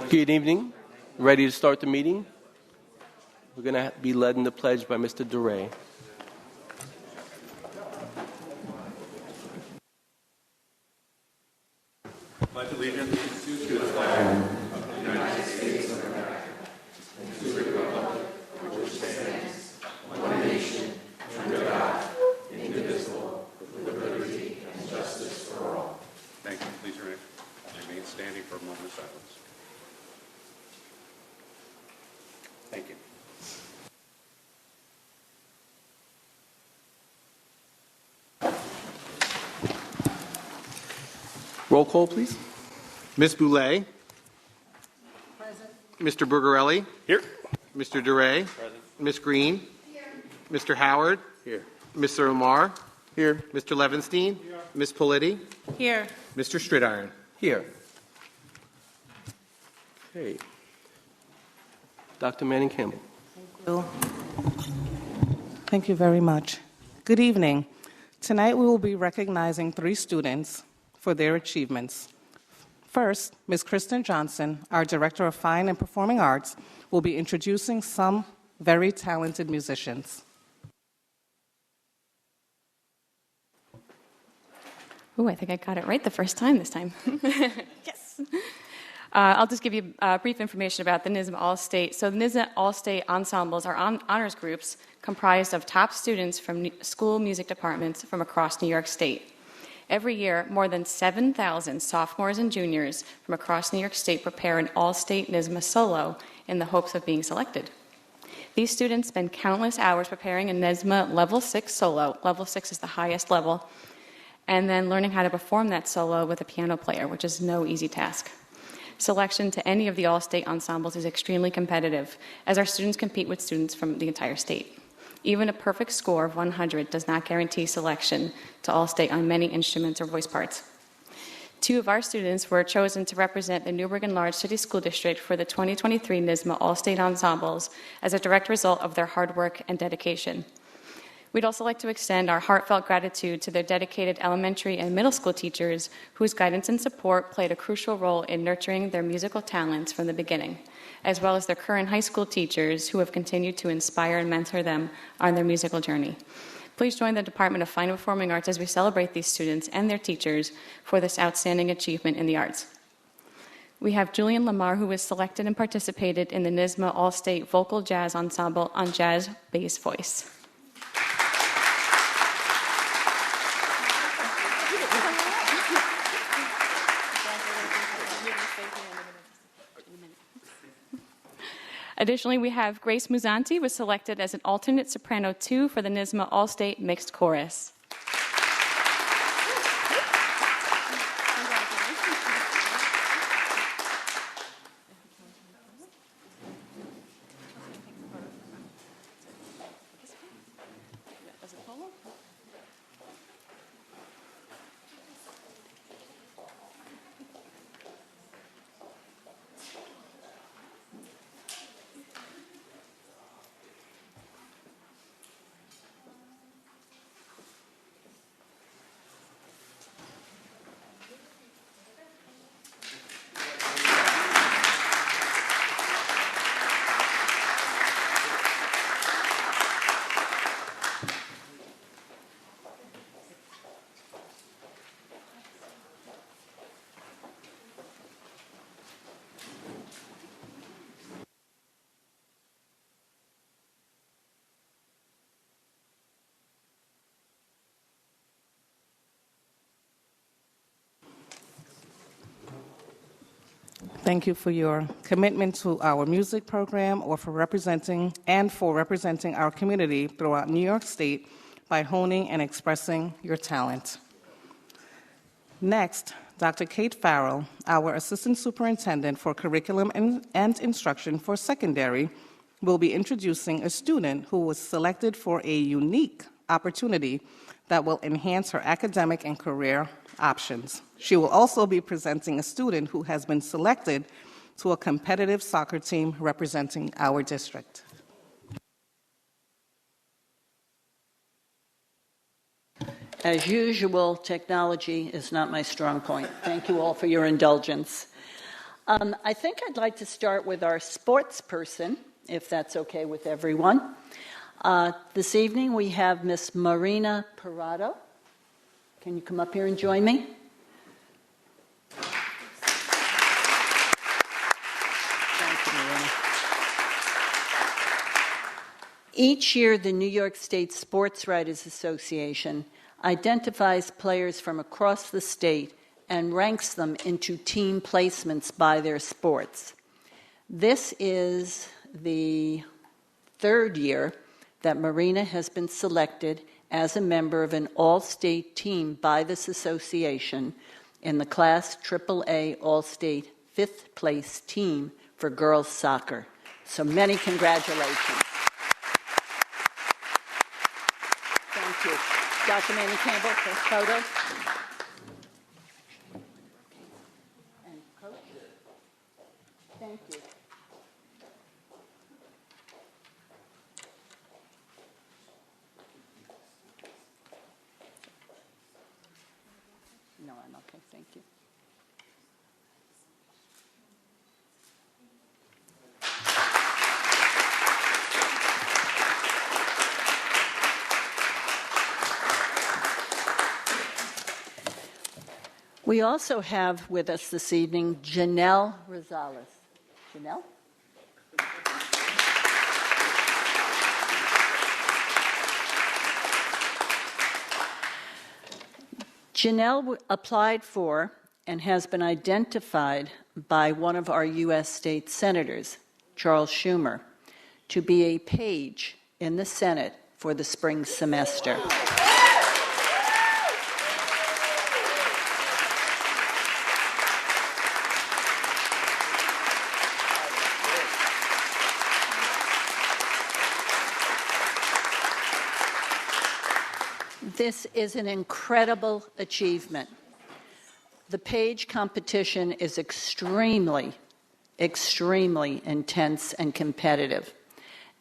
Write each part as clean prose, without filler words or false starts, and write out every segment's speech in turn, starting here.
Good evening. Ready to start the meeting? We're going to be led in the pledge by Mr. DeRay. Pledge allegiance to the flag of the United States of America and to the republic for which it stands, one nation, under God, indivisible, with liberty and justice for all. Thank you. Please remain standing for a moment of silence. Thank you. Roll call, please. Ms. Boulay. Present. Mr. Burgarelli. Here. Mr. DeRay. Present. Ms. Green. Here. Mr. Howard. Here. Mr. Lamar. Here. Mr. Levenstein. Here. Ms. Politti. Here. Mr. Stridiron. Here. Okay. Dr. Manning Campbell. Thank you very much. Good evening. Tonight we will be recognizing 3 students for their achievements. First, Ms. Kristen Johnson, our Director of Fine and Performing Arts, will be introducing some very talented musicians. Oh, I think I got it right the first time this time. Yes. I'll just give you brief information about the NYSSMA All-State. So the NYSSMA All-State ensembles are honors groups comprised of top students from school music departments from across New York State. Every year, more than 7,000 sophomores and juniors from across New York State prepare an all-state NYSSMA solo in the hopes of being selected. These students spend countless hours preparing a NYSSMA Level 6 solo. Level 6 is the highest level. And then learning how to perform that solo with a piano player, which is no easy task. Selection to any of the all-state ensembles is extremely competitive, as our students compete with students from the entire state. Even a perfect score of 100 does not guarantee selection to all-state on many instruments or voice parts. 2 of our students were chosen to represent the Newburgh Enlarged City School District for the 2023 NYSSMA All-State Ensembles as a direct result of their hard work and dedication. We'd also like to extend our heartfelt gratitude to their dedicated elementary and middle school teachers whose guidance and support played a crucial role in nurturing their musical talents from the beginning, as well as their current high school teachers who have continued to inspire and mentor them on their musical journey. Please join the Department of Fine and Performing Arts as we celebrate these students and their teachers for this outstanding achievement in the arts. We have Julian Lamar, who was selected and participated in the NYSSMA All-State Vocal Jazz Ensemble on jazz bass voice. Additionally, we have Grace Musanti was selected as an alternate soprano 2 for the NYSSMA All-State Mixed Chorus. Thank you for your commitment to our music program or for representing our community throughout New York State by honing and expressing your talent. Next, Dr. Kate Farrell, our Assistant Superintendent for Curriculum and Instruction for Secondary, will be introducing a student who was selected for a unique opportunity that will enhance her academic and career options. She will also be presenting a student who has been selected to a competitive soccer team representing our district. As usual, technology is not my strong point. Thank you all for your indulgence. I think I'd like to start with our sports person, if that's okay with everyone. This evening we have Miss Marina Parado. Can you come up here and join me? Thank you, Marina. Each year, the New York State Sports Writers Association identifies players from across the state and ranks them into team placements by their sports. This is the third year that Marina has been selected as a member of an all-state team by this association in the Class AAA All-State 5th place team for girls soccer. So many congratulations. Thank you. Dr. Manny Campbell for photos. And coach. Thank you. No, I'm okay. Thank you. We also have with us this evening Janelle Rosales. Janelle? Janelle applied for and has been identified by one of our U.S. state senators, Charles Schumer, to be a page in the Senate for the spring semester. This is an incredible achievement. The page competition is extremely intense and competitive,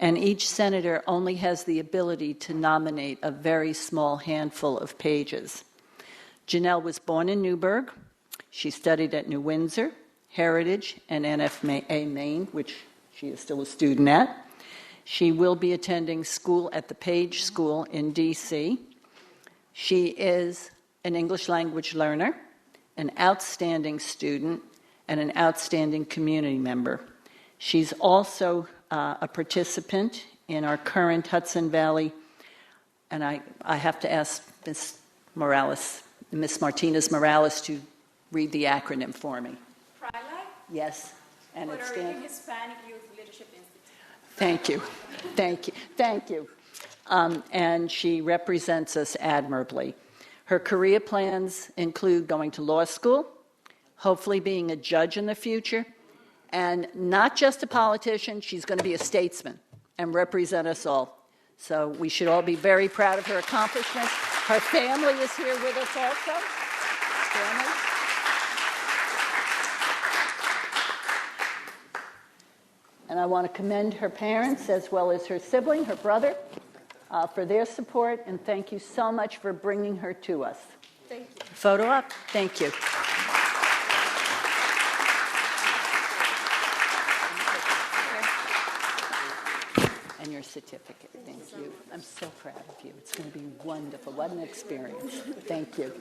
and each senator only has the ability to nominate a very small handful of pages. Janelle was born in Newburgh. She studied at New Windsor, Heritage, and NFA Maine, which she is still a student at. She will be attending school at the Page School in D.C. She is an English language learner, an outstanding student, and an outstanding community member. She's also a participant in our current Hudson Valley, and I have to ask Ms. Martinez Morales, to read the acronym for me. PRILAC? Yes, and it Puerto stands. Rican Hispanic Youth Leadership Institute. Thank you, thank you, thank you. And she represents us admirably. Her career plans include going to law school, hopefully being a judge in the future, and not just a politician, she's going to be a statesman and represent us all. So we should all be very proud of her accomplishments. Her family is here with us also. Family. And I want to commend her parents as well as her sibling, her brother, for their support, and thank you so much for bringing her to us. Thank you. Photo up. Thank you. And your certificate. Thank you. I'm so proud of you. It's going to be wonderful. What an experience. Thank you.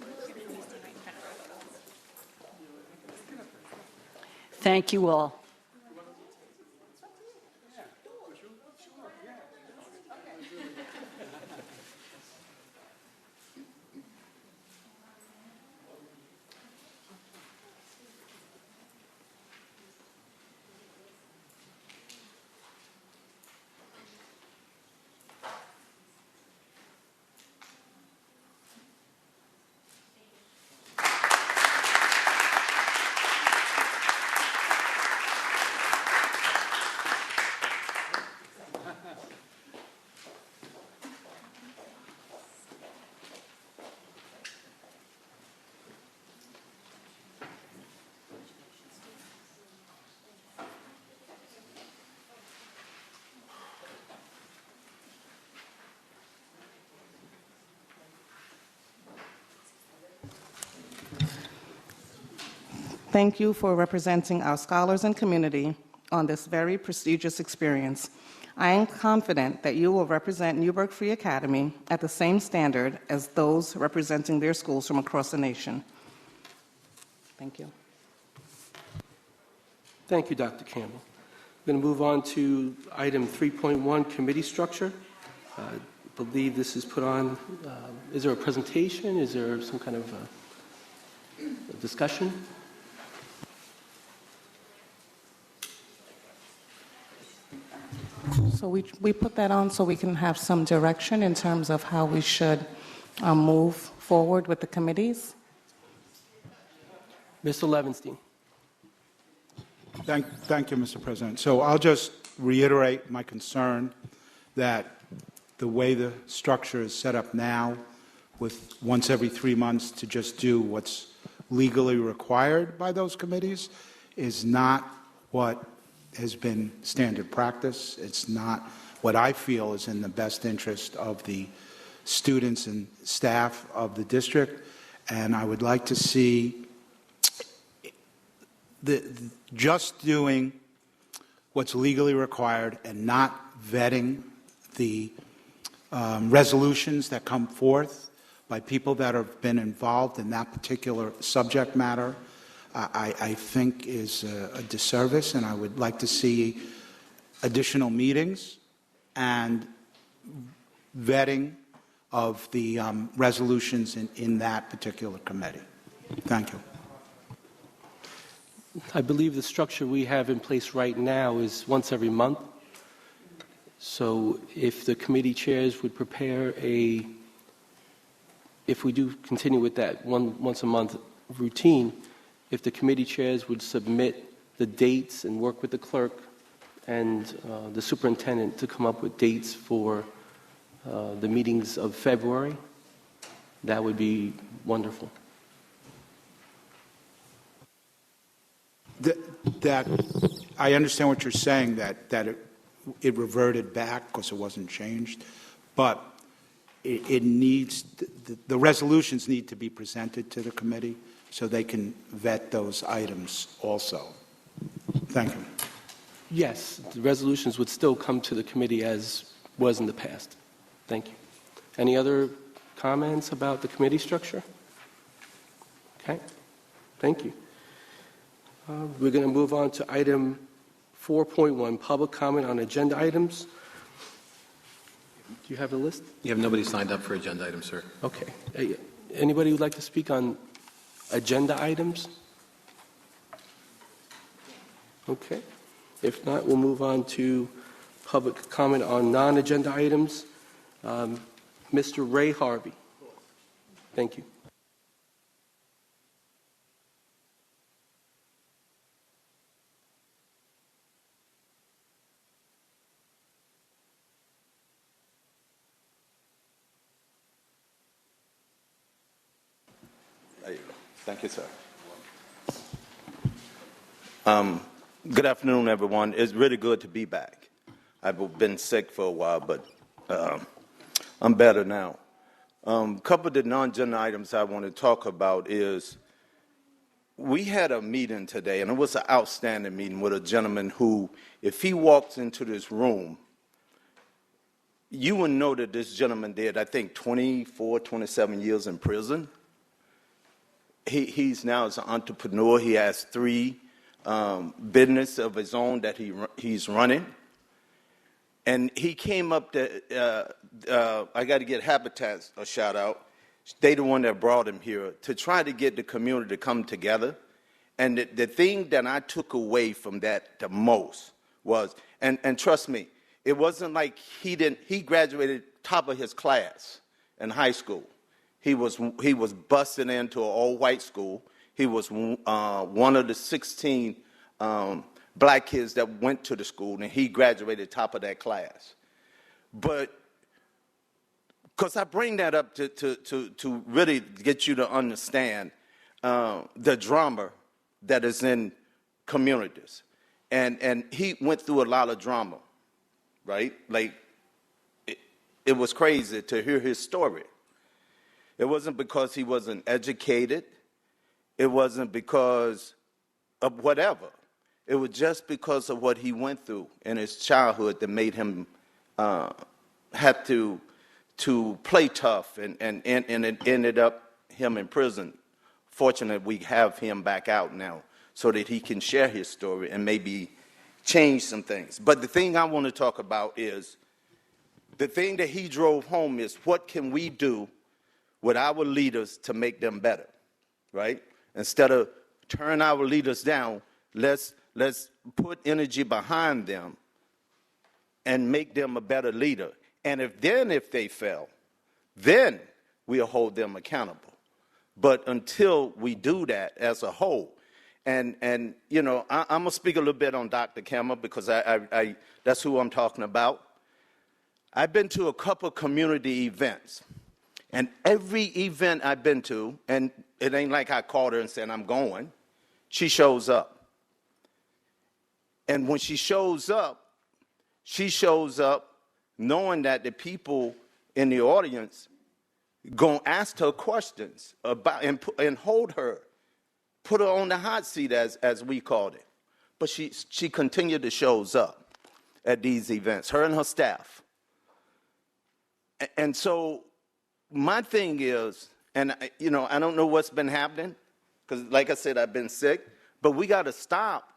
Thank you all. thank you for representing our scholars and community on this very prestigious experience. I am confident that you will represent Newburgh Free Academy at the same standard as those representing their schools from across the nation. Thank you. Thank you, Dr. Campbell. We're going to move on to item 3.1, committee structure. I believe this is put on, is there a presentation? Is there some kind of a discussion? So we put that on so we can have some direction in terms of how we should move forward with the committees. Mr. Levinstein. Thank you, Mr. President. So I'll just reiterate my concern that the way the structure is set up now, with once every 3 months to just do what's legally required by those committees, is not what has been standard practice. It's not what I feel is in the best interest of the students and staff of the district. And I would like to see just doing what's legally required and not vetting the resolutions that come forth by people that have been involved in that particular subject matter, I think is a disservice, and I would like to see additional meetings and vetting of the resolutions in that particular committee. Thank you. I believe the structure we have in place right now is once every month. So if the committee chairs would prepare if we do continue with that once a month routine, if the committee chairs would submit the dates and work with the clerk and the superintendent to come up with dates for the meetings of February, that would be wonderful. That I understand what you're saying, that it reverted back because it wasn't changed, but it needs, the resolutions need to be presented to the committee so they can vet those items also. Thank you. Yes, the resolutions would still come to the committee as was in the past. Thank you. Any other comments about the committee structure? Okay, thank you. We're going to move on to item 4.1, public comment on agenda items. Do you have a list? You have nobody signed up for agenda items, sir. Okay. Anybody who'd like to speak on agenda items? Okay. If not, we'll move on to public comment on non-agenda items. Mr. Ray Harvey. Thank you. There you go. Thank you, sir. Good afternoon, everyone. It's really good to be back. I've been sick for a while, but I'm better now. A couple of the non-agenda items I want to talk about is we had a meeting today, and it was an outstanding meeting with a gentleman who, if he walks into this room, you will know that this gentleman did, I think, 24, 27 years in prison. He's now as an entrepreneur. He has 3 business of his own that he's running. And he came up to, I got to get Habitat a shout out. They the one that brought him here to try to get the community to come together. And the thing that I took away from that the most was, and trust me, it wasn't like he graduated top of his class in high school. He was busted into an all-white school. He was one of the 16 black kids that went to the school, and he graduated top of that class. But because I bring that up to really get you to understand the drama that is in communities. And he went through a lot of drama, right? Like, it was crazy to hear his story. It wasn't because he wasn't educated. It wasn't because of whatever. It was just because of what he went through in his childhood that made him have to play tough, and it ended up him in prison. Fortunately, we have him back out now so that he can share his story and maybe change some things. But the thing I want to talk about is the thing that he drove home is what can we do with our leaders to make them better, right? Instead of turn our leaders down, let's put energy behind them and make them a better leader. And if they fail, then we'll hold them accountable. But until we do that as a whole, and you know, I'm going to speak a little bit on Dr. Kemmer because I that's who I'm talking about. I've been to a couple community events, and every event I've been to, and it ain't like I called her and said, I'm going, she shows up. And when she shows up knowing that the people in the audience going to ask her questions about and hold her, put her on the hot seat, as we called it. But she continued to shows up at these events, her and her staff. And so my thing is, and you know, I don't know what's been happening, because like I said, I've been sick, but we got to stop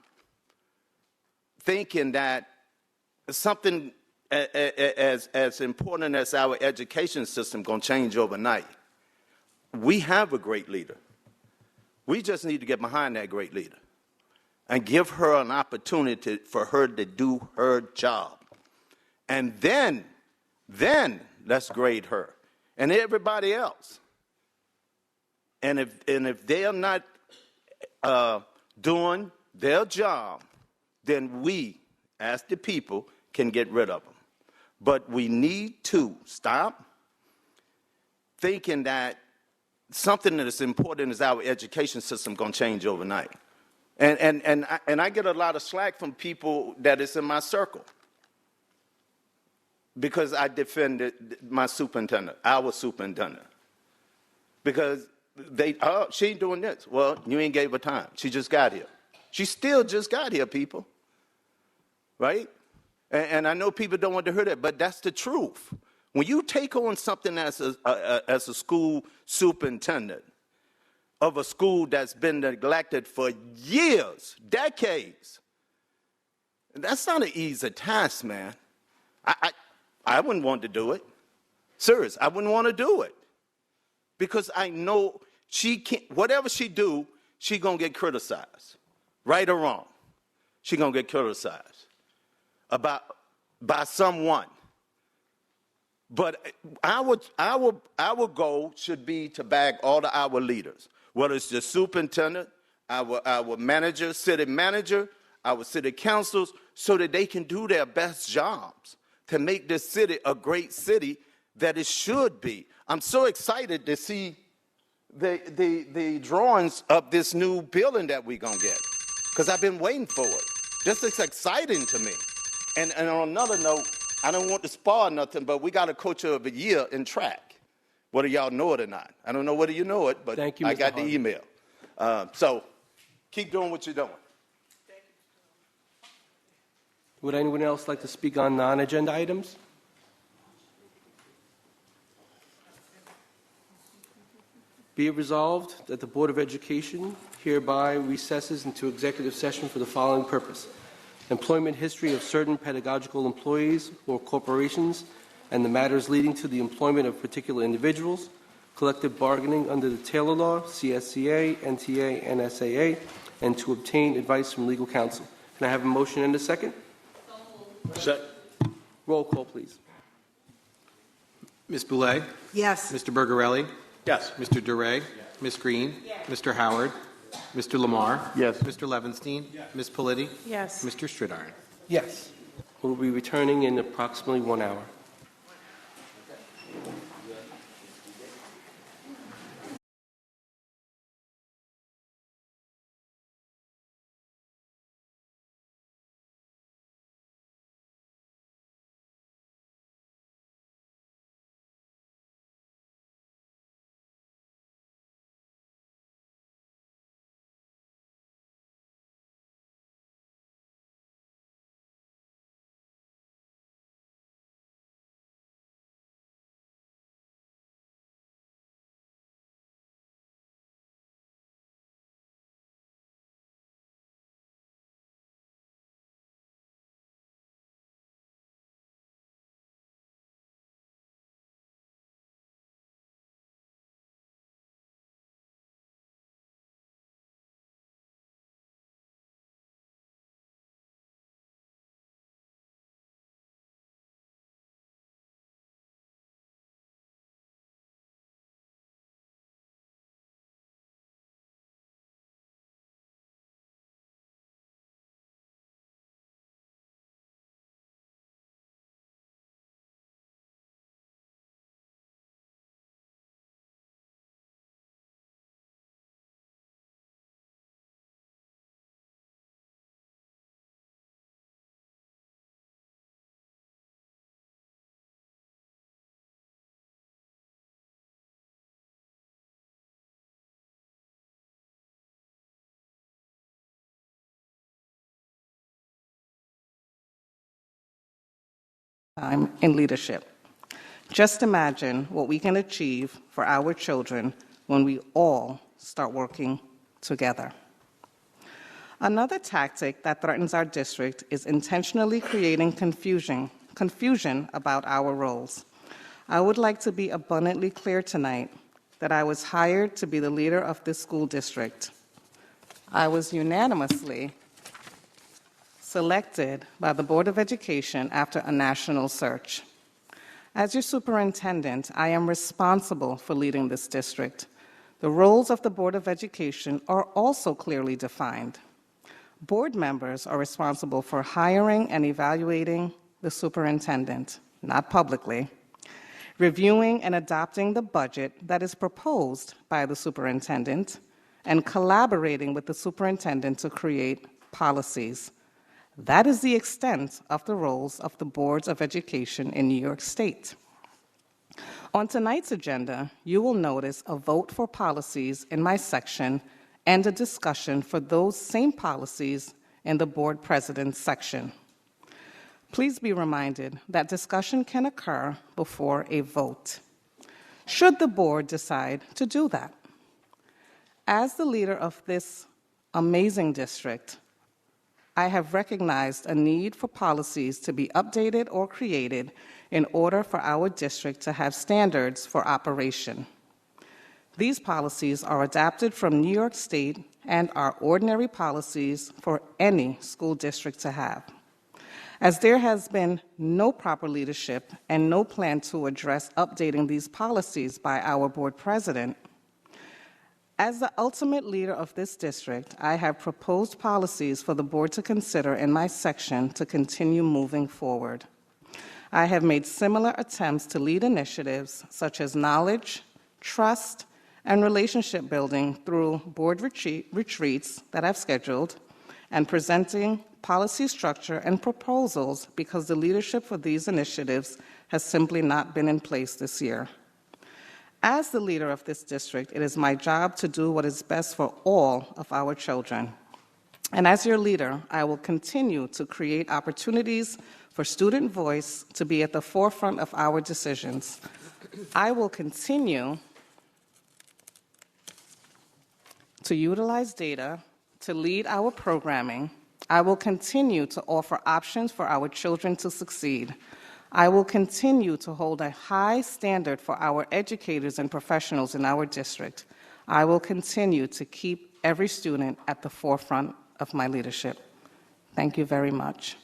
thinking that something as important as our education system going to change overnight. We have a great leader. We just need to get behind that great leader and give her an opportunity for her to do her job. And then let's grade her and everybody else. And if they are not doing their job, then we, as the people, can get rid of them. But we need to stop thinking that something that is important as our education system going to change overnight. And I get a lot of slack from people that is in my circle because I defended my superintendent, our superintendent. Because she ain't doing this. Well, you ain't gave her time. She just got here. She still just got here, people. Right? And I know people don't want to hear that, but that's the truth. When you take on something as a school superintendent of a school that's been neglected for years, decades, that's not an easy task, man. I wouldn't want to do it. Serious, I wouldn't want to do it. Because I know she can't, whatever she do, she going to get criticized. Right or wrong, she going to get criticized by someone. But our goal should be to back all of our leaders, whether it's the superintendent, our manager, city manager, our city councils, so that they can do their best jobs to make this city a great city that it should be. I'm so excited to see the drawings of this new building that we're going to get, because I've been waiting for it. This is exciting to me. And on another note, I don't want to spoil nothing, but we got a coach of the year in track, whether y'all know it or not. I don't know whether you know it, but Thank you, I Mr. got the Harvey. email. So keep doing what you're doing. Would anyone else like to speak on non-agenda items? Be it resolved that the Board of Education hereby recesses into executive session for the following purpose: employment history of certain pedagogical employees or corporations and the matters leading to the employment of particular individuals, collective bargaining under the Taylor Law, CSCA, NTA, and SAA, and to obtain advice from legal counsel. Can I have a motion and a second? Second. Roll call, please. Ms. Boulay? Yes. Mr. Bergarelli? Yes. Mr. Duray? Ms. Green? Mr. Howard? Mr. Lamar? Yes. Mr. Levinstein? Ms. Politi? Yes. Mr. Stridarn? Yes. We'll be returning in approximately 1 hour. time in leadership. Just imagine what we can achieve for our children when we all start working together. Another tactic that threatens our district is intentionally creating confusion about our roles. I would like to be abundantly clear tonight that I was hired to be the leader of this school district. I was unanimously selected by the Board of Education after a national search. As your superintendent, I am responsible for leading this district. The roles of the Board of Education are also clearly defined. Board members are responsible for hiring and evaluating the superintendent, not publicly, reviewing and adopting the budget that is proposed by the superintendent, and collaborating with the superintendent to create policies. That is the extent of the roles of the boards of education in New York State. On tonight's agenda, you will notice a vote for policies in my section and a discussion for those same policies in the board president's section. Please be reminded that discussion can occur before a vote, should the board decide to do that. As the leader of this amazing district, I have recognized a need for policies to be updated or created in order for our district to have standards for operation. These policies are adapted from New York State and are ordinary policies for any school district to have. As there has been no proper leadership and no plan to address updating these policies by our board president, as the ultimate leader of this district, I have proposed policies for the board to consider in my section to continue moving forward. I have made similar attempts to lead initiatives such as knowledge, trust, and relationship building through board retreats that I've scheduled, and presenting policy structure and proposals because the leadership for these initiatives has simply not been in place this year. As the leader of this district, it is my job to do what is best for all of our children. And as your leader, I will continue to create opportunities for student voice to be at the forefront of our decisions. I will continue to utilize data to lead our programming. I will continue to offer options for our children to succeed. I will continue to hold a high standard for our educators and professionals in our district. I will continue to keep every student at the forefront of my leadership. Thank you very much.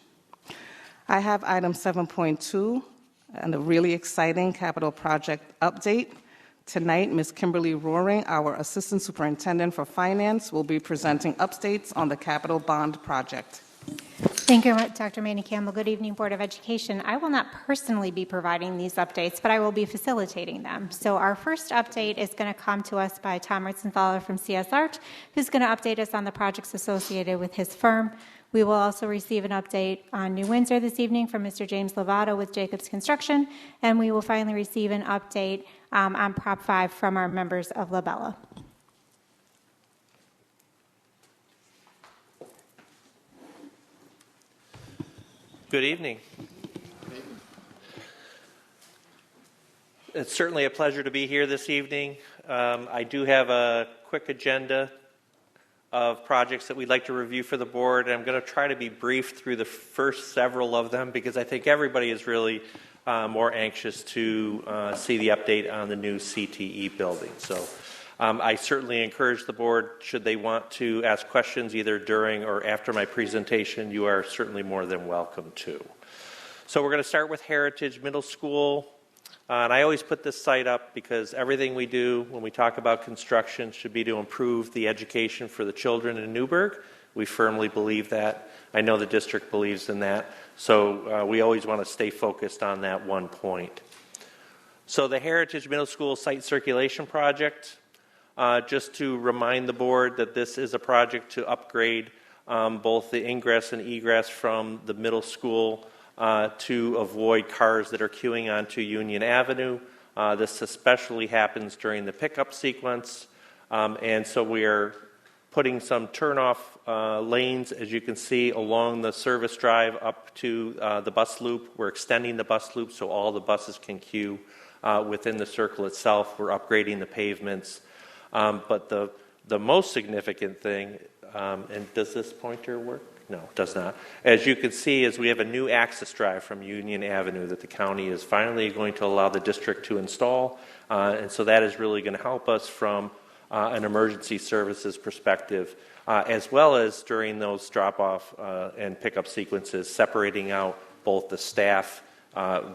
I have item 7.2 and a really exciting capital project update. Tonight, Ms. Kimberly Roaring, our Assistant Superintendent for Finance, will be presenting updates on the capital bond project. Thank you, Dr. Manny Campbell. Good evening, Board of Education. I will not personally be providing these updates, but I will be facilitating them. So our first update is going to come to us by Tom Ritzenthaler from CS Art, who's going to update us on the projects associated with his firm. We will also receive an update on New Windsor this evening from Mr. James Lovato with Jacobs Construction, and we will finally receive an update on Prop 5 from our members of Labella. Good evening. It's certainly a pleasure to be here this evening. I do have a quick agenda of projects that we'd like to review for the board. And I'm going to try to be brief through the first several of them because I think everybody is really more anxious to see the update on the new CTE building. So I certainly encourage the board, should they want to ask questions either during or after my presentation, you are certainly more than welcome to. So we're going to start with Heritage Middle School. And I always put this site up because everything we do when we talk about construction should be to improve the education for the children in Newburgh. We firmly believe that. I know the district believes in that. So we always want to stay focused on that one point. So the Heritage Middle School site circulation project, just to remind the board that this is a project to upgrade both the ingress and egress from the middle school to avoid cars that are queuing onto Union Avenue. This especially happens during the pickup sequence, and so we are putting some turnoff lanes, as you can see, along the service drive up to the bus loop. We're extending the bus loop so all the buses can queue within the circle itself. We're upgrading the pavements. But the most significant thing, and does this pointer work? No, it does not. As you can see, is we have a new access drive from Union Avenue that the county is finally going to allow the district to install. And so that is really going to help us from an emergency services perspective, as well as during those drop-off and pickup sequences, separating out both the staff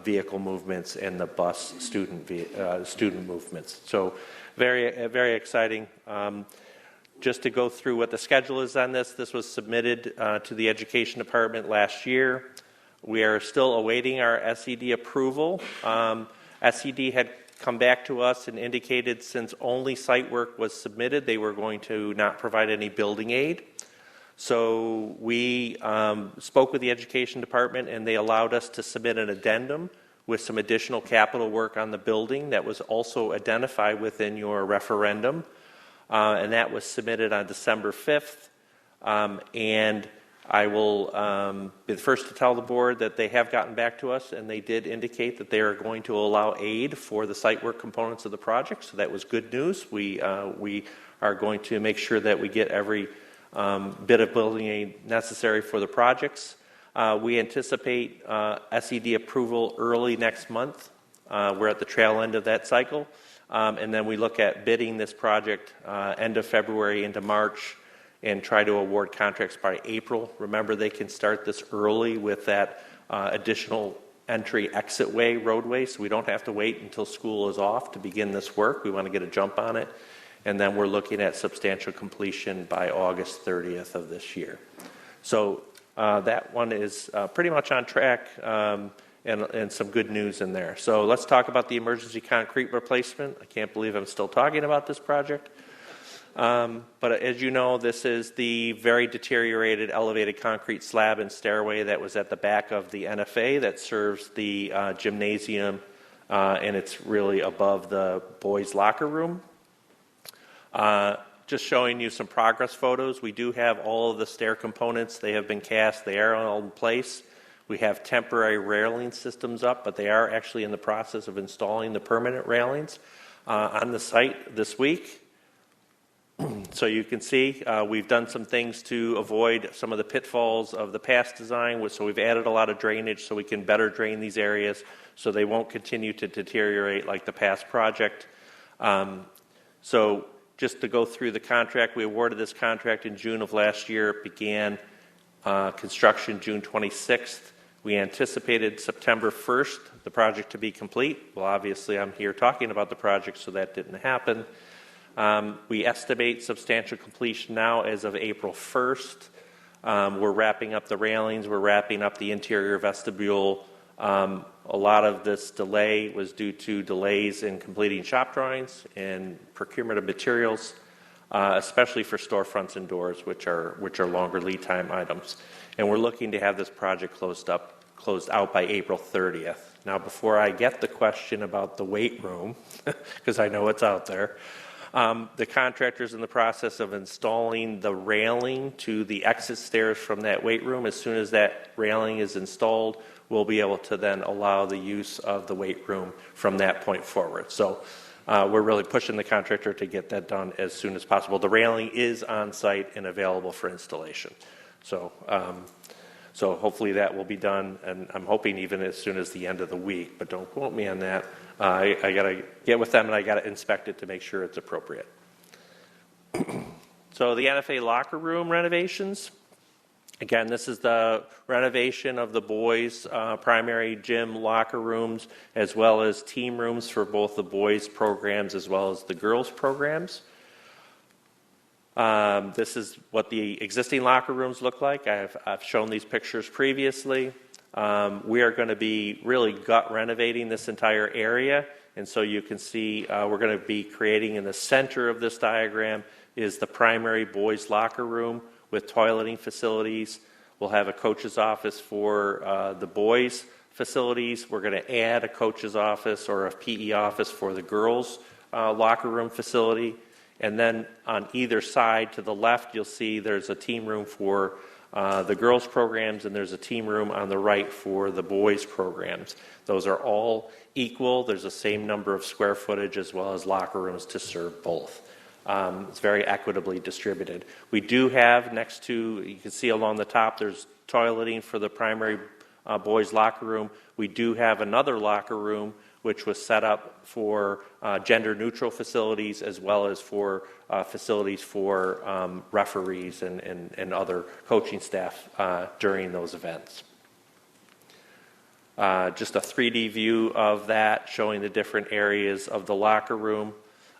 vehicle movements and the bus student movements. So very exciting. Just to go through what the schedule is on this, this was submitted to the Education Department last year. We are still awaiting our SED approval. SED had come back to us and indicated since only site work was submitted, they were going to not provide any building aid. So we spoke with the Education Department and they allowed us to submit an addendum with some additional capital work on the building that was also identified within your referendum. And that was submitted on December 5th. And I will be the first to tell the board that they have gotten back to us and they did indicate that they are going to allow aid for the site work components of the project. So that was good news. We are going to make sure that we get every bit of building aid necessary for the projects. We anticipate SED approval early next month. We're at the tail end of that cycle. And then we look at bidding this project end of February into March and try to award contracts by April. Remember, they can start this early with that additional entry exit way roadway, so we don't have to wait until school is off to begin this work. We want to get a jump on it. And then we're looking at substantial completion by August 30th of this year. So that one is pretty much on track. And some good news in there. So let's talk about the emergency concrete replacement. I can't believe I'm still talking about this project. But as you know, this is the very deteriorated elevated concrete slab and stairway that was at the back of the NFA that serves the gymnasium, and it's really above the boys' locker room. Just showing you some progress photos. We do have all of the stair components. They have been cast. They are all in place. We have temporary railing systems up, but they are actually in the process of installing the permanent railings on the site this week. So you can see we've done some things to avoid some of the pitfalls of the past design. So we've added a lot of drainage so we can better drain these areas so they won't continue to deteriorate like the past project. So just to go through the contract, we awarded this contract in June of last year. It began construction June 26th. We anticipated September 1st the project to be complete. Well, obviously I'm here talking about the project, so that didn't happen. We estimate substantial completion now as of April 1st. We're wrapping up the railings. We're wrapping up the interior vestibule. A lot of this delay was due to delays in completing shop drawings and procurement of materials, especially for storefronts and doors, which are longer lead time items. And we're looking to have this project closed out by April 30th. Now, before I get the question about the weight room, because I know it's out there, the contractor's in the process of installing the railing to the exit stairs from that weight room. As soon as that railing is installed, we'll be able to then allow the use of the weight room from that point forward. So we're really pushing the contractor to get that done as soon as possible. The railing is on site and available for installation. So hopefully that will be done, and I'm hoping even as soon as the end of the week, but don't quote me on that. I got to get with them and I got to inspect it to make sure it's appropriate. So the NFA locker room renovations. Again, this is the renovation of the boys' primary gym locker rooms, as well as team rooms for both the boys' programs as well as the girls' programs. This is what the existing locker rooms look like. I've shown these pictures previously. We are going to be really gut renovating this entire area, and so you can see we're going to be creating in the center of this diagram is the primary boys' locker room with toileting facilities. We'll have a coach's office for the boys' facilities. We're going to add a coach's office or a PE office for the girls' locker room facility. And then on either side to the left, you'll see there's a team room for the girls' programs, and there's a team room on the right for the boys' programs. Those are all equal. There's the same number of square footage as well as locker rooms to serve both. It's very equitably distributed. We do have next to, you can see along the top, there's toileting for the primary boys' locker room. We do have another locker room which was set up for gender-neutral facilities as well as for facilities for referees and other coaching staff during those events. Just a 3D view of that showing the different areas of the locker room.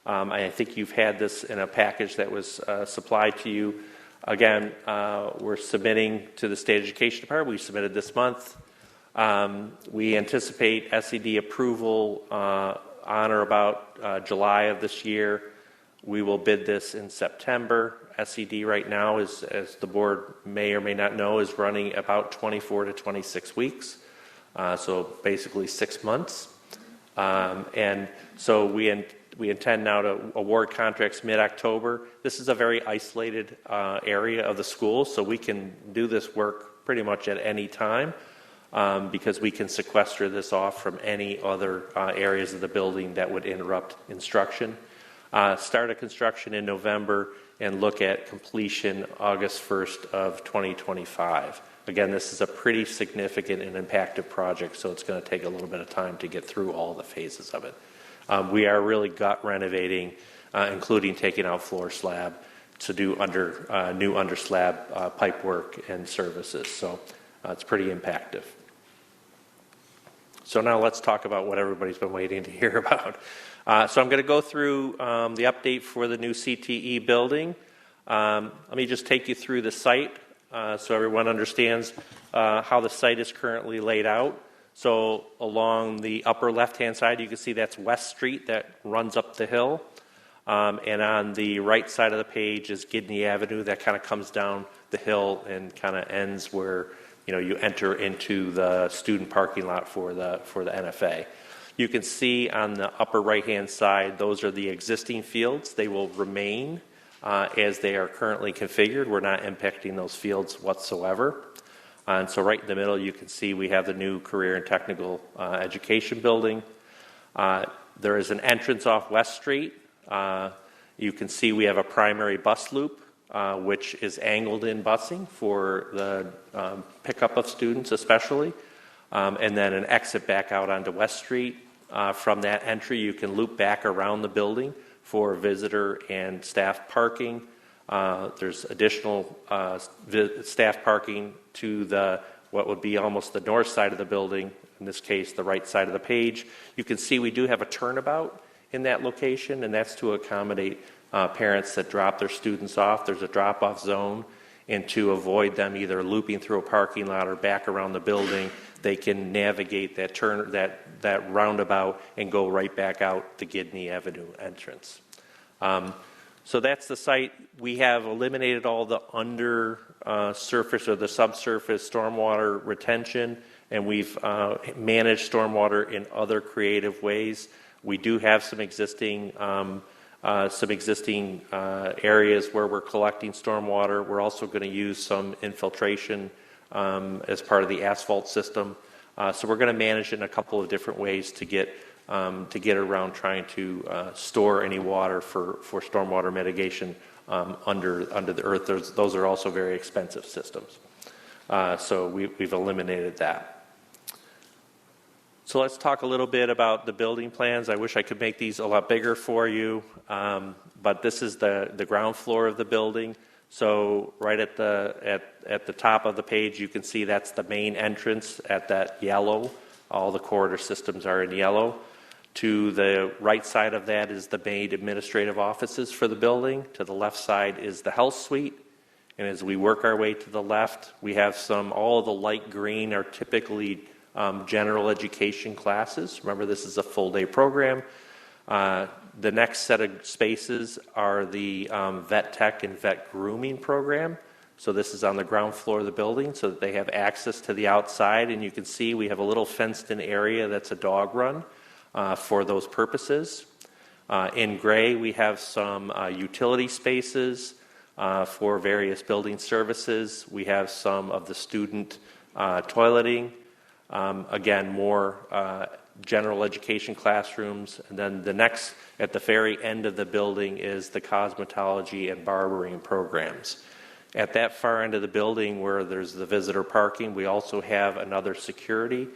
I think you've had this in a package that was supplied to you. Again, we're submitting to the State Education Department. We submitted this month. We anticipate SED approval on or about July of this year. We will bid this in September. SED right now, is, as the board may or may not know, is running about 24 to 26 weeks. So basically 6 months. And so we intend now to award contracts mid-October. This is a very isolated area of the school, so we can do this work pretty much at any time because we can sequester this off from any other areas of the building that would interrupt instruction. Start a construction in November and look at completion August 1st of 2025. Again, this is a pretty significant and impactful project, so it's going to take a little bit of time to get through all the phases of it. We are really gut renovating, including taking out floor slab to do new under slab pipe work and services. So it's pretty impactful. So now let's talk about what everybody's been waiting to hear about. So I'm going to go through the update for the new CTE building. Let me just take you through the site so everyone understands how the site is currently laid out. So along the upper left-hand side, you can see that's West Street that runs up the hill. And on the right side of the page is Gidney Avenue that kind of comes down the hill and kind of ends where you enter into the student parking lot for the NFA. You can see on the upper right-hand side, those are the existing fields. They will remain as they are currently configured. We're not impacting those fields whatsoever. And so right in the middle, you can see we have the new career and technical education building. There is an entrance off West Street. You can see we have a primary bus loop, which is angled in busing for the pickup of students especially. And then an exit back out onto West Street. From that entry, you can loop back around the building for visitor and staff parking. There's additional staff parking to what would be almost the north side of the building, in this case the right side of the page. You can see we do have a turnabout in that location, and that's to accommodate parents that drop their students off. There's a drop-off zone, and to avoid them either looping through a parking lot or back around the building, they can navigate that roundabout and go right back out the Gidney Avenue entrance. So that's the site. We have eliminated all the surface or the subsurface stormwater retention, and we've managed stormwater in other creative ways. We do have some existing areas where we're collecting stormwater. We're also going to use some infiltration as part of the asphalt system. So we're going to manage it in a couple of different ways to get around trying to store any water for stormwater mitigation under the earth. Those are also very expensive systems. So we've eliminated that. So let's talk a little bit about the building plans. I wish I could make these a lot bigger for you, but this is the ground floor of the building. So right at the top of the page, you can see that's the main entrance at that yellow. All the corridor systems are in yellow. To the right side of that is the main administrative offices for the building. To the left side is the health suite. And as we work our way to the left, we have all of the light green are typically general education classes. Remember, this is a full-day program. The next set of spaces are the vet tech and vet grooming program. So this is on the ground floor of the building so that they have access to the outside. And you can see we have a little fenced-in area that's a dog run for those purposes. In gray, we have some utility spaces for various building services. We have some of the student toileting. Again, more general education classrooms. And then the next, at the very end of the building, is the cosmetology and barbering programs. At that far end of the building where there's the visitor parking, we also have another security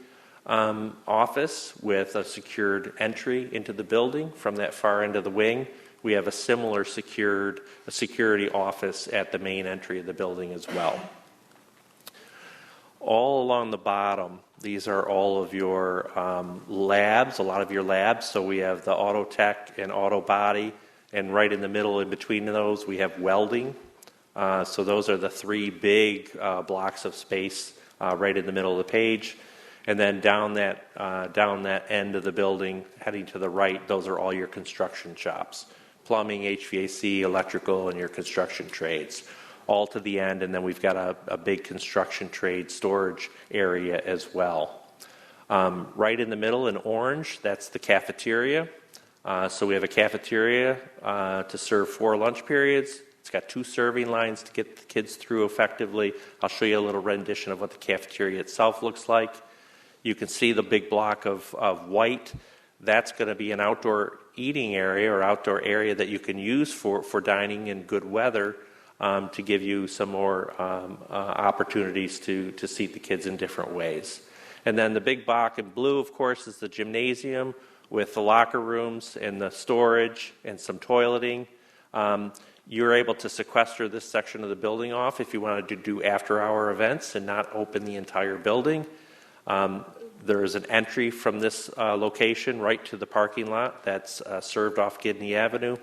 office with a secured entry into the building from that far end of the wing. We have a similar security office at the main entry of the building as well. All along the bottom, these are all of your labs, a lot of your labs. So we have the auto tech and auto body, and right in the middle, in between those, we have welding. So those are the three big blocks of space right in the middle of the page. And then down that end of the building, heading to the right, those are all your construction shops. Plumbing, HVAC, electrical, and your construction trades. All to the end, and then we've got a big construction trade storage area as well. Right in the middle in orange, that's the cafeteria. So we have a cafeteria to serve 4 lunch periods. It's got 2 serving lines to get the kids through effectively. I'll show you a little rendition of what the cafeteria itself looks like. You can see the big block of white. That's going to be an outdoor eating area or outdoor area that you can use for dining in good weather to give you some more opportunities to seat the kids in different ways. And then the big block in blue, of course, is the gymnasium with the locker rooms and the storage and some toileting. You're able to sequester this section of the building off if you wanted to do after-hour events and not open the entire building. There is an entry from this location right to the parking lot that's served off Gidney Avenue.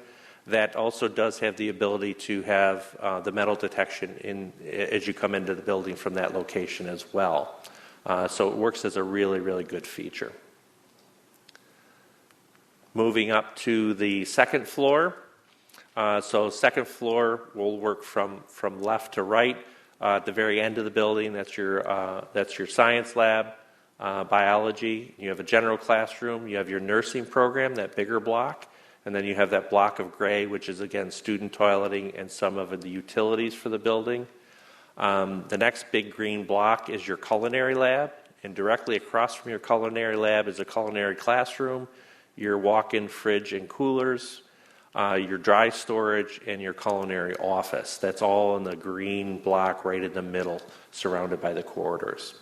That also does have the ability to have the metal detection as you come into the building from that location as well. So it works as a really, really good feature. Moving up to the second floor. So second floor will work from left to right. At the very end of the building, that's your science lab, biology. You have a general classroom. You have your nursing program, that bigger block. And then you have that block of gray, which is, again, student toileting and some of the utilities for the building. The next big green block is your culinary lab. And directly across from your culinary lab is a culinary classroom, your walk-in fridge and coolers, your dry storage, and your culinary office. That's all in the green block right in the middle, surrounded by the corridors.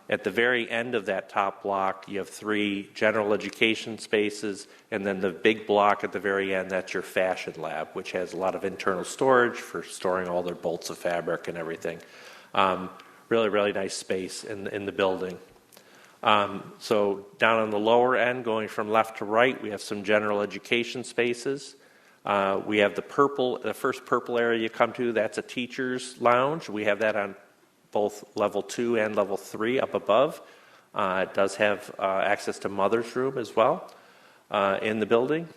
At the very end of that top block, you have 3 general education spaces, and then the big block at the very end, that's your fashion lab, which has a lot of internal storage for storing all their bolts of fabric and everything. Really, really nice space in the building. So down on the lower end, going from left to right, we have some general education spaces. We have the first purple area you come to, that's a teacher's lounge. We have that on both level 2 and level 3 up above. It does have access to mother's room as well in the building.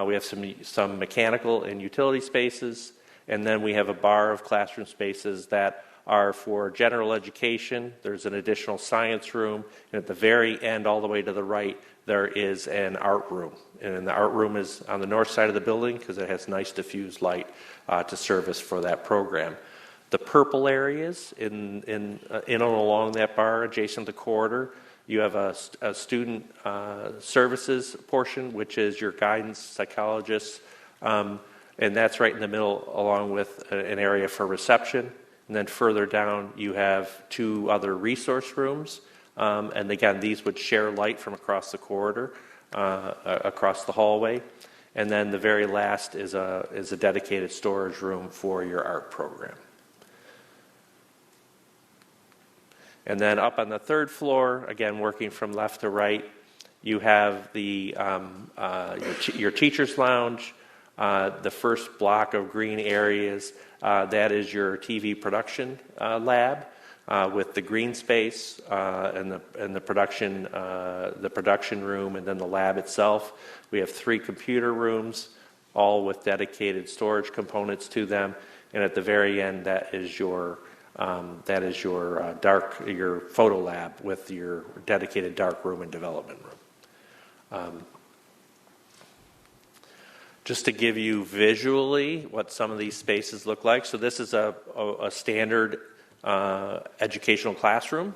We have some mechanical and utility spaces, and then we have a bar of classroom spaces that are for general education. There's an additional science room, and at the very end, all the way to the right, there is an art room. And the art room is on the north side of the building because it has nice diffused light to service for that program. The purple areas in and along that bar adjacent to the corridor, you have a student services portion, which is your guidance, psychologists, and that's right in the middle along with an area for reception. And then further down, you have 2 other resource rooms. And again, these would share light from across the corridor, across the hallway. And then the very last is a dedicated storage room for your art program. And then up on the 3rd floor, again, working from left to right, you have your teacher's lounge, the first block of green areas. That is your TV production lab with the green space and the production room, and then the lab itself. We have 3 computer rooms, all with dedicated storage components to them. And at the very end, that is your your photo lab with your dedicated dark room and development room. Just to give you visually what some of these spaces look like. So this is a standard educational classroom.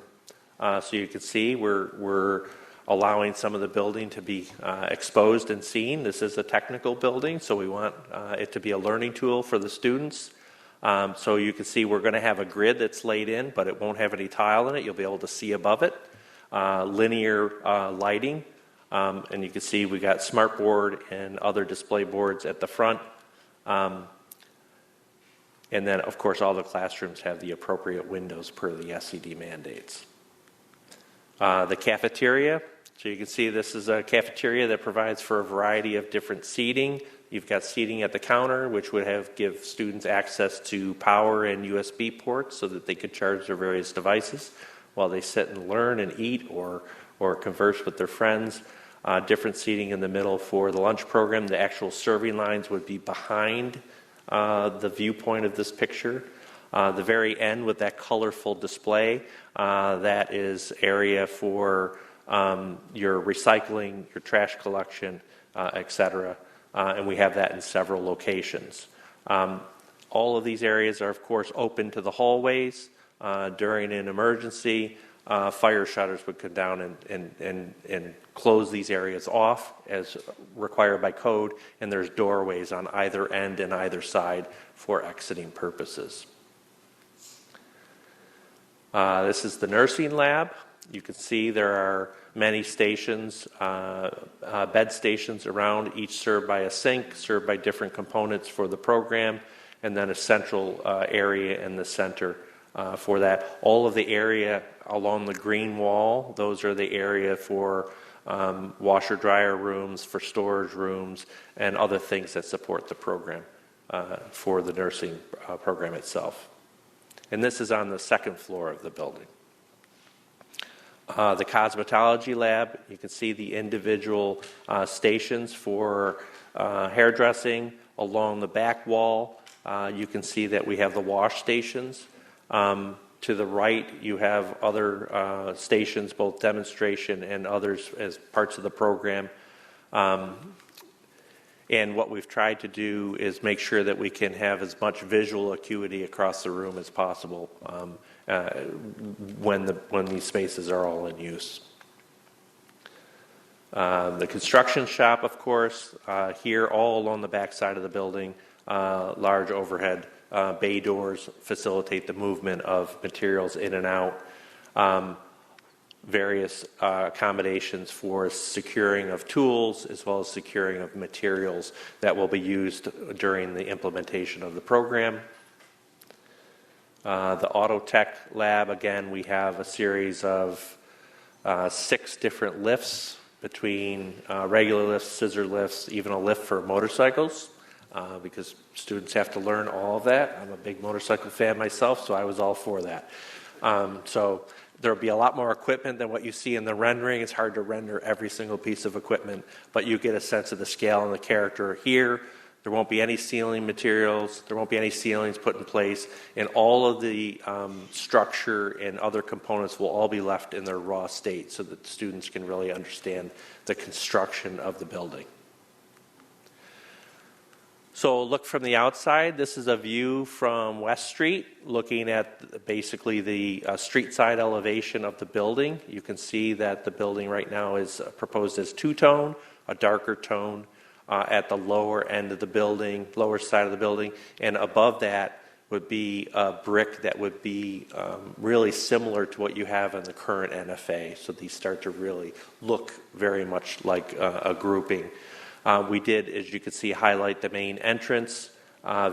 So you can see we're allowing some of the building to be exposed and seen. This is a technical building, so we want it to be a learning tool for the students. So you can see we're going to have a grid that's laid in, but it won't have any tile in it. You'll be able to see above it. Linear lighting. And you can see we got smartboard and other display boards at the front. And then, of course, all the classrooms have the appropriate windows per the SED mandates. The cafeteria. So you can see this is a cafeteria that provides for a variety of different seating. You've got seating at the counter, which would give students access to power and USB ports so that they could charge their various devices while they sit and learn and eat or converse with their friends. Different seating in the middle for the lunch program. The actual serving lines would be behind the viewpoint of this picture. The very end with that colorful display, that is area for your recycling, your trash collection, etc. And we have that in several locations. All of these areas are, of course, open to the hallways. During an emergency, fire shutters would come down and close these areas off as required by code, and there's doorways on either end and either side for exiting purposes. This is the nursing lab. You can see there are many stations, bed stations around, each served by a sink, served by different components for the program, and then a central area in the center for that. All of the area along the green wall, those are the area for washer dryer rooms, for storage rooms, and other things that support the program for the nursing program itself. And this is on the second floor of the building. The cosmetology lab, you can see the individual stations for hairdressing. Along the back wall, you can see that we have the wash stations. To the right, you have other stations, both demonstration and others as parts of the program. And what we've tried to do is make sure that we can have as much visual acuity across the room as possible when these spaces are all in use. The construction shop, of course, here all along the back side of the building, large overhead bay doors facilitate the movement of materials in and out. Various accommodations for securing of tools as well as securing of materials that will be used during the implementation of the program. The auto tech lab, again, we have a series of 6 different lifts between regular lifts, scissor lifts, even a lift for motorcycles. Because students have to learn all of that. I'm a big motorcycle fan myself, so I was all for that. So there will be a lot more equipment than what you see in the rendering. It's hard to render every single piece of equipment, but you get a sense of the scale and the character here. There won't be any ceiling materials. There won't be any ceilings put in place. And all of the structure and other components will all be left in their raw state so that the students can really understand the construction of the building. So look from the outside. This is a view from West Street, looking at basically the street side elevation of the building. You can see that the building right now is proposed as two-tone, a darker tone at the lower end of the building, lower side of the building, and above that would be a brick that would be really similar to what you have in the current NFA. So these start to really look very much like a grouping. We did, as you can see, highlight the main entrance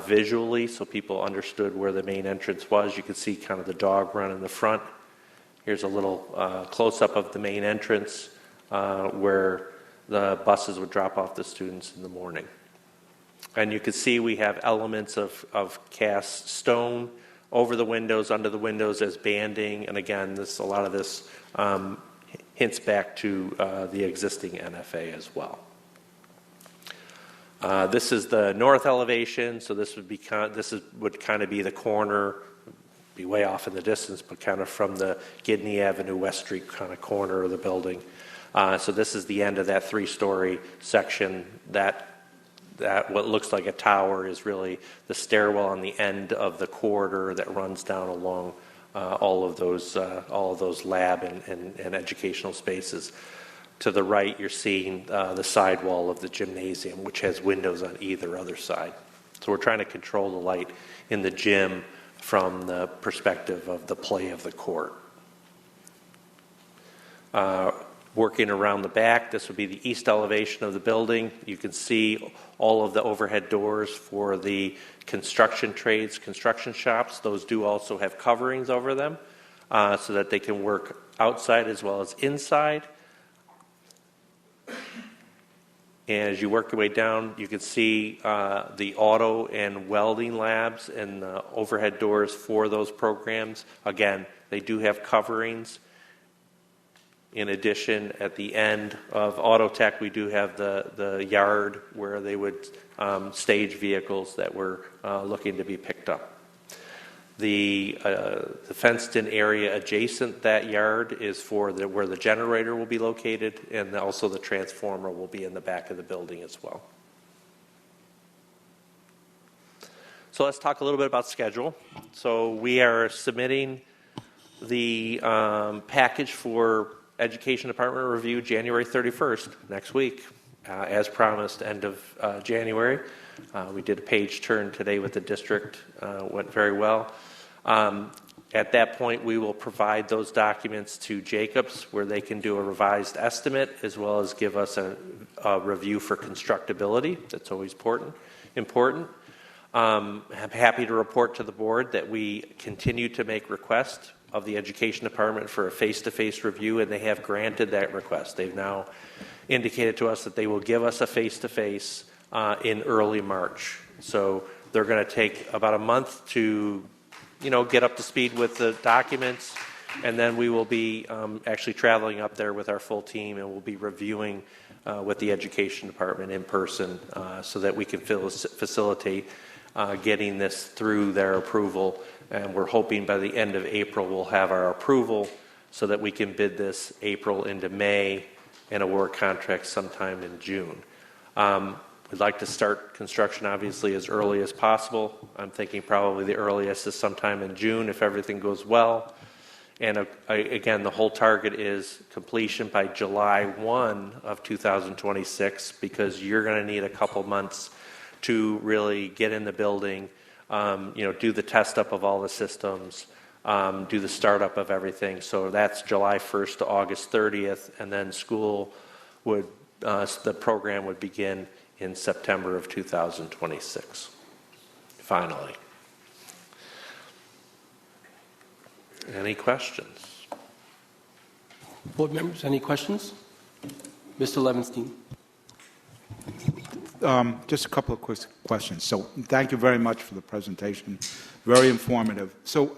visually so people understood where the main entrance was. You can see kind of the dog run in the front. Here's a little close-up of the main entrance where the buses would drop off the students in the morning. And you can see we have elements of cast stone over the windows, under the windows as banding. And again, a lot of this hints back to the existing NFA as well. This is the north elevation, so this would kind of be the corner, be way off in the distance, but kind of from the Gidney Avenue West Street kind of corner of the building. So this is the end of that 3-story section. That that what looks like a tower is really the stairwell on the end of the corridor that runs down along all of those lab and educational spaces. To the right, you're seeing the sidewall of the gymnasium, which has windows on either other side. So we're trying to control the light in the gym from the perspective of the play of the court. Working around the back, this would be the east elevation of the building. You can see all of the overhead doors for the construction trades, construction shops. Those do also have coverings over them so that they can work outside as well as inside. And as you work your way down, you can see the auto and welding labs and the overhead doors for those programs. Again, they do have coverings. In addition, at the end of auto tech, we do have the yard where they would stage vehicles that were looking to be picked up. The fenced-in area adjacent that yard is for where the generator will be located, and also the transformer will be in the back of the building as well. So let's talk a little bit about schedule. So we are submitting the package for Education Department review January 31st, next week, as promised, end of January. We did a page turn today with the district, went very well. At that point, we will provide those documents to Jacobs where they can do a revised estimate as well as give us a review for constructability. That's always important. I'm happy to report to the board that we continue to make requests of the Education Department for a face-to-face review, and they have granted that request. They've now indicated to us that they will give us a face-to-face in early March. So they're going to take about a month to, get up to speed with the documents, and then we will be actually traveling up there with our full team, and we'll be reviewing with the Education Department in person so that we can facilitate getting this through their approval. And we're hoping by the end of April we'll have our approval so that we can bid this April into May and award contracts sometime in June. We'd like to start construction obviously as early as possible. I'm thinking probably the earliest is sometime in June if everything goes well. And again, the whole target is completion by July 1 of 2026 because you're going to need a couple months to really get in the building, do the test up of all the systems, do the startup of everything. So that's July 1st to August 30th, and then school would, the program would begin in September of 2026, finally. Any questions? Board members, any questions? Mr. Levenstein. Just a couple of quick questions. So thank you very much for the presentation. Very informative. So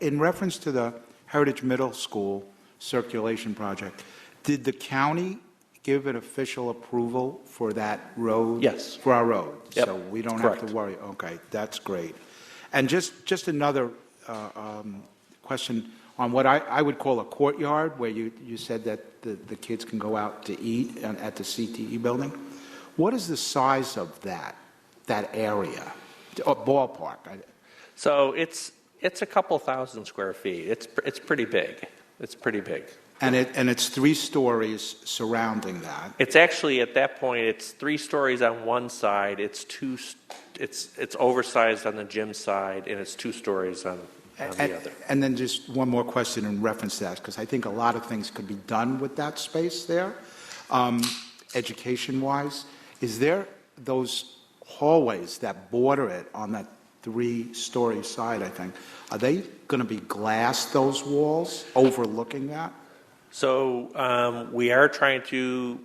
in reference to the Heritage Middle School circulation project, did the county give an official approval for that road? Yes. For our road? Yep. So we don't Correct. have to worry. Okay, that's great. And just another question on what I would call a courtyard, where you said that the kids can go out to eat at the CTE building. What is the size of that area, or ballpark? So it's a couple thousand square feet. It's pretty big. It's pretty big. And it's 3 stories surrounding that. It's actually at that point it's 3 stories on one side. It's oversized on the gym side, and it's 2 stories on the other. And then just one more question in reference to that, because I think a lot of things could be done with that space there, education-wise. Is there those hallways that border it on that 3-story side, I think, are they going to be glass, those walls, overlooking that? So we are trying to,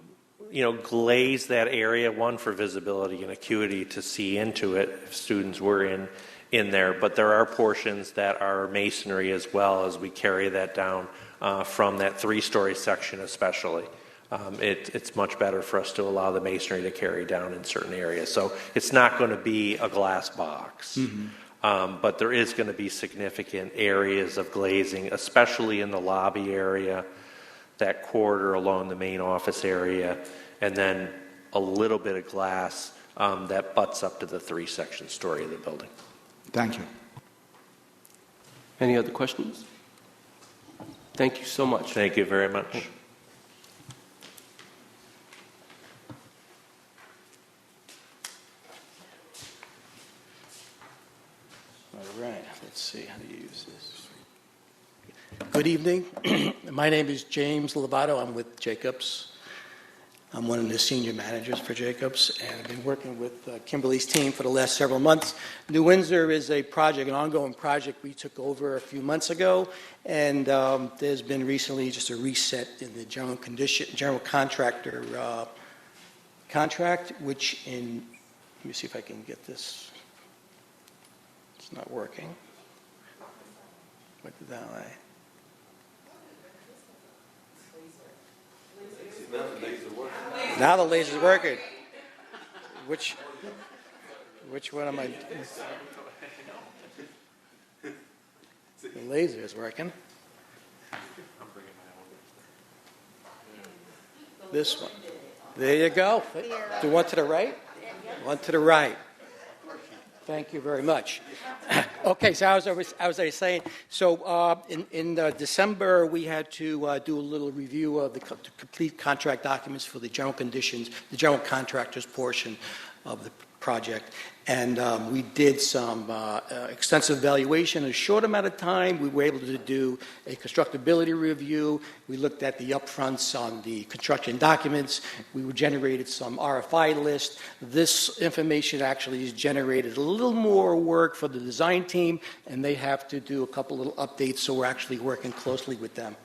glaze that area, one, for visibility and acuity to see into it if students were in there. But there are portions that are masonry as well as we carry that down from that 3-story section especially. It's much better for us to allow the masonry to carry down in certain areas. So it's not going to be a glass box. Mm-hmm. But there is going to be significant areas of glazing, especially in the lobby area, that corridor along the main office area, and then a little bit of glass that butts up to the three-section story of the building. Thank you. Any other questions? Thank you so much. Thank you very much. All right, let's see how to use this. Good evening. My name is James Lovato. I'm with Jacobs. I'm one of the senior managers for Jacobs, and I've been working with Kimberly's team for the last several months. New Windsor is a project, an ongoing project we took over a few months ago, and there's been recently just a reset in the general contractor contract, which in, let me see if I can get this. It's not working. What did that lie? Now the laser's working. Which one am I? The laser is working. This one. There you go. Do one to the right? One to the right. Thank you very much. Okay, so as I was saying, so in December, we had to do a little review of the complete contract documents for the general conditions, the general contractor's portion of the project. And we did some extensive evaluation in a short amount of time. We were able to do a constructability review. We looked at the upfronts on the construction documents. We generated some RFI list. This information actually has generated a little more work for the design team, and they have to do a couple little updates, so we're actually working closely with them.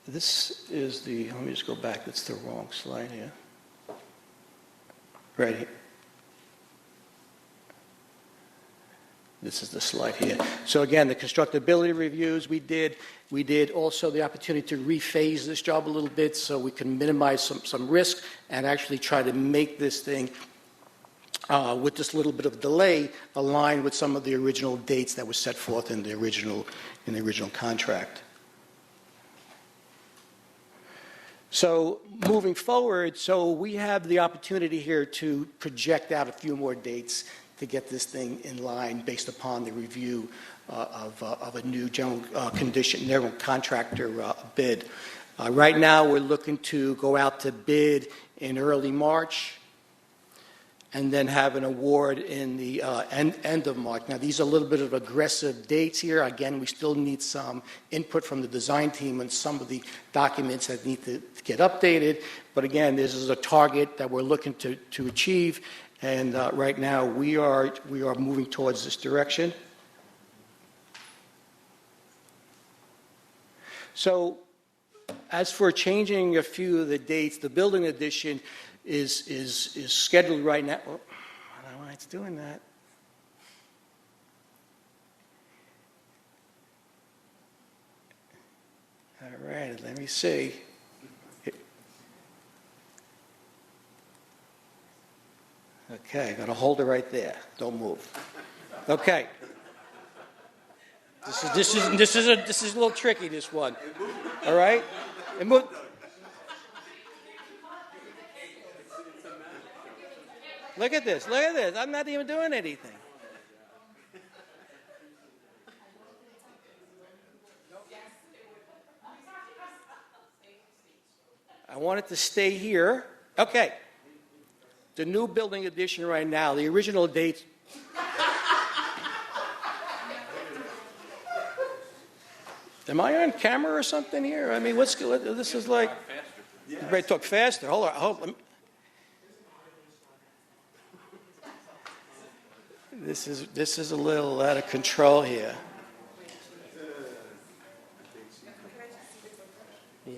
This is the, let me just go back, that's the wrong slide here. Right here. This is the slide here. So again, the constructability reviews we did also the opportunity to rephase this job a little bit so we can minimize some risk and actually try to make this thing with this little bit of delay align with some of the original dates that were set forth in the original contract. So moving forward, so we have the opportunity here to project out a few more dates to get this thing in line based upon the review of a new general contractor bid. Right now, we're looking to go out to bid in early March and then have an award in the end of March. Now, these are a little bit of aggressive dates here. Again, we still need some input from the design team on some of the documents that need to get updated. But again, this is a target that we're looking to achieve. And right now, we are moving towards this direction. So, as for changing a few of the dates, the building addition is scheduled right now. Oh, I don't know why it's doing that. All right, let me see. Okay, I got to hold it right there. Don't move. Okay. This is a little tricky. This one. All right. And move. Look at this. Look at this. I'm not even doing anything. I want it to stay here. Okay. The new building addition right now, the original date. Am I on camera or something here? I mean, this is like. Everybody talk faster. Hold on. This is a little out of control here. Yeah.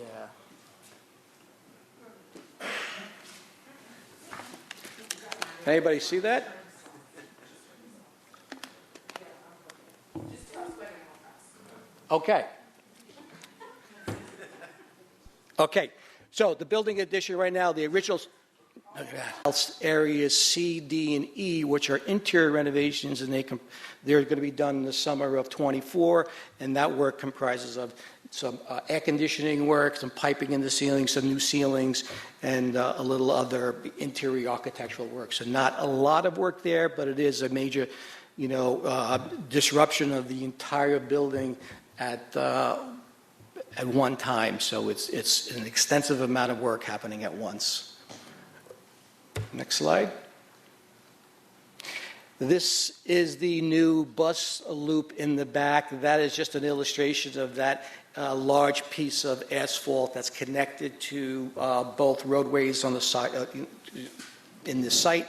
Anybody see that? Okay. Okay. So the building addition right now, the original areas C, D, and E, which are interior renovations, and they're going to be done in the summer of '24, and that work comprises of some air conditioning work, some piping in the ceiling, some new ceilings, and a little other interior architectural work. So not a lot of work there, but it is a major, disruption of the entire building at one time. So it's an extensive amount of work happening at once. Next slide. This is the new bus loop in the back. That is just an illustration of that large piece of asphalt that's connected to both roadways on the side in the site,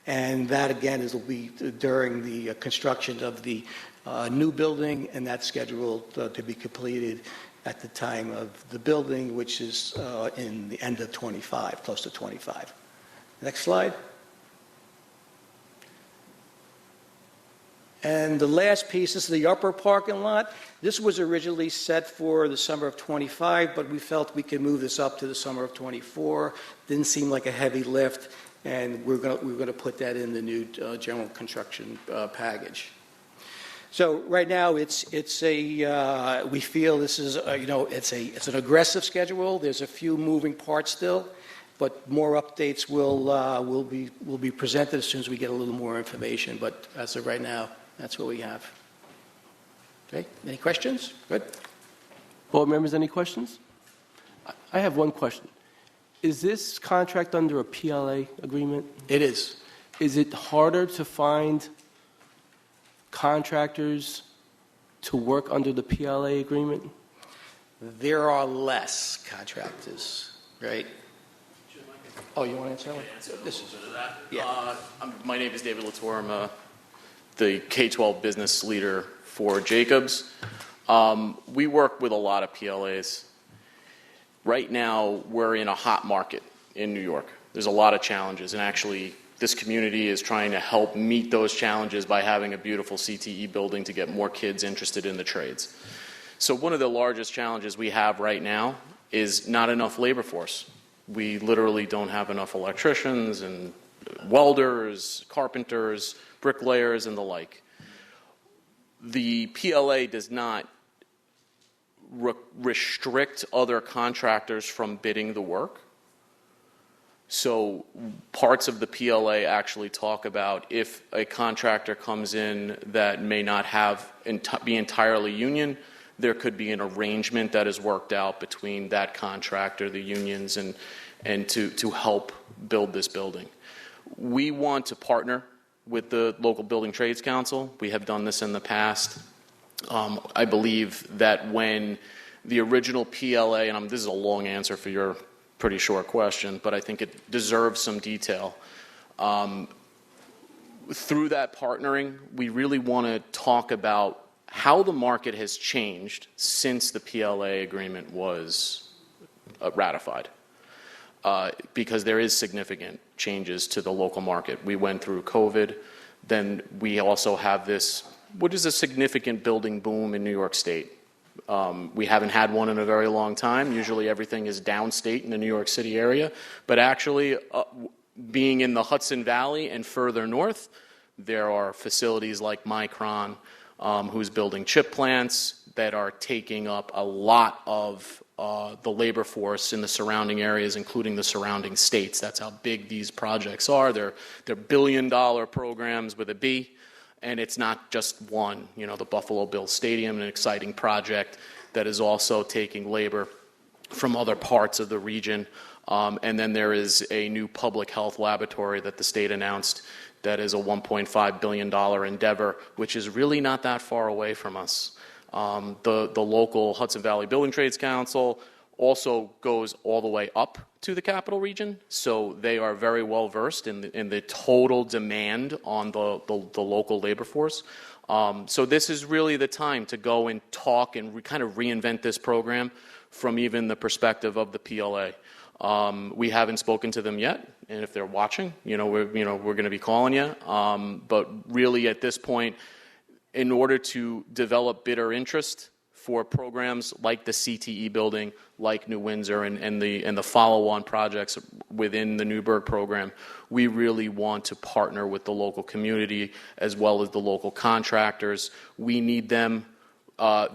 and that again will be during the construction of the new building, and that's scheduled to be completed at the time of the building, which is in the end of 25, close to 25. Next slide. And the last piece is the upper parking lot. This was originally set for the summer of 25, but we felt we could move this up to the summer of 24. Didn't seem like a heavy lift, and we're going to put that in the new general construction package. So right now we feel this is it's an aggressive schedule. There's a few moving parts still, but more updates will be presented as soon as we get a little more information. But as of right now, that's what we have. Okay, any questions? Good. Board members, any questions? I have one question. Is this contract under a PLA agreement? It is. Is it harder to find contractors to work under the PLA agreement? There are less contractors, right? Oh, you want to answer that one? This is that. Yeah. My name is David Latour. I'm the K-12 business leader for Jacobs. We work with a lot of PLAs. Right now, we're in a hot market in New York. There's a lot of challenges, and actually, this community is trying to help meet those challenges by having a beautiful CTE building to get more kids interested in the trades. So one of the largest challenges we have right now is not enough labor force. We literally don't have enough electricians and welders, carpenters, bricklayers, and the like. The PLA does not restrict other contractors from bidding the work. So parts of the PLA actually talk about if a contractor comes in that may not be entirely union, there could be an arrangement that is worked out between that contractor, the unions, and to help build this building. We want to partner with the local Building Trades Council. We have done this in the past. I believe that when the original PLA, and this is a long answer for your pretty short question, but I think it deserves some detail. Through that partnering, we really want to talk about how the market has changed since the PLA agreement was ratified, because there is significant changes to the local market. We went through COVID, then we also have this, what is a significant building boom in New York State. We haven't had one in a very long time. Usually everything is downstate in the New York City area, but actually being in the Hudson Valley and further north, there are facilities like Micron, who's building chip plants that are taking up a lot of the labor force in the surrounding areas, including the surrounding states. That's how big these projects are. They're billion-dollar programs with a B. And it's not just one, the Buffalo Bills Stadium, an exciting project that is also taking labor from other parts of the region. And then there is a new public health laboratory that the state announced that is a $1.5 billion endeavor, which is really not that far away from us. The local Hudson Valley Building Trades Council also goes all the way up to the capital region, so they are very well versed in the total demand on the local labor force. So this is really the time to go and talk and kind of reinvent this program from even the perspective of the PLA. We haven't spoken to them yet, and if they're watching, we're going to be calling you. But really, at this point, in order to develop bidder interest for programs like the CTE building, like New Windsor, and the follow-on projects within the Newburgh program, we really want to partner with the local community as well as the local contractors. We need them,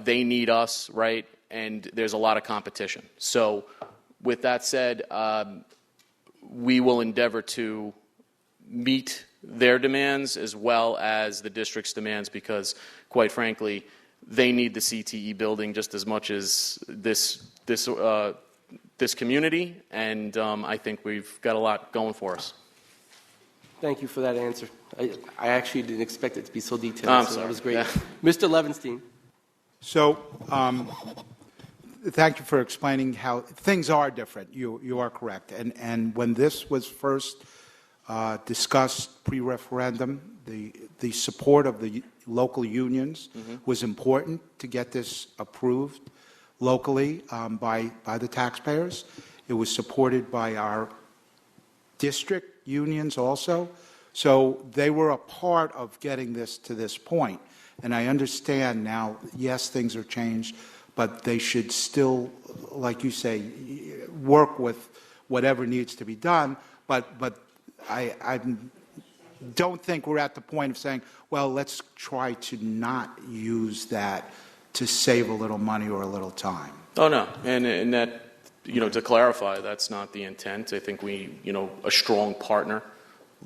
they need us, right? and there's a lot of competition. So with that said, we will endeavor to meet their demands as well as the district's demands because, quite frankly, they need the CTE building just as much as this community, and I think we've got a lot going for us. Thank you for that answer. I actually didn't expect it to be so detailed, I'm so sorry. that was great. Yeah. Mr. Levenstein. So, thank you for explaining how things are different. You are correct. And when this was first discussed pre-referendum, the support of the local unions was important to get this approved locally by the taxpayers. It was supported by our district unions also. So they were a part of getting this to this point. And I understand now, yes, things are changed, but they should still, like you say, work with whatever needs to be done. But I don't think we're at the point of saying, well, let's try to not use that to save a little money or a little time. Oh, no. And that, to clarify, that's not the intent. I think we, a strong partner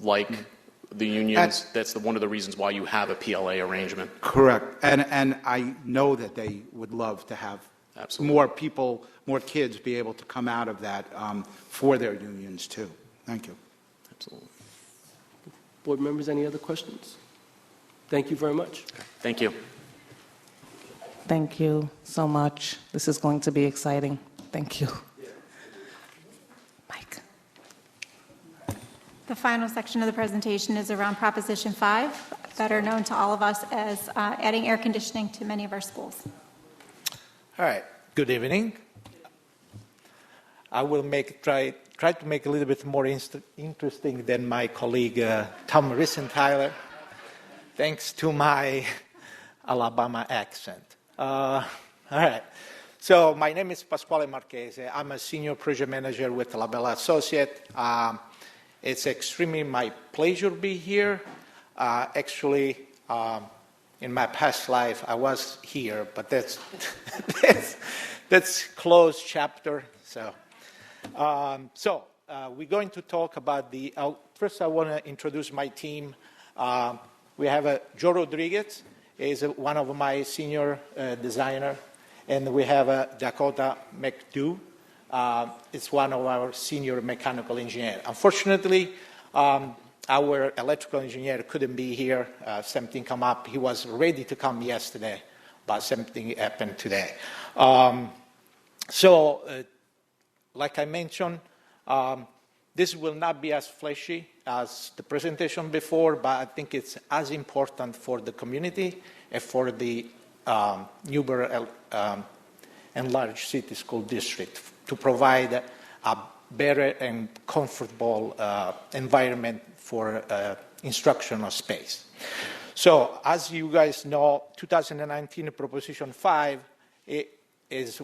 like the unions, that's one of the reasons why you have a PLA arrangement. Correct. And I know that they would love to have more people, more kids be able to come out of that for their unions too. Thank you. Absolutely. Board members, any other questions? Thank you very much. Okay. Thank you. Thank you so much. This is going to be exciting. Thank you. Mike. The final section of the presentation is around Proposition 5, better known to all of us as adding air conditioning to many of our schools. All right. Good evening. I will try to make it a little bit more interesting than my colleague Tom Rissenthaler, thanks to my Alabama accent. All right. So my name is Pasquale Marchese. I'm a senior project manager with Labella Associate. It's extremely my pleasure to be here. Actually, in my past life, I was here, but that's closed chapter. So we're going to talk about first I want to introduce my team. We have Joe Rodriguez, is one of my senior designer, and we have Dakota McDough. It's one of our senior mechanical engineer. Unfortunately, our electrical engineer couldn't be here. Something come up. He was ready to come yesterday, but something happened today. Like I mentioned, this will not be as flashy as the presentation before, but I think it's as important for the community and for the Newburgh Enlarged City School District to provide a better and comfortable environment for instructional space. So as you guys know, 2019 Proposition 5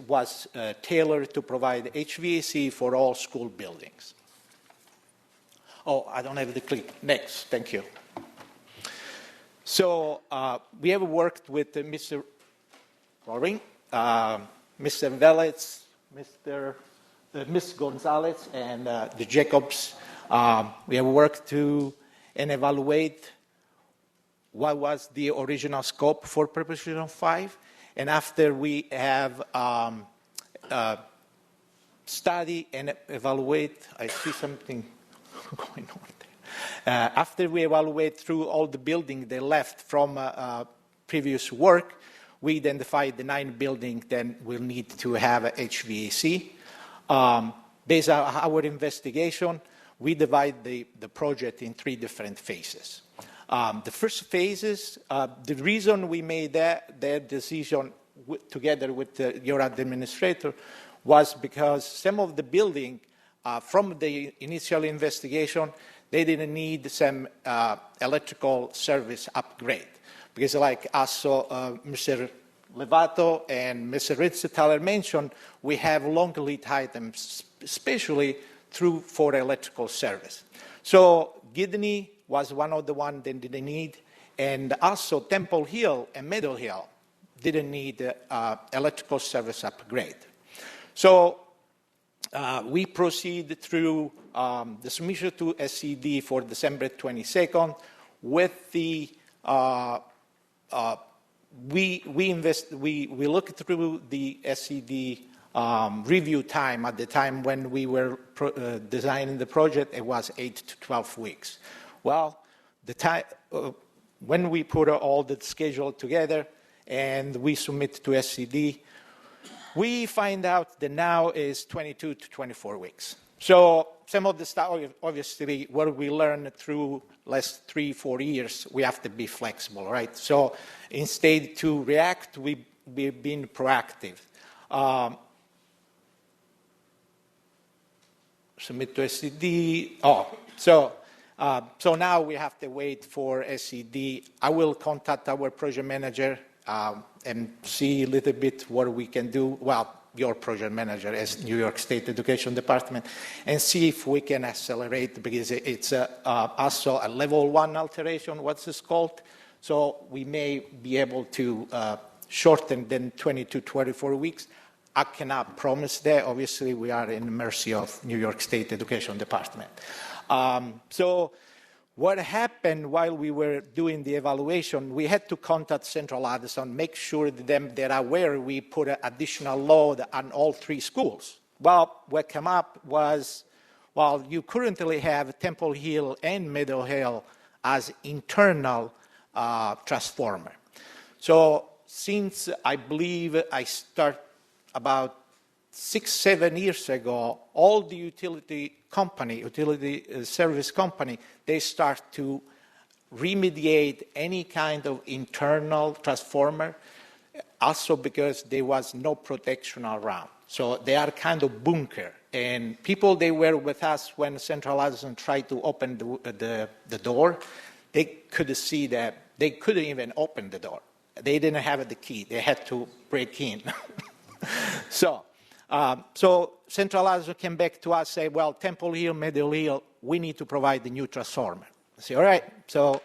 was tailored to provide HVAC for all school buildings. Oh, I don't have the click. Next, thank you. So we have worked with Mr. Roaring, Mr. Velez, Ms. Gonzalez, and the Jacobs. We have worked to and evaluate what was the original scope for Proposition 5. And after we have study and evaluate, I see something going on there. After we evaluate through all the buildings they left from previous work, we identified the 9 buildings that will need to have a HVAC. Based on our investigation, we divide the project in 3 different phases. The first phase is, the reason we made that decision together with your administrator was because some of the building from the initial investigation, they didn't need some electrical service upgrade. Because like also Mr. Levato and Mr. Ritzetaler mentioned, we have long lead items, especially for electrical service. So Gidney was one of the ones that they need, and also Temple Hill and Meadow Hill. didn't need electrical service upgrade. So we proceed through the submission to SED for December 22nd with the we looked through the SED review time. At the time when we were designing the project, it was 8 to 12 weeks. Well, the time when we put all the schedule together and we submit to SED, we find out that now is 22 to 24 weeks. So some of the stuff, obviously, what we learned through last 3-4 years, we have to be flexible, right? So instead to react, we've been proactive. Submit to SED. So now we have to wait for SED. I will contact our project manager and see a little bit what we can do. Well, your project manager as New York State Education Department, and see if we can accelerate, because it's also a level 1 alteration, what's this called? So we may be able to shorten than 20 to 24 weeks. I cannot promise that. Obviously, we are in the mercy of New York State Education Department. So what happened while we were doing the evaluation, we had to contact Central Addison, make sure that they're aware we put an additional load on all 3 schools. Well, what came up was, well, you currently have Temple Hill and Meadow Hill as internal transformer. So since I believe I start about 6-7 years ago, all the utility service company, they start to remediate any kind of internal transformer, also because there was no protection around. So they are kind of bunker. And people, they were with us when Central Addison tried to open the door, they could see that they couldn't even open the door. They didn't have the key. They had to break in. So Central Addison came back to us, say, well, Temple Hill, Meadow Hill, we need to provide the new transformer. I say, all right. So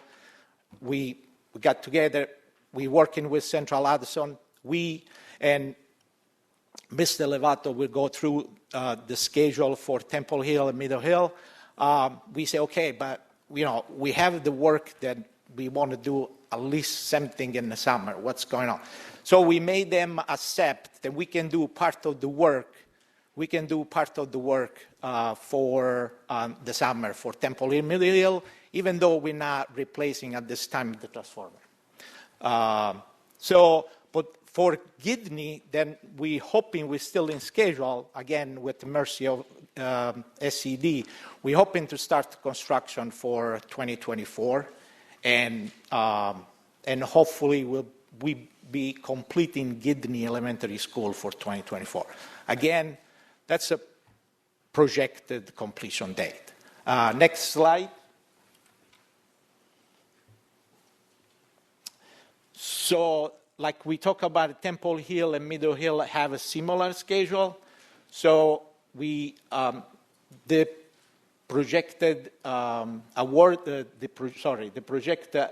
we got together. We working with Central Addison. We and Mr. Levato will go through the schedule for Temple Hill and Meadow Hill. We say, okay, but we have the work that we want to do at least something in the summer. What's going on? So we made them accept that we can do part of the work. We can do part of the work for the summer for Temple Hill, Meadow Hill, even though we're not replacing at this time the transformer. But for Gidney, then we're still in schedule, again, with the mercy of SED. We're hoping to start construction for 2024, and hopefully we'll be completing Gidney Elementary School for 2024. Again, that's a projected completion date. Next slide. So, like we talk about, Temple Hill and Meadow Hill have a similar schedule. So the projected the projected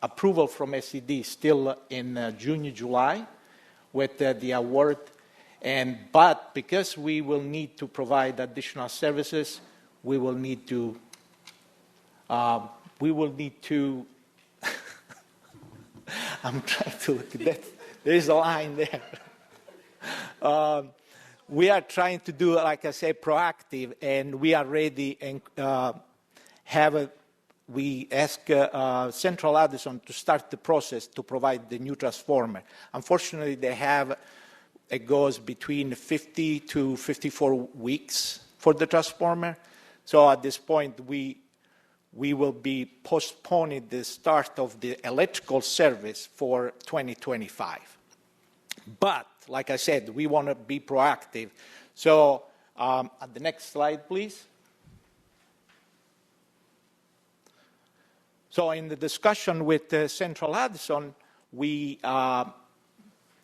approval from SED still in June, July, with the award. But because we will need to provide additional services, we will need to I'm trying to look at that. There's a line there. We are trying to do, like I say, proactive, and we are ready and we ask Central Addison to start the process to provide the new transformer. Unfortunately, it goes between 50 to 54 weeks for the transformer. So at this point, we will be postponing the start of the electrical service for 2025. But, like I said, we want to be proactive. So, at the next slide, please. So, in the discussion with Central Addison,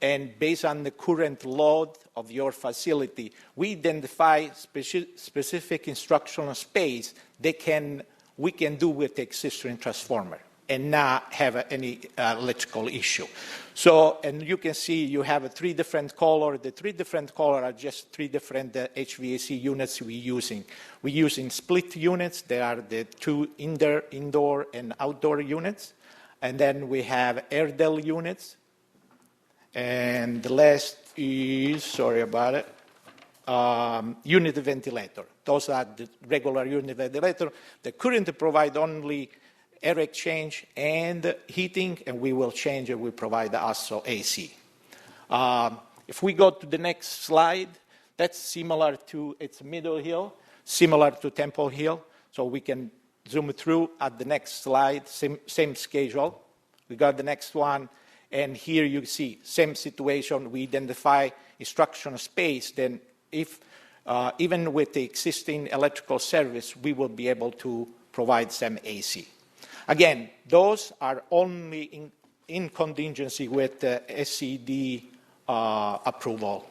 and based on the current load of your facility, we identify specific instructional space we can do with the existing transformer. and not have any electrical issue. So, and you can see you have three different colors. The three different colors are just three different HVAC units we're using. We're using split units. They are the two indoor and outdoor units. And then we have Airedale units. And the last is, sorry about it, unit ventilator. Those are the regular unit ventilator. They currently provide only air exchange and heating, and we will change it. We provide also AC. If we go to the next slide, that's similar to, it's Middle Hill, similar to Temple Hill. So we can zoom through at the next slide, same schedule. We got the next one, and here you see same situation. We identify instructional space. Then if even with the existing electrical service, we will be able to provide some AC. Again, those are only in contingency with the SCD approval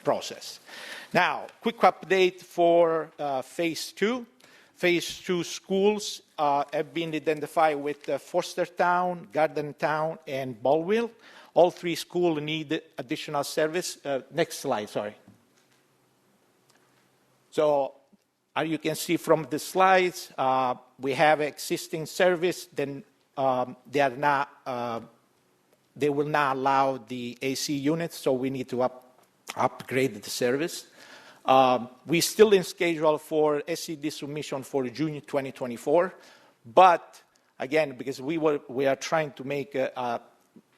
process. Now, quick update for phase 2. Phase 2 schools have been identified with Fostertown, Gardentown, and Ballville. All three schools need additional service. Next slide, sorry. So, as you can see from the slides, we have existing service. Then they will not allow the AC units, so we need to upgrade the service. We're still in schedule for SCD submission for June 2024, but again, because we are trying to make a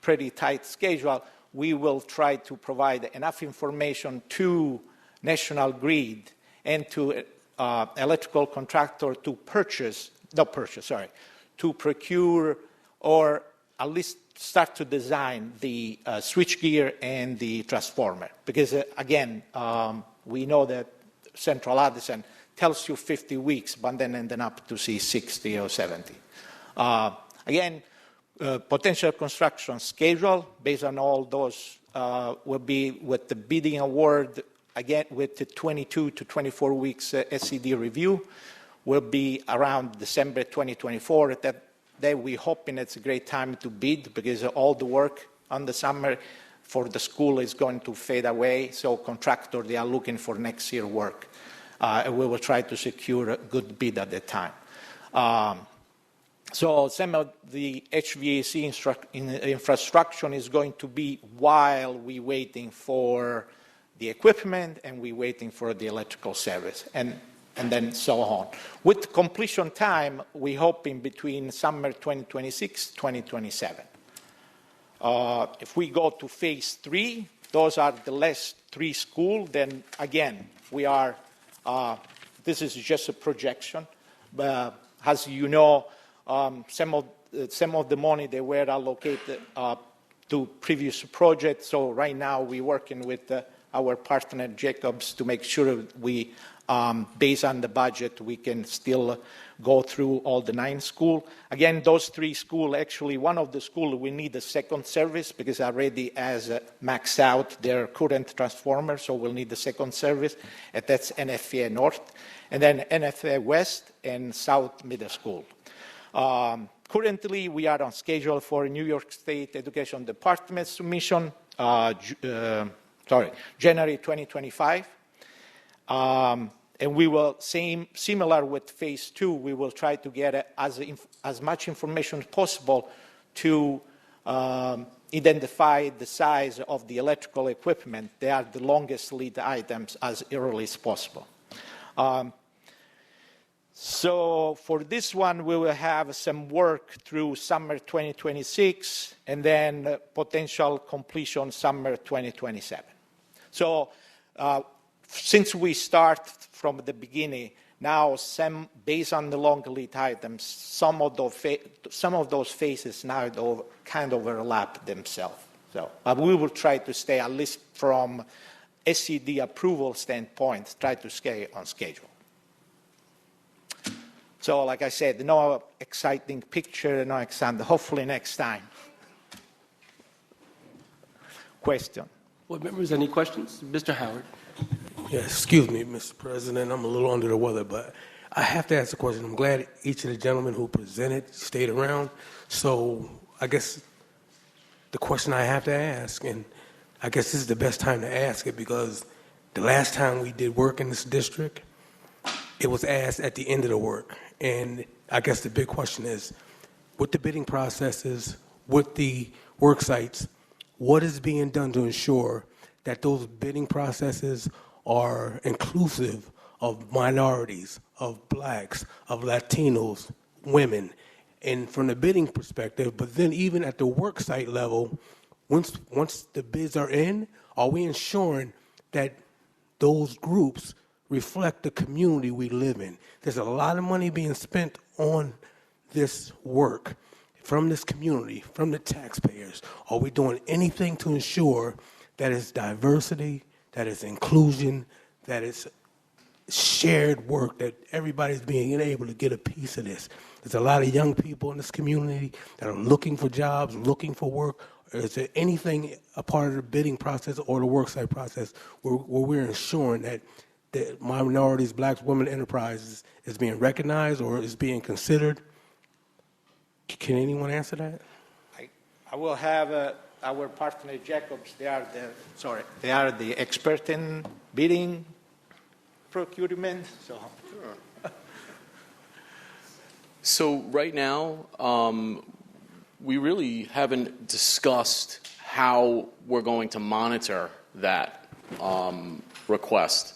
pretty tight schedule, we will try to provide enough information to National Grid and to electrical contractor to to procure or at least start to design the switchgear and the transformer. Because again, we know that Central Addison tells you 50 weeks, but then ending up to see 60 or 70. Again, potential construction schedule based on all those will be with the bidding award, again with the 22 to 24 weeks SCD review, will be around December 2024. That we're hoping it's a great time to bid because all the work on the summer for the school is going to fade away. So contractors, they are looking for next year work. And we will try to secure a good bid at that time. So some of the HVAC infrastructure is going to be while we're waiting for the equipment and we're waiting for the electrical service and then so on. With completion time, we hope in between summer 2026, 2027. If we go to phase 3, those are the last 3 schools, then again, we are, this is just a projection. As you know, some of the money they were allocated to previous projects. So right now we're working with our partner Jacobs to make sure we, based on the budget, we can still go through all the 9 schools. Again, those 3 schools, actually one of the schools we need a second service because already has maxed out their current transformer, so we'll need the second service, and that's NFA North, and then NFA West and South Middle School. Currently, we are on schedule for New York State Education Department submission, January 2025. And we will, similar with phase 2, we will try to get as much information as possible to identify the size of the electrical equipment. They are the longest lead items as early as possible. So for this one, we will have some work through summer 2026 and then potential completion summer 2027. So since we start from the beginning, now based on the long lead items, some of those phases now kind of overlap themselves. So we will try to stay, at least from SCD approval standpoint, try to stay on schedule. So like I said, no exciting picture, no exciting, hopefully next time. Question? Board members, any questions? Mr. Howard. Yeah, excuse me, Mr. President. I'm a little under the weather, but I have to ask a question. I'm glad each of the gentlemen who presented stayed around. So I guess the question I have to ask, and I guess this is the best time to ask it because the last time we did work in this district, it was asked at the end of the work. And I guess the big question is, with the bidding processes, with the work sites, what is being done to ensure that those bidding processes are inclusive of minorities, of blacks, of Latinos, women, and from the bidding perspective, but then even at the work site level, once the bids are in, are we ensuring that those groups reflect the community we live in? There's a lot of money being spent on this work from this community, from the taxpayers. Are we doing anything to ensure that it's diversity, that it's inclusion, that it's shared work, that everybody's being able to get a piece of this? There's a lot of young people in this community that are looking for jobs, looking for work. Is there anything a part of the bidding process or the worksite process where we're ensuring that the minorities, blacks, women enterprises is being recognized or is being considered? Can anyone answer that? I will have our partner Jacobs. They are the expert in bidding, procurement. So right now, we really haven't discussed how we're going to monitor that request.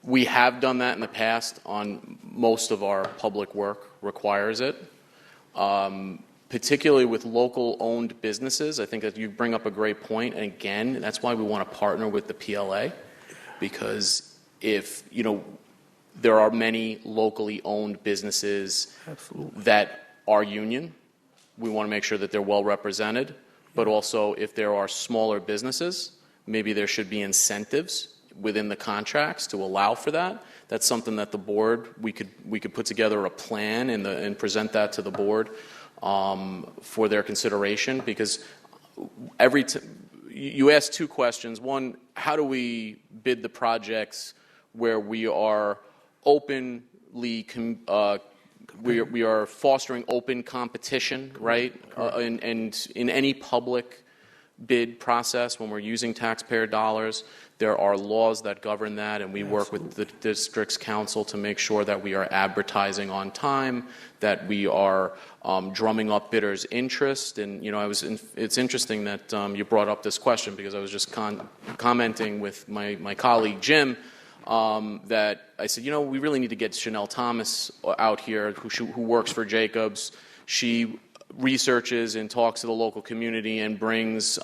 We have done that in the past on most of our public work requires it. Particularly with local-owned businesses, I think that you bring up a great point, and again, that's why we want to partner with the PLA, because if, there are many locally owned businesses that are union, we want to make sure that they're well represented, but also if there are smaller businesses, maybe there should be incentives within the contracts to allow for that. That's something that the board, we could put together a plan and present that to the board for their consideration, because you asked two questions. One, how do we bid the projects where we are openly we are fostering open competition, right? And in any public bid process, when we're using taxpayer dollars, there are laws that govern that, and we work with the district's council to make sure that we are advertising on time, that we are drumming up bidders' interest. And it's interesting that you brought up this question, because I was just commenting with my colleague Jim that I said, we really need to get Chanel Thomas out here, who works for Jacobs. She researches and talks to the local community and brings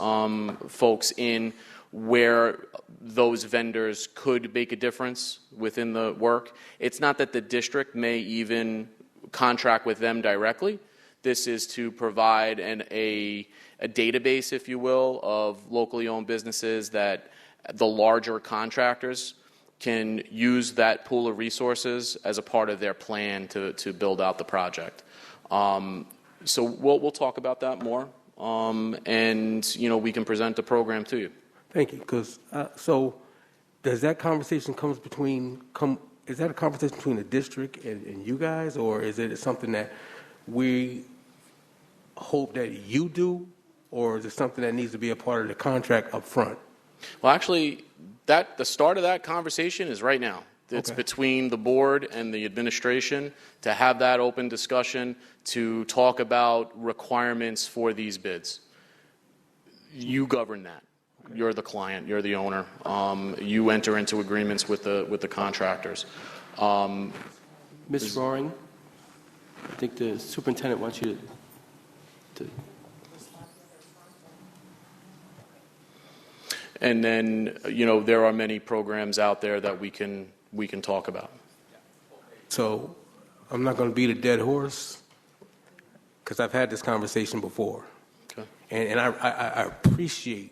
folks in where those vendors could make a difference within the work. It's not that the district may even contract with them directly. This is to provide a database, if you will, of locally owned businesses that the larger contractors can use that pool of resources as a part of their plan to build out the project. So we'll talk about that more, and we can present the program to you. Thank you. Because so, does that conversation is that a conversation between the district and you guys, or is it something that we hope that you do, or is it something that needs to be a part of the contract up front? Well, actually, the start of that conversation is right now. It's between the board and the administration to have that open discussion to talk about requirements for these bids. You govern that. You're the client. You're the owner. You enter into agreements with the contractors. Ms. Roaring, I think the superintendent wants you to. And then, there are many programs out there that we can talk about. So I'm not going to beat a dead horse, because I've had this conversation before. Okay. And I appreciate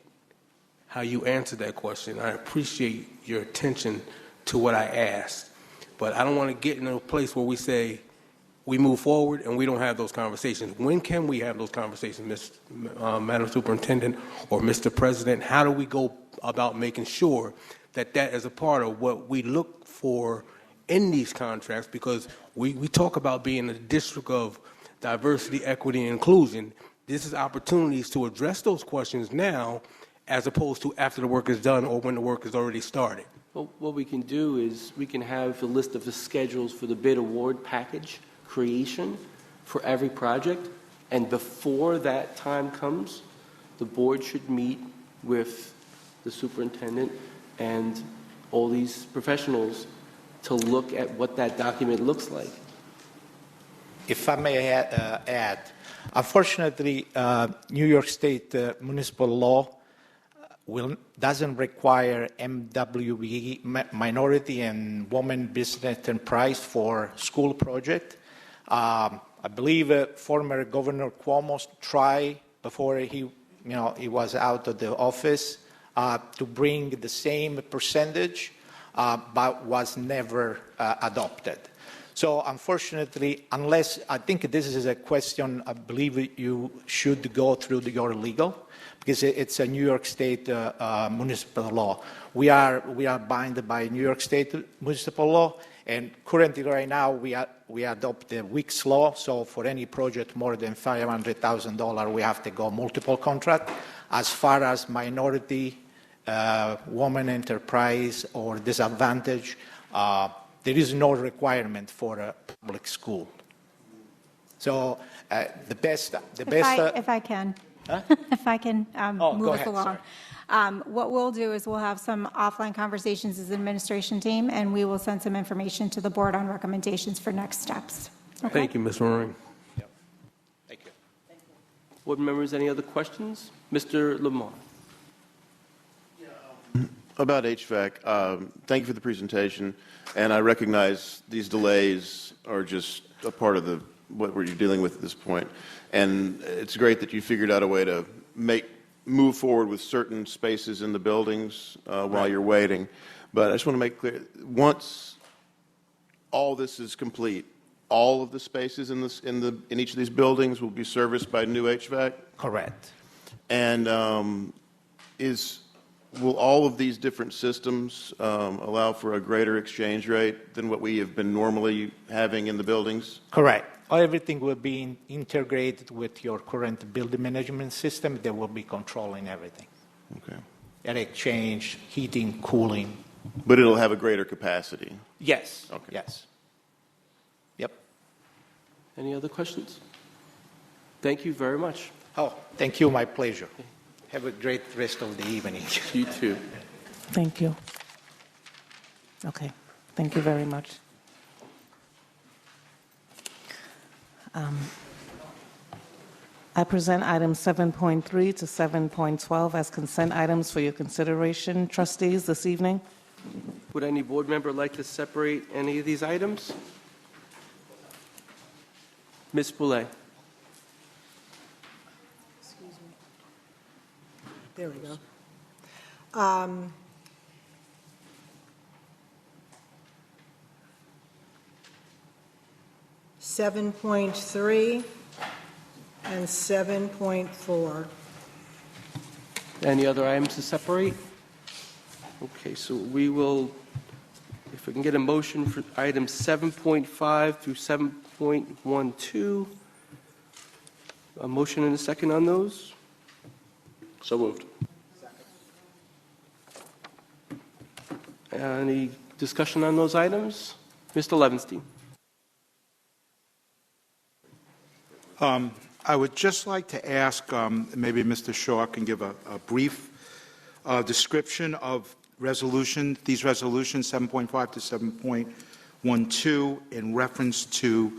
how you answered that question. I appreciate your attention to what I asked. But I don't want to get in a place where we say we move forward and we don't have those conversations. When can we have those conversations, Madam Superintendent or Mr. President? How do we go about making sure that that is a part of what we look for in these contracts, because we talk about being a district of diversity, equity, and inclusion. This is opportunities to address those questions now as opposed to after the work is done or when the work is already started. Well, what we can do is we can have a list of the schedules for the bid award package creation for every project, and before that time comes, the board should meet with the superintendent and all these professionals to look at what that document looks like. If I may add, unfortunately, New York State municipal law doesn't require MWBE, minority and women business enterprise, for school project. I believe former Governor Cuomo tried before he was out of the office to bring the same percentage, but was never adopted. So unfortunately, unless, I think this is a question I believe you should go through your legal, because it's a New York State municipal law. We are bound by New York State municipal law, and currently right now we adopt the Weeks law, so for any project more than $500,000 we have to go multiple contract. As far as minority, woman enterprise or disadvantage, there is no requirement for a public school. So the best. If I can, if I can move us ahead, along. What we'll do is we'll have some offline conversations as an administration team, and we will send some information to the board on recommendations for next steps. Okay? Thank you, Ms. Roaring. Yep. Thank you. Board members, any other questions? Mr. Lamar. About HVAC, thank you for the presentation, and I recognize these delays are just a part of what we're dealing with at this point, and it's great that you figured out a way to move forward with certain spaces in the buildings while you're waiting. But I just want to make clear, once all this is complete, all of the spaces in each of these buildings will be serviced by new HVAC? Correct. And will all of these different systems allow for a greater exchange rate than what we have been normally having in the buildings? Correct. Everything will be integrated with your current building management system. They will be controlling everything. Okay. And exchange, heating, cooling. But it'll have a greater capacity? Yes. Okay. Yes. Yep. Any other questions? Thank you very much. Oh, thank you. My pleasure. Have a great rest of the evening. You too. Thank you. Okay, thank you very much. I present items 7.3 to 7.12 as consent items for your consideration, trustees, this evening. Would any board member like to separate any of these items? Ms. Boulay. There we go. 7.3 and 7.4. Any other items to separate? Okay, so we will, if we can get a motion for items 7.5 through 7.12. A motion and a second on those? So moved. Any discussion on those items? Mr. Levinstein. I would just like to ask, maybe Mr. Shaw can give a brief description of these resolutions, 7.5 to 7.12, in reference to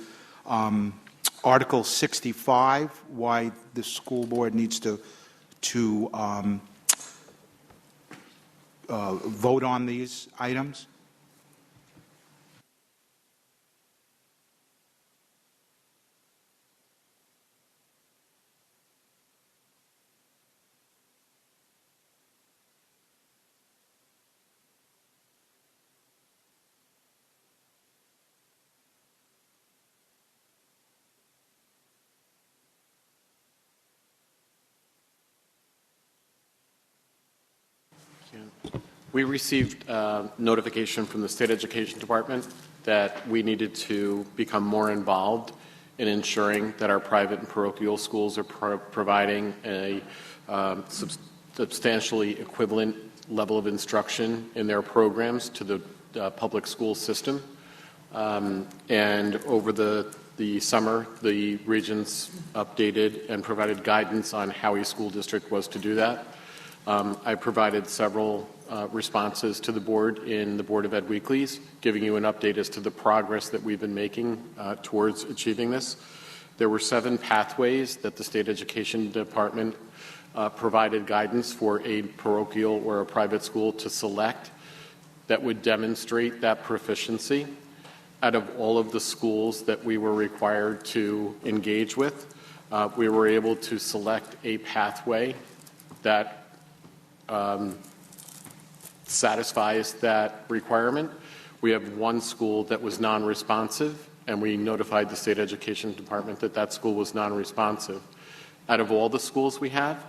Article 65, why the school board needs to vote on these items. We received notification from the State Education Department that we needed to become more involved in ensuring that our private and parochial schools are providing a substantially equivalent level of instruction in their programs to the public school system. And over the summer, the regents updated and provided guidance on how a school district was to do that. I provided several responses to the board in the Board of Ed weeklies, giving you an update as to the progress that we've been making towards achieving this. There were 7 pathways that the State Education Department provided guidance for a parochial or a private school to select that would demonstrate that proficiency. Out of all of the schools that we were required to engage with, we were able to select a pathway that satisfies that requirement. We have 1 school that was non-responsive, and we notified the State Education Department that that school was non-responsive. Out of all the schools we have,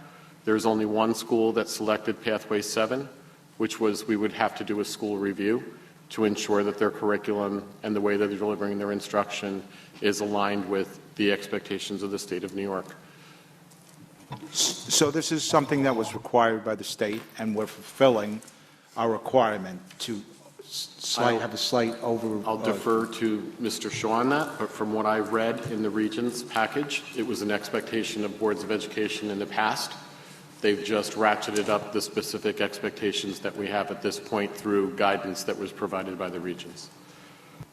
there's only 1 school that selected Pathway 7, which was we would have to do a school review to ensure that their curriculum and the way that they're delivering their instruction is aligned with the expectations of the state of New York. So this is something that was required by the state, and we're fulfilling our requirement to have a slight over... I'll defer to Mr. Shaw on that, but from what I read in the Regents package, it was an expectation of boards of education in the past. They've just ratcheted up the specific expectations that we have at this point through guidance that was provided by the Regents.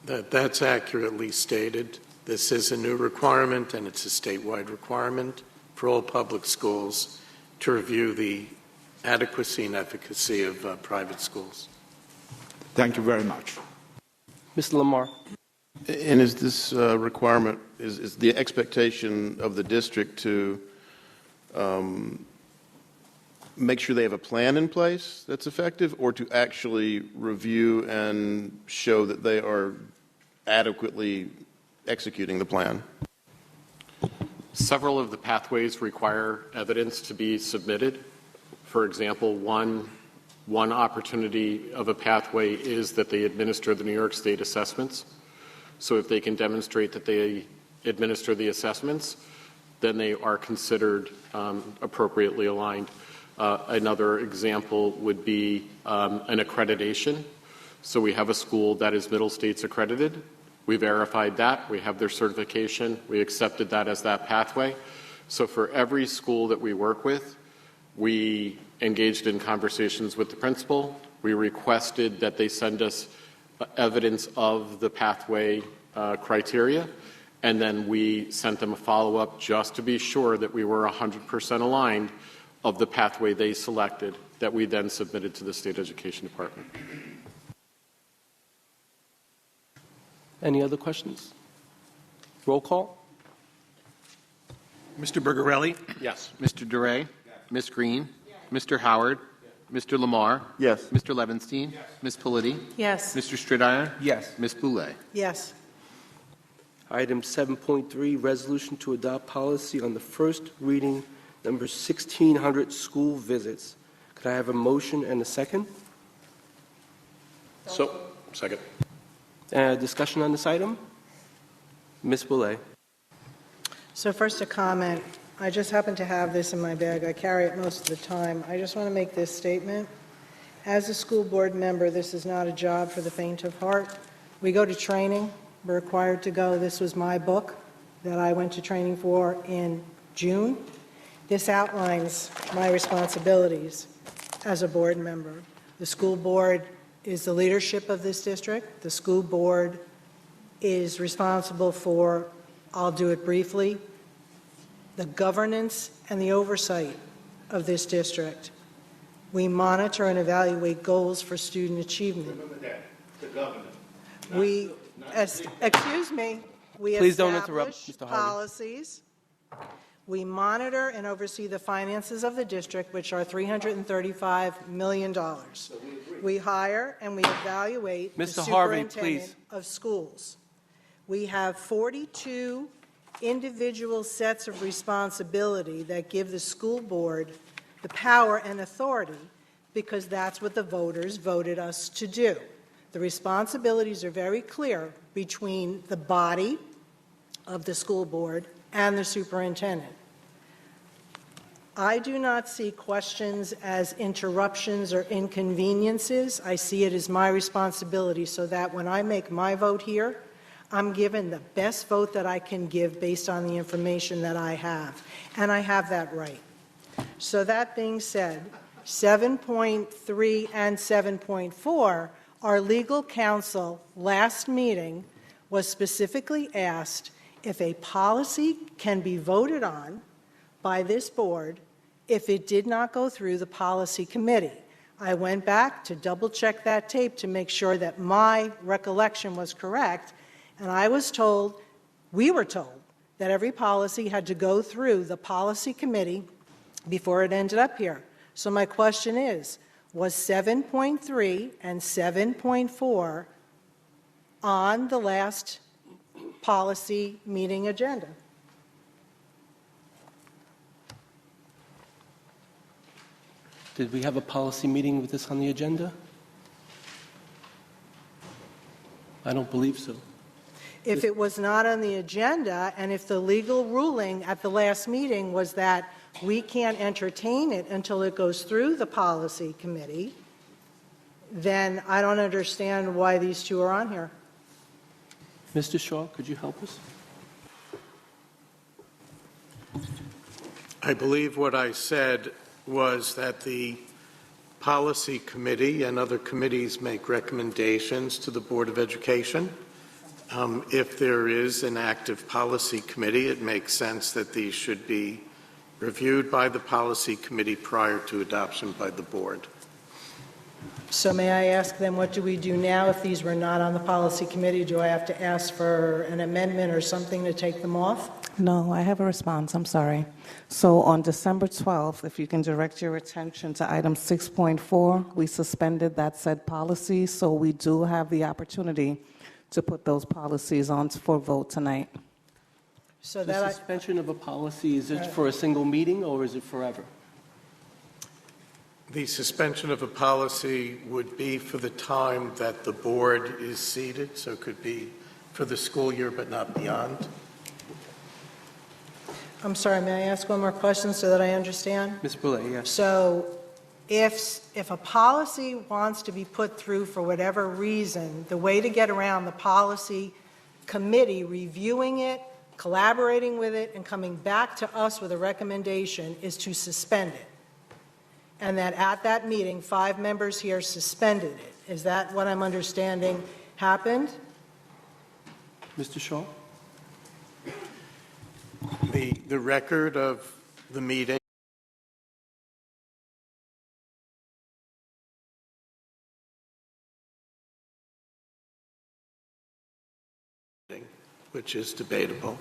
That's accurately stated. This is a new requirement, and it's a statewide requirement for all public schools to review the adequacy and efficacy of private schools. Thank you very much. Mr. Lamar. And is this requirement, is the expectation of the district to make sure they have a plan in place that's effective, or to actually review and show that they are adequately executing the plan? Several of the pathways require evidence to be submitted. For example, one opportunity of a pathway is that they administer the New York State assessments. So if they can demonstrate that they administer the assessments, then they are considered appropriately aligned. Another example would be an accreditation. So we have a school that is Middle States accredited. We verified that. We have their certification. We accepted that as that pathway. So for every school that we work with, we engaged in conversations with the principal. We requested that they send us evidence of the pathway criteria, and then we sent them a follow-up just to be sure that we were 100% aligned of the pathway they selected, that we then submitted to the State Education Department. Any other questions? Roll call. Mr. Bergarelli? Yes. Mr. DeRay? Ms. Green? Mr. Howard? Mr. Lamar? Yes. Mr. Levenstein? Ms. Politi? Yes. Mr. Stridiron? Yes. Ms. Boulay? Yes. Item 7.3, resolution to adopt policy on the first reading, number 1600, school visits. Could I have a motion and a second? Second. Discussion on this item? Ms. Boulay. So first a comment. I just happen to have this in my bag. I carry it most of the time. I just want to make this statement. As a school board member, this is not a job for the faint of heart. We go to training. We're required to go. This was my book that I went to training for in June. This outlines my responsibilities as a board member. The school board is the leadership of this district. The school board is responsible for, I'll do it briefly, the governance and the oversight of this district. We monitor and evaluate goals for student achievement. Remember that, the governor. We, excuse me, we Please don't interrupt, establish Mr. Harvey. policies. We monitor and oversee the finances of the district, which are $335 million. We hire and we evaluate the Mr. Harvey, superintendent please. of schools. We have 42 individual sets of responsibility that give the school board the power and authority, because that's what the voters voted us to do. the responsibilities are very clear between the body of the school board and the superintendent. I do not see questions as interruptions or inconveniences. I see it as my responsibility so that when I make my vote here, I'm given the best vote that I can give based on the information that I have. And I have that right. So that being said, 7.3 and 7.4, our legal counsel last meeting was specifically asked if a policy can be voted on by this board if it did not go through the policy committee. I went back to double check that tape to make sure that my recollection was correct, and I was told, we were told, that every policy had to go through the policy committee before it ended up here. So my question is, was 7.3 and 7.4 on the last policy meeting agenda? Did we have a policy meeting with this on the agenda? I don't believe so. If it was not on the agenda, and if the legal ruling at the last meeting was that we can't entertain it until it goes through the policy committee, then I don't understand why these two are on here. Mr. Shaw, could you help us? I believe what I said was that the policy committee and other committees make recommendations to the Board of Education. If there is an active policy committee, it makes sense that these should be reviewed by the policy committee prior to adoption by the board. So may I ask then, what do we do now if these were not on the policy committee? Do I have to ask for an amendment or something to take them off? No, I have a response. I'm sorry. So on December 12th, if you can direct your attention to item 6.4, we suspended that said policy, so we do have the opportunity to put those policies on for vote tonight. So The that suspension of a policy, is it for a single meeting or is it forever? The suspension of a policy would be for the time that the board is seated, so it could be for the school year but not beyond. I'm sorry, may I ask one more question so that I understand? Ms. Boulay, yes. So if a policy wants to be put through for whatever reason, the way to get around the policy committee reviewing it, collaborating with it, and coming back to us with a recommendation is to suspend it. And that at that meeting, 5 members here suspended it. Is that what I'm understanding happened? Mr. Shaw? The record of the meeting which is debatable.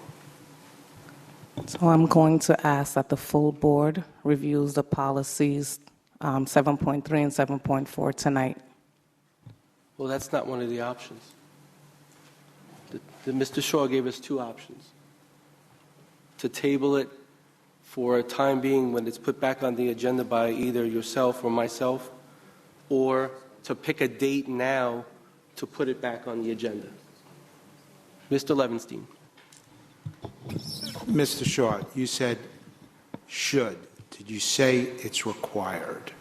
So I'm going to ask that the full board reviews the policies 7.3 and 7.4 tonight. Well, that's not one of the options. Mr. Shaw gave us 2 options. To table it for a time being when it's put back on the agenda by either yourself or myself, or to pick a date now to put it back on the agenda. Mr. Levenstein. Mr. Shaw, you said should. Did you say it's required?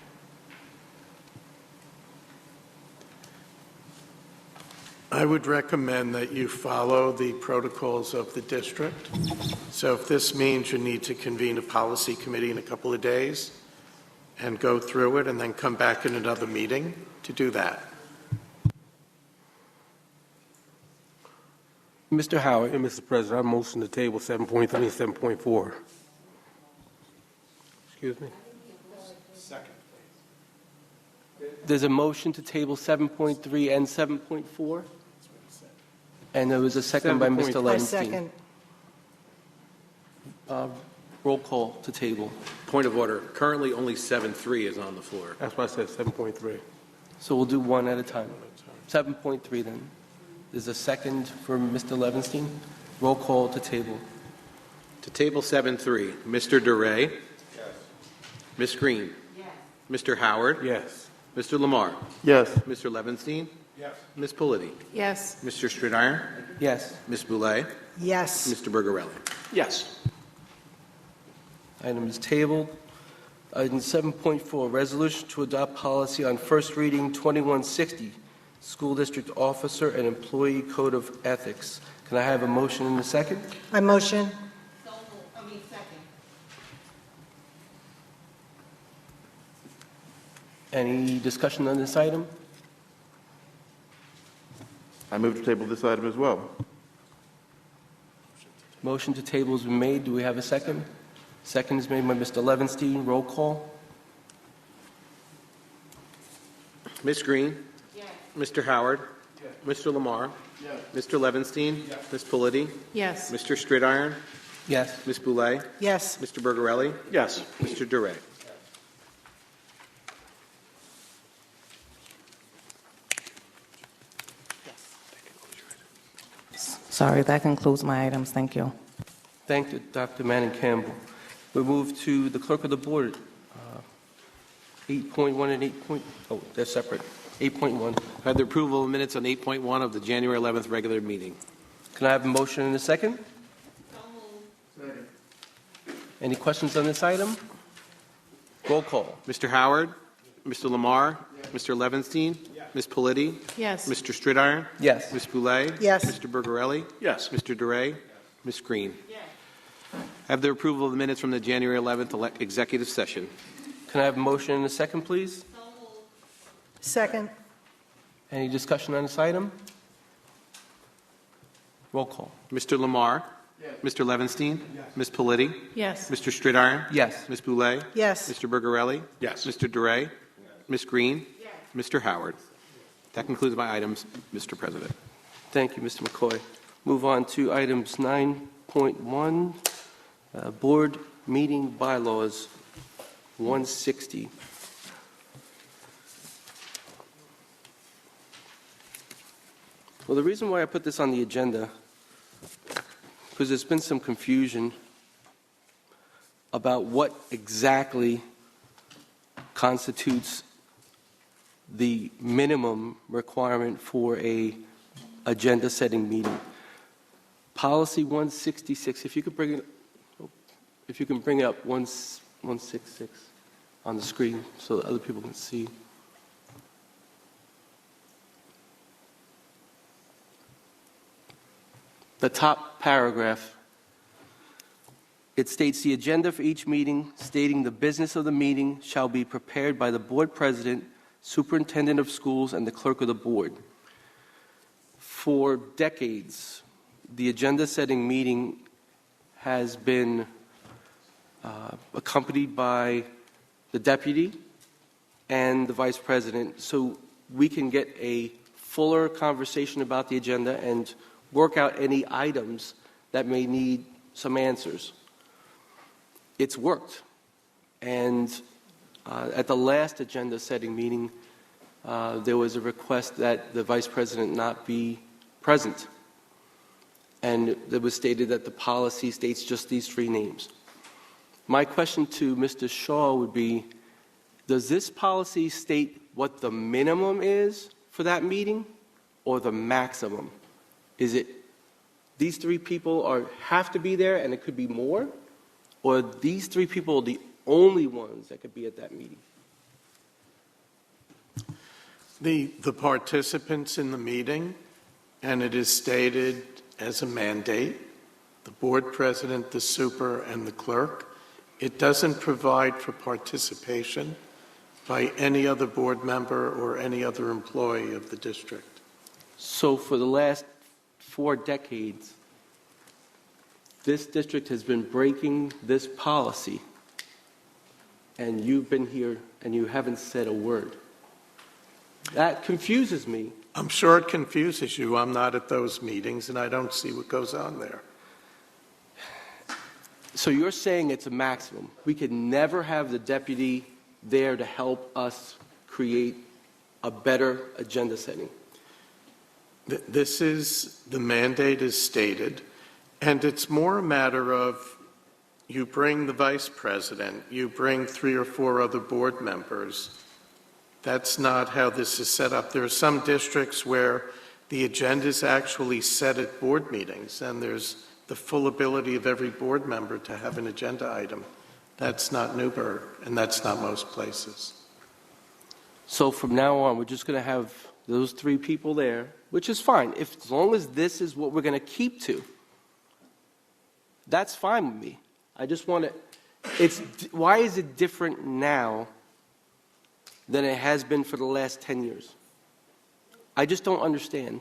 I would recommend that you follow the protocols of the district. So if this means you need to convene a policy committee in a couple of days and go through it and then come back in another meeting to do that. Mr. Howard. Mr. President, I motion to table 7.3 and 7.4. Excuse me? Second. There's a motion to table 7.3 and 7.4? And there was a second by Mr. Levenstein. I second. Roll call to table. Point of order. Currently, only 7.3 is on the floor. That's why I said 7.3. So we'll do one at a time. 7.3 then. There's a second for Mr. Levenstein. Roll call to table. To table 7.3, Mr. DeRay? Yes. Ms. Green? Yes. Mr. Howard? Yes. Mr. Lamar? Yes. Mr. Levenstein? Yes. Ms. Politi? Yes. Mr. Stridiron? Yes. Ms. Boulay? Yes. Mr. Bergarelli? Yes. Item is tabled. Item 7.4, resolution to adopt policy on first reading 2160, School District Officer and Employee Code of Ethics. Can I have a motion in a second? I motion. Any discussion on this item? I move to table this item as well. Motion to table has been made. Do we have a second? Second is made by Mr. Levenstein. Roll call. Ms. Green? Yes. Mr. Howard? Yes. Mr. Lamar? Yes. Mr. Levenstein? Yes. Ms. Politi? Yes. Mr. Stridiron? Yes. Ms. Boulay? Yes. Mr. Bergarelli? Yes. Mr. Duray? Sorry, that concludes my items. Thank you. Thank you, Dr. Manning Campbell. We move to the clerk of the board. 8.1 and 8. Oh, they're separate. 8.1. I have the approval of minutes on 8.1 of the January 11th regular meeting. Can I have a motion in a second? Second. Any questions on this item? Roll call. Mr. Howard? Mr. Lamar? Yes. Mr. Levenstein? Yes. Ms. Politi? Yes. Mr. Stridiron? Yes. Ms. Boulay? Yes. Mr. Bergarelli? Yes. Mr. Duray? Yes. Ms. Green? Yes. I have the approval of the minutes from the January 11th executive session. Can I have a motion in a second, please? Second. Any discussion on this item? Roll call. Mr. Lamar? Yes. Mr. Levenstein? Yes. Ms. Politi? Yes. Mr. Stridiron? Yes. Ms. Boulay? Yes. Mr. Bergarelli? Yes. Mr. Duray? Yes. Ms. Green? Yes. Mr. Howard? That concludes my items, Mr. President. Thank you, Mr. McCoy. Move on to items 9.1, board meeting bylaws 160. Well, the reason why I put this on the agenda, because there's been some confusion about what exactly constitutes the minimum requirement for a agenda-setting meeting. Policy 166, if you could bring it up 166 on the screen so that other people can see. The top paragraph, it states the agenda for each meeting stating the business of the meeting shall be prepared by the board president, superintendent of schools, and the clerk of the board. For decades, the agenda-setting meeting has been accompanied by the deputy and the vice president, so we can get a fuller conversation about the agenda and work out any items that may need some answers. It's worked. And at the last agenda-setting meeting, there was a request that the vice president not be present. And it was stated that the policy states just these three names. My question to Mr. Shaw would be, does this policy state what the minimum is for that meeting or the maximum? Is it these three people have to be there and it could be more? Or these three people are the only ones that could be at that meeting? The participants in the meeting, and it is stated as a mandate, the board president, the super, and the clerk. It doesn't provide for participation by any other board member or any other employee of the district. So for the last 4 decades, this district has been breaking this policy, and you've been here and you haven't said a word. That confuses me. I'm sure it confuses you. I'm not at those meetings, and I don't see what goes on there. So you're saying it's a maximum. We could never have the deputy there to help us create a better agenda setting. This is, the mandate is stated, and it's more a matter of you bring the vice president, you bring 3 or 4 other board members, That's not how this is set up. There are some districts where the agenda is actually set at board meetings, and there's the full ability of every board member to have an agenda item. That's not Newburgh, and that's not most places. So from now on, we're just going to have those 3 people there, which is fine. As long as this is what we're going to keep to, that's fine with me. I just want to, why is it different now than it has been for the last 10 years? I just don't understand.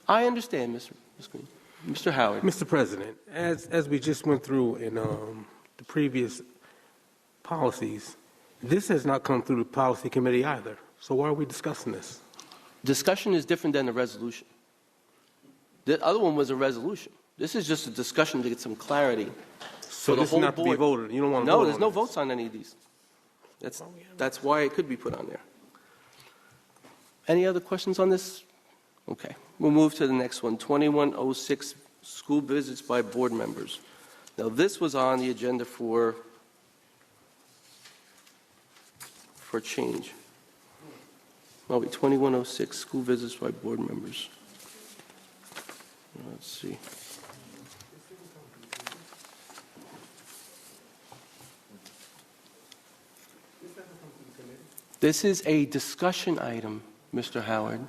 I understand, Mr. Green. Mr. Howard. Mr. President, as we just went through in the previous policies, this has not come through the policy committee either. So why are we discussing this? Discussion is different than the resolution. The other one was a resolution. This is just a discussion to get some clarity. So this is not to be voted. You don't want to vote No, on there's no this. votes on any of these. That's why it could be put on there. Any other questions on this? Okay. We'll move to the next one, 2106, school visits by board members. Now, this was on the agenda for change. Oh, wait, 2106, school visits by board members. Let's see. This is a discussion item, Mr. Howard.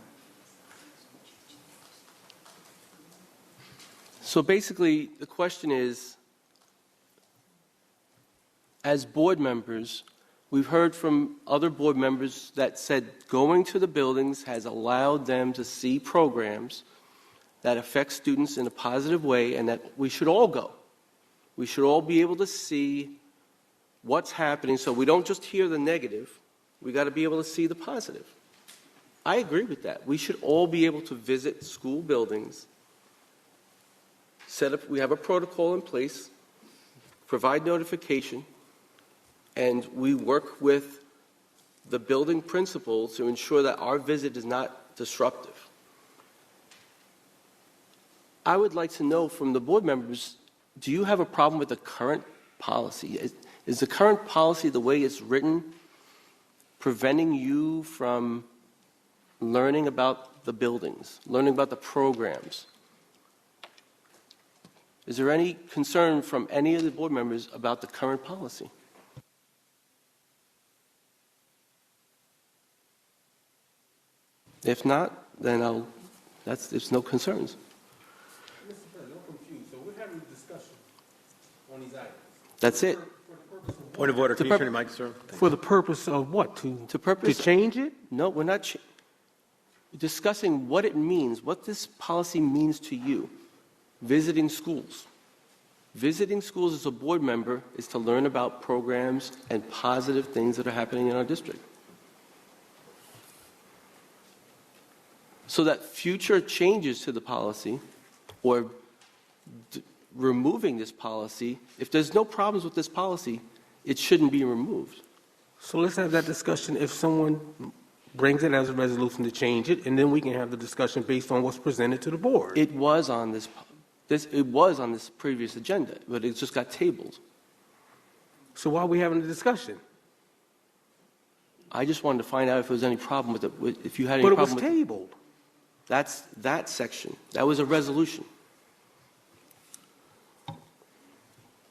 So basically, the question is, as board members, we've heard from other board members that said going to the buildings has allowed them to see programs that affect students in a positive way, and that we should all go. We should all be able to see what's happening, so we don't just hear the negative. We got to be able to see the positive. I agree with that. We should all be able to visit school buildings, set up, we have a protocol in place, provide notification, and we work with the building principal to ensure that our visit is not disruptive. I would like to know from the board members, do you have a problem with the current policy? Is the current policy, the way it's written, preventing you from learning about the buildings, learning about the programs? Is there any concern from any of the board members about the current policy? If not, then there's no concerns. Mr. President, I'm confused. So we're having a discussion on these items. That's it. Point of order. Can you turn your mic, sir? For the purpose of what? To change it? No, we're not discussing what it means, what this policy means to you. Visiting schools. Visiting schools as a board member is to learn about programs and positive things that are happening in our district. So that future changes to the policy or removing this policy, if there's no problems with this policy, it shouldn't be removed. So let's have that discussion if someone brings it as a resolution to change it, and then we can have the discussion based on what's presented to the board. It was on it was on this previous agenda, but it just got tabled. So why are we having a discussion? I just wanted to find out if there was any problem with it, if you had any But it problem was with tabled. That's that section. That was a resolution.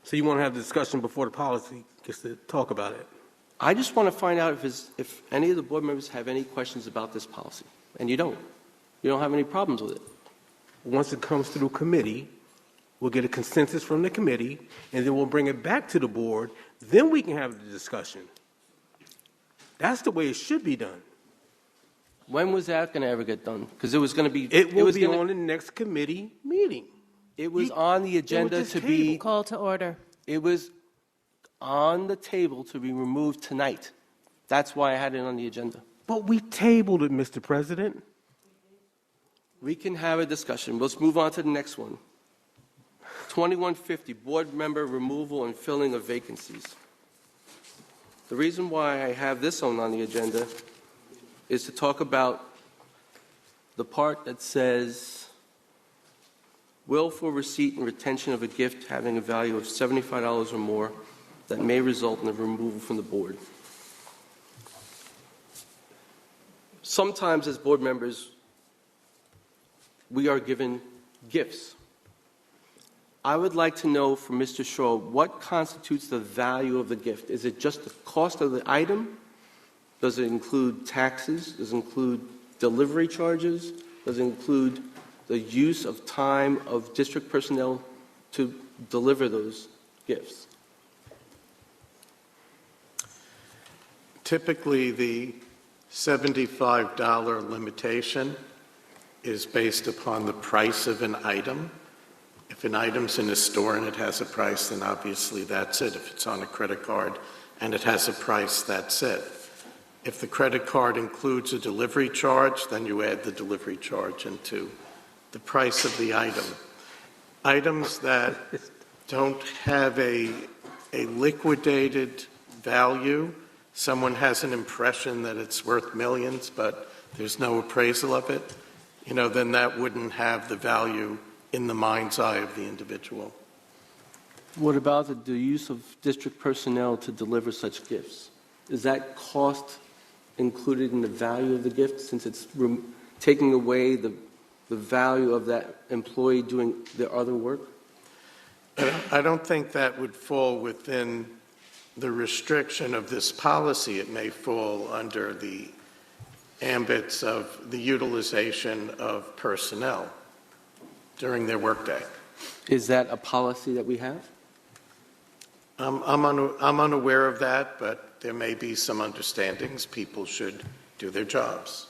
So you want to have the discussion before the policy gets to talk about it? I just want to find out if any of the board members have any questions about this policy. And you don't. You don't have any problems with it. Once it comes through committee, we'll get a consensus from the committee, and then we'll bring it back to the board. Then we can have the discussion. That's the way it should be done. When was that going to ever get done? Because it was going to be... It will be on the next committee meeting. It was on the agenda to be... Call to order. It was on the table to be removed tonight. That's why I had it on the agenda. But we tabled it, Mr. President. We can have a discussion. Let's move on to the next one. 2150, board member removal and filling of vacancies. The reason why I have this on the agenda is to talk about the part that says willful receipt and retention of a gift having a value of $75 or more that may result in a removal from the board. sometimes as board members, we are given gifts. I would like to know from Mr. Shaw what constitutes the value of the gift. Is it just the cost of the item? Does it include taxes? Does it include delivery charges? Does it include the use of time of district personnel to deliver those gifts? Typically, the $75 limitation is based upon the price of an item. If an item's in a store and it has a price, then obviously that's it. If it's on a credit card and it has a price, that's it. If the credit card includes a delivery charge, then you add the delivery charge into the price of the item. Items that don't have a liquidated value, someone has an impression that it's worth millions, but there's no appraisal of it, then that wouldn't have the value in the mind's eye of the individual. What about the use of district personnel to deliver such gifts? Is that cost included in the value of the gift, since it's taking away the value of that employee doing their other work? I don't think that would fall within the restriction of this policy. It may fall under the ambits of the utilization of personnel during their workday. Is that a policy that we have? I'm unaware of that, but there may be some understandings. People should do their jobs.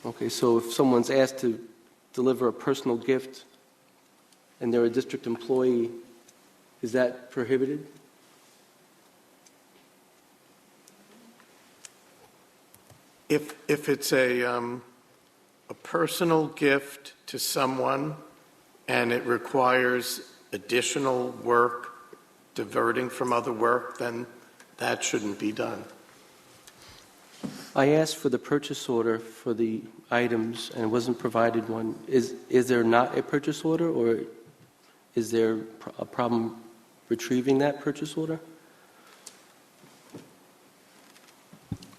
Okay, so if someone's asked to deliver a personal gift and they're a district employee, is that prohibited? If it's a personal gift to someone and it requires additional work, diverting from other work, then that shouldn't be done. I asked for the purchase order for the items and wasn't provided one. Is there not a purchase order, or is there a problem retrieving that purchase order?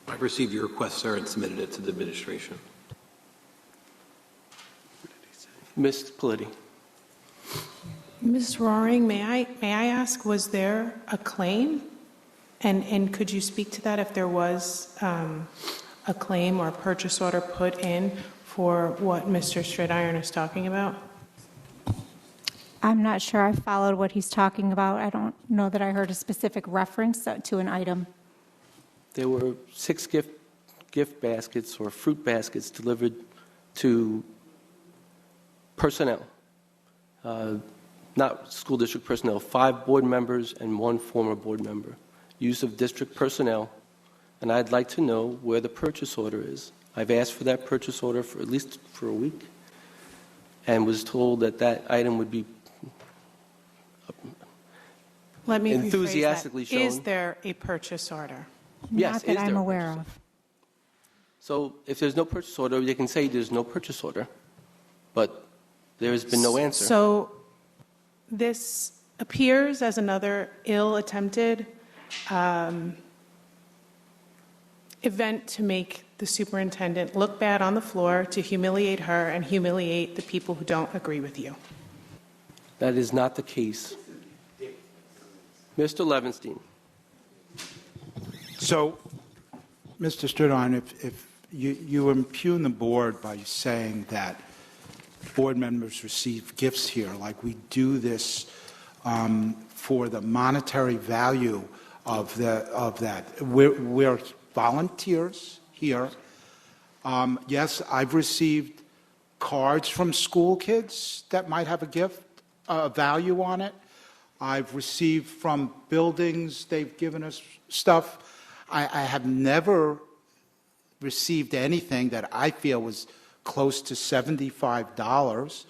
I received your request, sir, and submitted it to the administration. Ms. Politi. Ms. Roaring, may I ask, was there a claim? And could you speak to that, if there was a claim or a purchase order put in for what Mr. Stridiron is talking about? I'm not sure I followed what he's talking about. I don't know that I heard a specific reference to an item. There were 6 gift baskets or fruit baskets delivered to personnel, not school district personnel, 5 board members and 1 former board member. Use of district personnel, and I'd like to know where the purchase order is. I've asked for that purchase order for at least for a week and was told that that item would be Let me enthusiastically rephrase that. shown. Is there a purchase order? Yes, Not that I'm aware of. So if there's no purchase order, they can say there's no purchase order, but there has been no answer. So this appears as another ill-attempted event to make the superintendent look bad on the floor, to humiliate her and humiliate the people who don't agree with you. That is not the case. Mr. Levenstein. So, Mr. Stridiron, if you impugn the board by saying that board members receive gifts here, like we do this for the monetary value of that. We're volunteers here. Yes, I've received cards from school kids that might have a gift, value on it. I've received from buildings, they've given us stuff. I have never received anything that I feel was close to $75,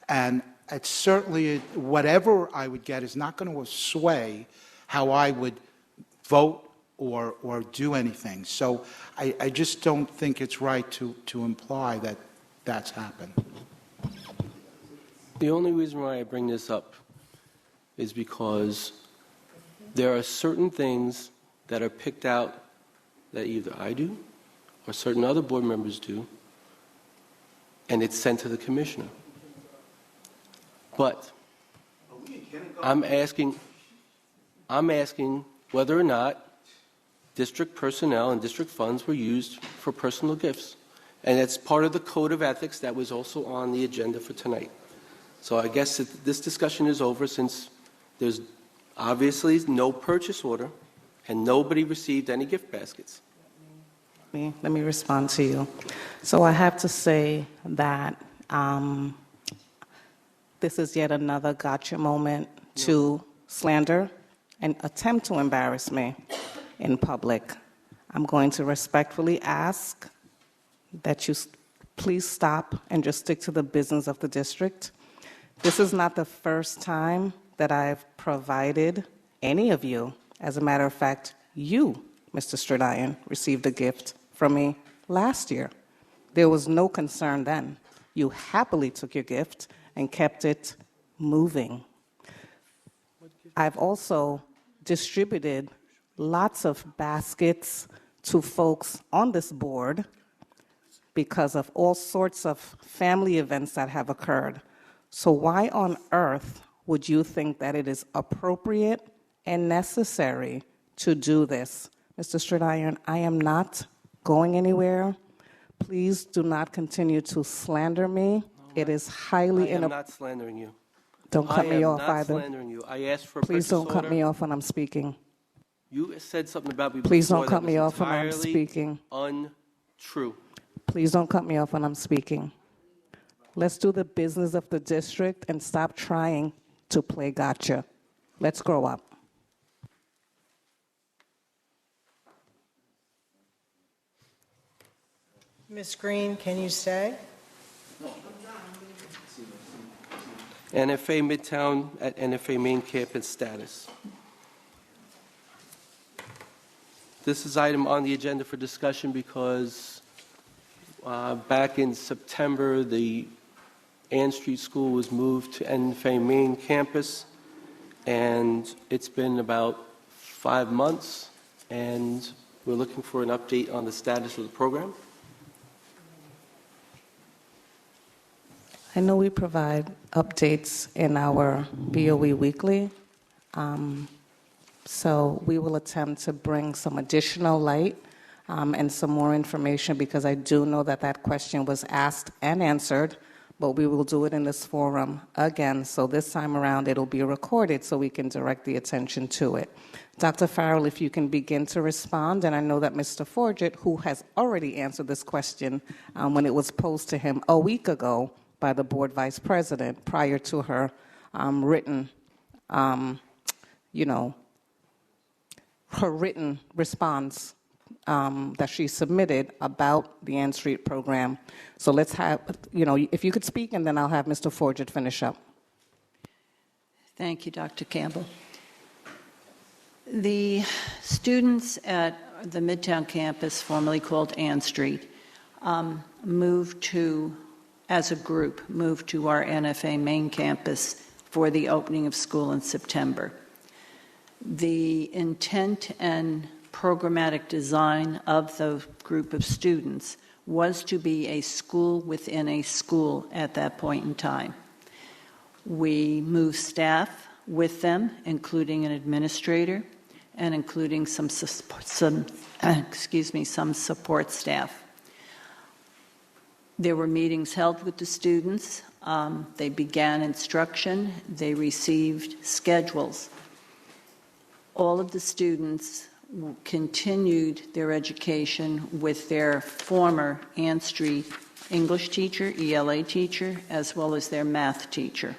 and it's certainly, whatever I would get is not going to sway how I would vote or do anything. So I just don't think it's right to imply that that's happened. The only reason why I bring this up is because there are certain things that are picked out that either I do or certain other board members do, and it's sent to the commissioner. But I'm asking whether or not district personnel and district funds were used for personal gifts. And it's part of the code of ethics that was also on the agenda for tonight. So I guess this discussion is over since there's obviously no purchase order and nobody received any gift baskets. Let me respond to you. So I have to say that this is yet another gotcha moment to slander and attempt to embarrass me in public. I'm going to respectfully ask that you please stop and just stick to the business of the district. This is not the first time that I've provided any of you. As a matter of fact, you, Mr. Stradayan, received a gift from me last year. There was no concern then. You happily took your gift and kept it moving. I've also distributed lots of baskets to folks on this board because of all sorts of family events that have occurred. So why on earth would you think that it is appropriate and necessary to do this? Mr. Stradayan, I am not going anywhere. Please do not continue to slander me. It is highly I am not slandering you. Don't cut me off I am not either. slandering you. I asked for a Please purchase don't cut order. me off when I'm speaking. You said something about me Please before don't cut that me was off when I'm entirely speaking. untrue. Please don't cut me off when I'm speaking. Let's do the business of the district and stop trying to play gotcha. Let's grow up. Ms. Green, can you stay? NFA Midtown at NFA main campus status. This is item on the agenda for discussion because back in September, the Ann Street School was moved to NFA main campus, and it's been about 5 months, and we're looking for an update on the status of the program. I know we provide updates in our BOE weekly, so we will attempt to bring some additional light and some more information because I do know that that question was asked and answered, but we will do it in this forum again. So this time around, it'll be recorded so we can direct the attention to it. Dr. Farrell, if you can begin to respond, and I know that Mr. Forget, who has already answered this question when it was posed to him a week ago by the board vice president prior to her written, her written response that she submitted about the Ann Street program. So let's have, if you could speak, and then I'll have Mr. Forget finish up. Thank you, Dr. Campbell. The students at the Midtown campus, formerly called Ann Street, as a group, moved to our NFA main campus for the opening of school in September. The intent and programmatic design of the group of students was to be a school within a school at that point in time. We moved staff with them, including an administrator and including some support staff. There were meetings held with the students. They began instruction. They received schedules. All of the students continued their education with their former Ann Street English teacher, ELA teacher, as well as their math teacher.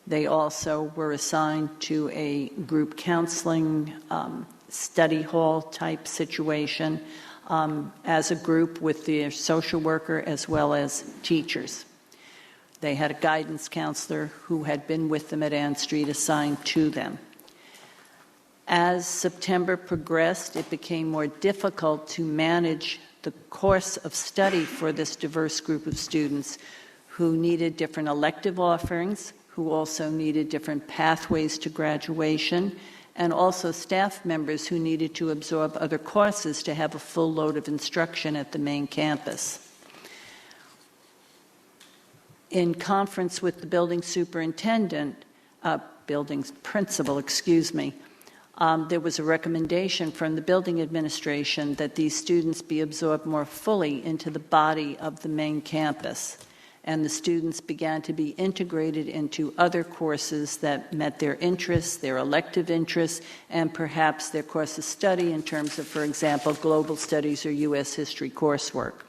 They also were assigned to a group counseling study hall type situation as a group with their social worker as well as teachers. They had a guidance counselor who had been with them at Ann Street assigned to them. As September progressed, it became more difficult to manage the course of study for this diverse group of students who needed different elective offerings, who also needed different pathways to graduation, and also staff members who needed to absorb other courses to have a full load of instruction at the main campus. In conference with the building superintendent, building principal, there was a recommendation from the building administration that these students be absorbed more fully into the body of the main campus, and the students began to be integrated into other courses that met their interests, their elective interests, and perhaps their course of study in terms of, for example, global studies or U.S. history coursework.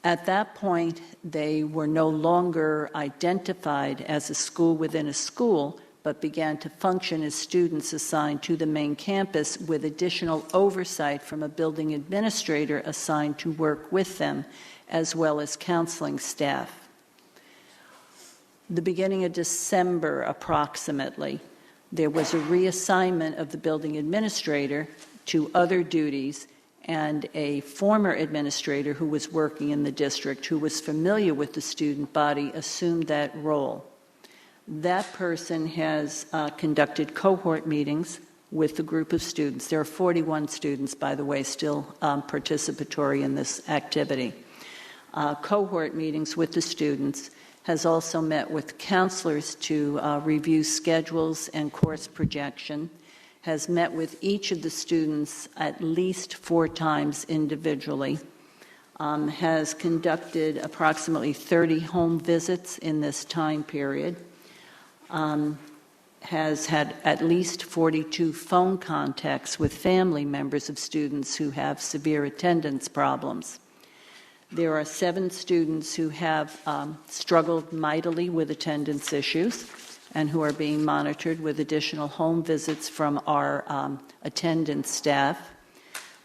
At that point, they were no longer identified as a school within a school, but began to function as students assigned to the main campus with additional oversight from a building administrator assigned to work with them, as well as counseling staff. The beginning of December, approximately, there was a reassignment of the building administrator to other duties, and a former administrator who was working in the district, who was familiar with the student body, assumed that role. That person has conducted cohort meetings with the group of students. There are 41 students, by the way, still participatory in this activity. Cohort meetings with the students, has also met with counselors to review schedules and course projection, has met with each of the students at least 4 times individually, has conducted approximately 30 home visits in this time period, has had at least 42 phone contacts with family members of students who have severe attendance problems. There are 7 students who have struggled mightily with attendance issues and who are being monitored with additional home visits from our attendance staff.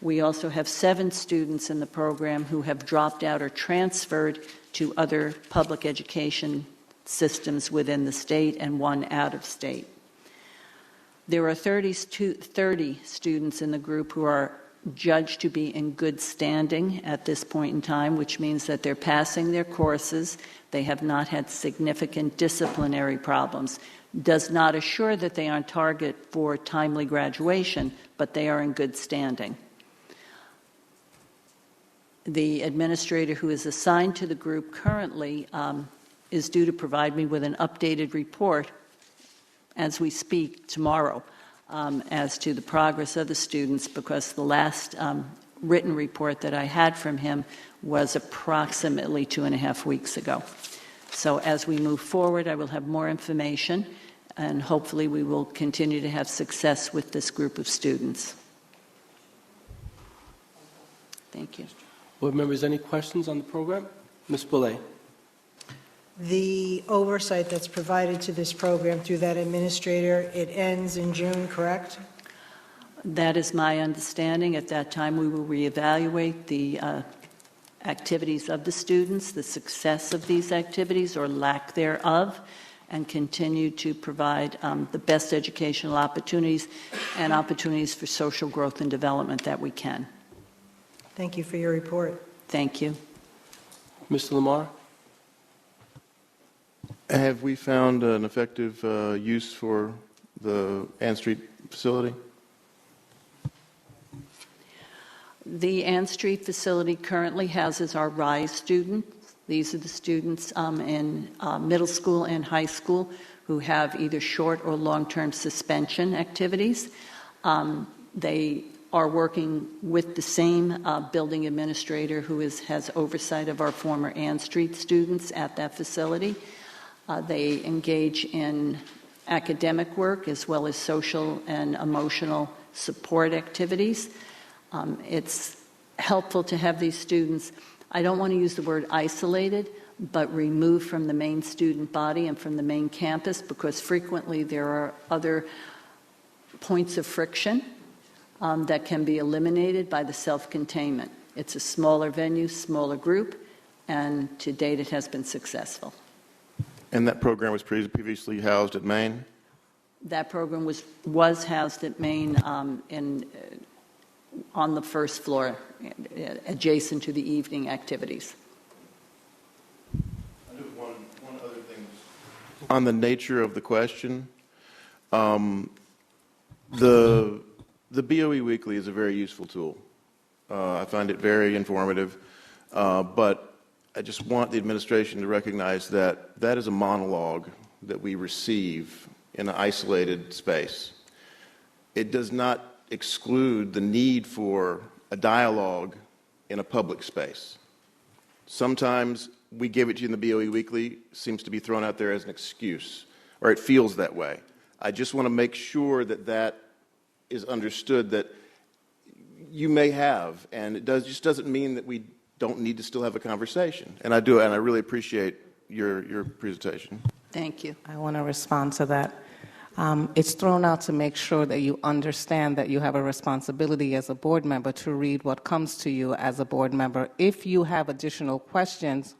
We also have 7 students in the program who have dropped out or transferred to other public education systems within the state and 1 out of state. There are 30 students in the group who are judged to be in good standing at this point in time, which means that they're passing their courses. They have not had significant disciplinary problems. Does not assure that they are on target for timely graduation, but they are in good standing. The administrator who is assigned to the group currently is due to provide me with an updated report as we speak tomorrow as to the progress of the students, because the last written report that I had from him was approximately 2.5 weeks ago. So as we move forward, I will have more information, and hopefully we will continue to have success with this group of students. Thank you. Board members, any questions on the program? Ms. Boulay. The oversight that's provided to this program through that administrator, it ends in June, correct? That is my understanding. At that time, we will reevaluate the activities of the students, the success of these activities or lack thereof, and continue to provide the best educational opportunities and opportunities for social growth and development that we can. Thank you for your report. Thank you. Mr. Lamar? Have we found an effective use for the Ann Street facility? The Ann Street facility currently houses our RISE students. These are the students in middle school and high school who have either short or long-term suspension activities. They are working with the same building administrator who has oversight of our former Ann Street students at that facility. They engage in academic work as well as social and emotional support activities. It's helpful to have these students, I don't want to use the word isolated, but removed from the main student body and from the main campus, because frequently there are other points of friction that can be eliminated by the self-containment. It's a smaller venue, smaller group, and to date it has been successful. And that program was previously housed at Maine? That program was housed at Maine on the first floor, adjacent to the evening activities. One other thing. On the nature of the question, The BOE Weekly is a very useful tool. I find it very informative, but I just want the administration to recognize that that is a monologue that we receive in an isolated space. It does not exclude the need for a dialogue in a public space. Sometimes we give it to you in the BOE Weekly, seems to be thrown out there as an excuse, or it feels that way. I just want to make sure that that is understood, that you may have, and it just doesn't mean that we don't need to still have a conversation. And I do, and I really appreciate your presentation. Thank you. I want to respond to that. It's thrown out to make sure that you understand that you have a responsibility as a board member to read what comes to you as a board member. If you have additional questions,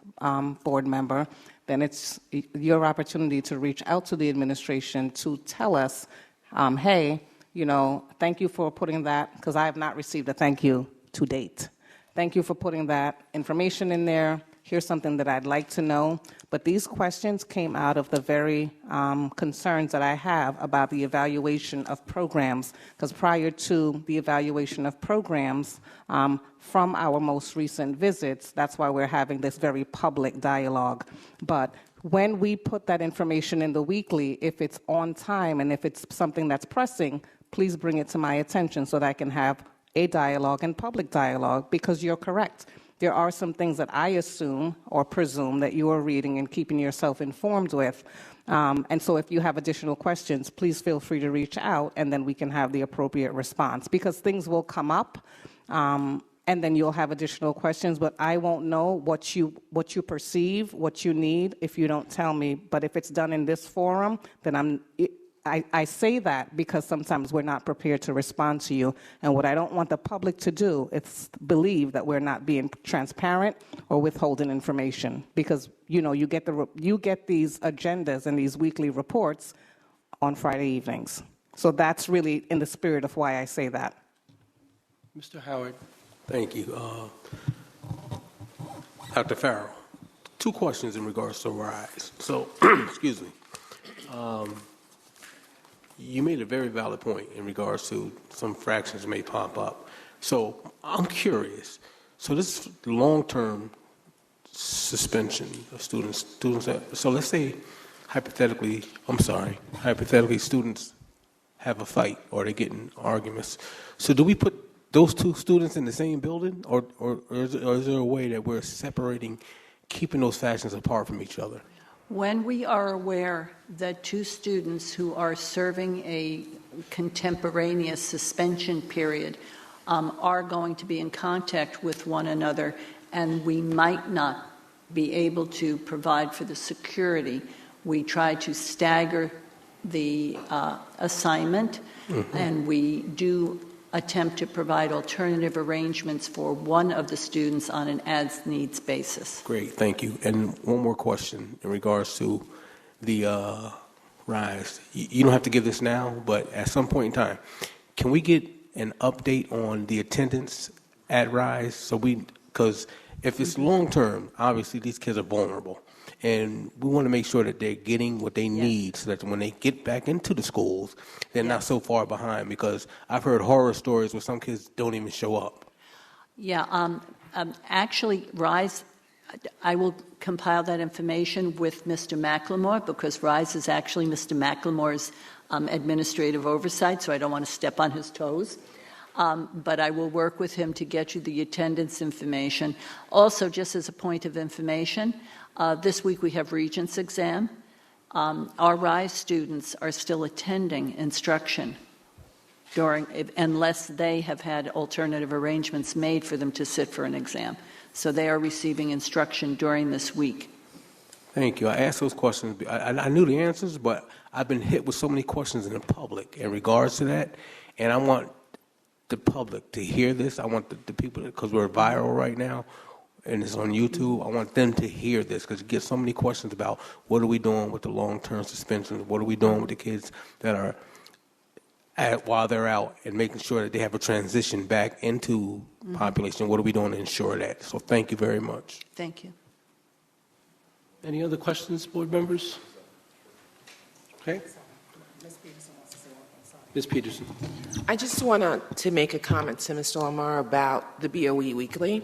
board member, then it's your opportunity to reach out to the administration to tell us, hey, thank you for putting that, because I have not received a thank you to date. Thank you for putting that information in there. Here's something that I'd like to know. But these questions came out of the very concerns that I have about the evaluation of programs, because prior to the evaluation of programs, from our most recent visits, that's why we're having this very public dialogue. But when we put that information in the weekly, if it's on time and if it's something that's pressing, please bring it to my attention so that I can have a dialogue and public dialogue, because you're correct. There are some things that I assume or presume that you are reading and keeping yourself informed with. And so if you have additional questions, please feel free to reach out, and then we can have the appropriate response, because things will come up, and then you'll have additional questions, but I won't know what you perceive, what you need, if you don't tell me. But if it's done in this forum, then I say that because sometimes we're not prepared to respond to you. And what I don't want the public to do is believe that we're not being transparent or withholding information, because you get these agendas and these weekly reports on Friday evenings. So that's really in the spirit of why I say that. Mr. Howard. Thank you. Dr. Farrell, two questions in regards to RISE. So, excuse me. You made a very valid point in regards to some fractions may pop up. So I'm curious. So this long-term suspension of students. So let's say hypothetically students have a fight or they get in arguments. So do we put those two students in the same building, or is there a way that we're separating, keeping those factions apart from each other? When we are aware that two students who are serving a contemporaneous suspension period are going to be in contact with one another, and we might not be able to provide for the security, we try to stagger the assignment, and we do attempt to provide alternative arrangements for one of the students on an as-needs basis. Great, thank you. And one more question in regards to the RISE. You don't have to give this now, but at some point in time, can we get an update on the attendance at RISE? Because if it's long-term, obviously these kids are vulnerable. And we want to make sure that they're getting what they need so that when they get back into the schools, they're not so far behind, because I've heard horror stories where some kids don't even show up. Yeah, actually, RISE, I will compile that information with Mr. McLemore, because RISE is actually Mr. McLemore's administrative oversight, so I don't want to step on his toes. But I will work with him to get you the attendance information. Also, just as a point of information, this week we have Regents exam. Our RISE students are still attending instruction unless they have had alternative arrangements made for them to sit for an exam. So they are receiving instruction during this week. Thank you. I asked those questions. I knew the answers, but I've been hit with so many questions in the public in regards to that, and I want the public to hear this. I want the people, because we're viral right now, and it's on YouTube, I want them to hear this, because you get so many questions about what are we doing with the long-term suspension, what are we doing with the kids that are while they're out, and making sure that they have a transition back into population. What are we doing to ensure that? So thank you very much. Thank you. Any other questions, board members? Okay. Ms. Peterson. I just want to make a comment to Mr. Lamar about the BOE Weekly.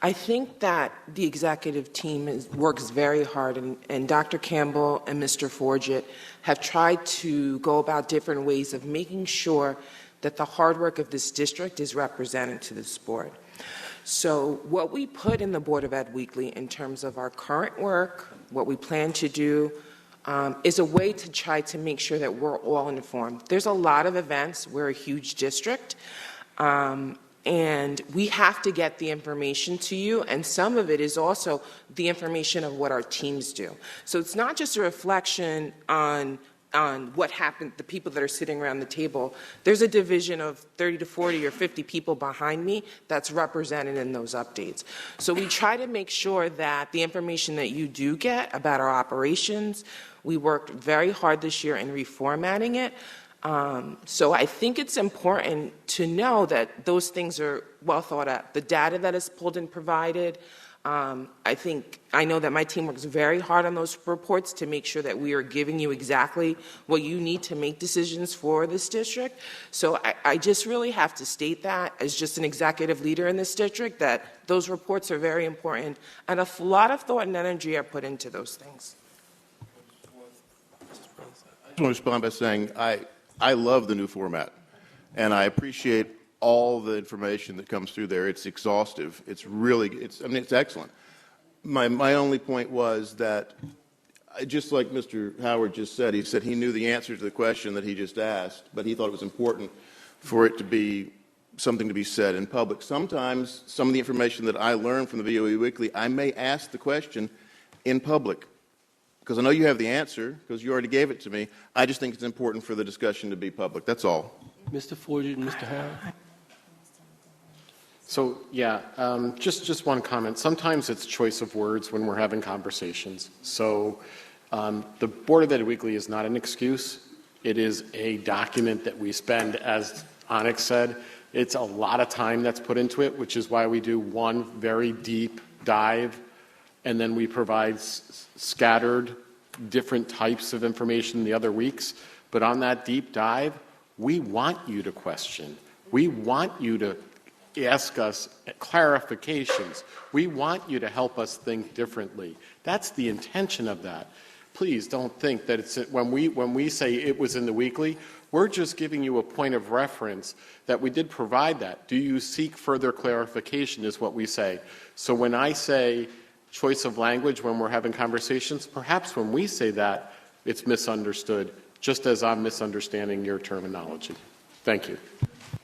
I think that the executive team works very hard, and Dr. Campbell and Mr. Forget have tried to go about different ways of making sure that the hard work of this district is represented to this board. So what we put in the Board of Ed Weekly in terms of our current work, what we plan to do, is a way to try to make sure that we're all informed. There's a lot of events. We're a huge district. And we have to get the information to you, and some of it is also the information of what our teams do. So it's not just a reflection on what happened, the people that are sitting around the table. There's a division of 30 to 40 or 50 people behind me that's represented in those updates. So we try to make sure that the information that you do get about our operations, we worked very hard this year in reformatting it. So I think it's important to know that those things are well thought out. The data that is pulled and provided, I know that my team works very hard on those reports to make sure that we are giving you exactly what you need to make decisions for this district. So I just really have to state that as just an executive leader in this district, that those reports are very important, and a lot of thought and energy are put into those things. I just want to respond by saying I love the new format, and I appreciate all the information that comes through there. It's exhaustive. It's really, it's excellent. My only point was that, just like Mr. Howard just said, he said he knew the answer to the question that he just asked, but he thought it was important for it to be something to be said in public. Sometimes some of the information that I learned from the BOE Weekly, I may ask the question in public, because I know you have the answer, because you already gave it to me. I just think it's important for the discussion to be public. That's all. Mr. Forget and Mr. Howard. So, yeah, just one comment. Sometimes it's choice of words when we're having conversations. So the Board of Ed Weekly is not an excuse. It is a document that we spend, as Onyx said, it's a lot of time that's put into it, which is why we do one very deep dive, and then we provide scattered different types of information the other weeks. But on that deep dive, we want you to question. We want you to ask us clarifications. We want you to help us think differently. That's the intention of that. Please don't think that it's when we say it was in the weekly, we're just giving you a point of reference that we did provide that. Do you seek further clarification is what we say. So when I say choice of language when we're having conversations, perhaps when we say that, it's misunderstood, just as I'm misunderstanding your terminology. Thank you.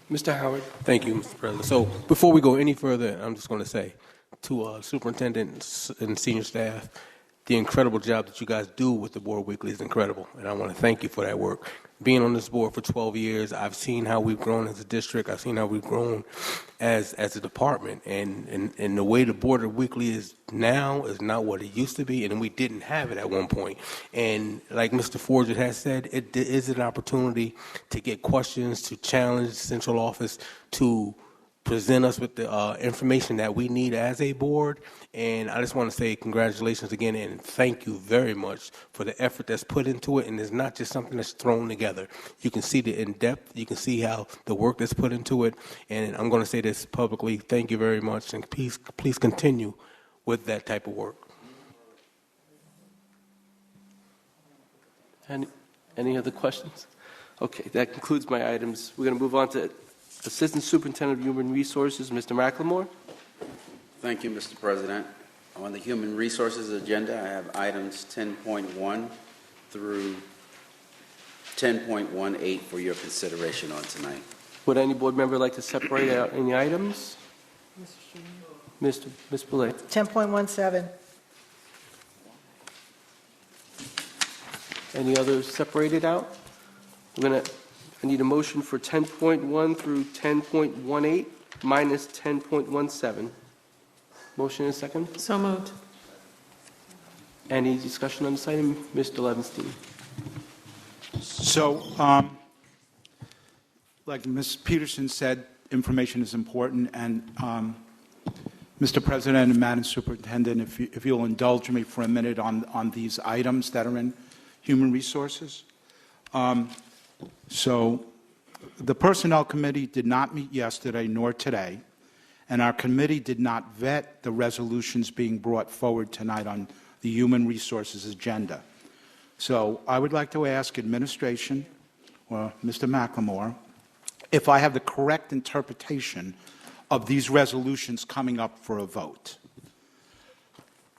Mr. Howard. Thank you, Mr. President. So before we go any further, I'm just going to say to superintendent and senior staff, the incredible job that you guys do with the Board Weekly is incredible, and I want to thank you for that work. Being on this board for 12 years, I've seen how we've grown as a district. I've seen how we've grown as a department, and the way the Board Weekly is now is not what it used to be, and we didn't have it at one point. And like Mr. Forget has said, it is an opportunity to get questions, to challenge central office, to present us with the information that we need as a board. And I just want to say congratulations again and thank you very much for the effort that's put into it. And it's not just something that's thrown together. You can see the in-depth. You can see how the work that's put into it. And I'm going to say this publicly. Thank you very much. And please continue with that type of work. Any other questions? Okay, that concludes my items. We're going to move on to Assistant Superintendent of Human Resources, Mr. McLemore. Thank you, Mr. President. On the Human Resources agenda, I have items 10.1 through 10.18 for your consideration on tonight. Would any board member like to separate out any items? Ms. Boulay. 10.17. Any others separated out? I need a motion for 10.1 through 10.18 minus 10.17. Motion and second? So moved. Any discussion on this item? Mr. Levenstein. So, like Ms. Peterson said, information is important, and Mr. President and Madam Superintendent, if you'll indulge me for a minute on these items that are in Human Resources. So The Personnel Committee did not meet yesterday nor today, and our committee did not vet the resolutions being brought forward tonight on the Human Resources agenda. So I would like to ask administration, or Mr. McLemore, if I have the correct interpretation of these resolutions coming up for a vote.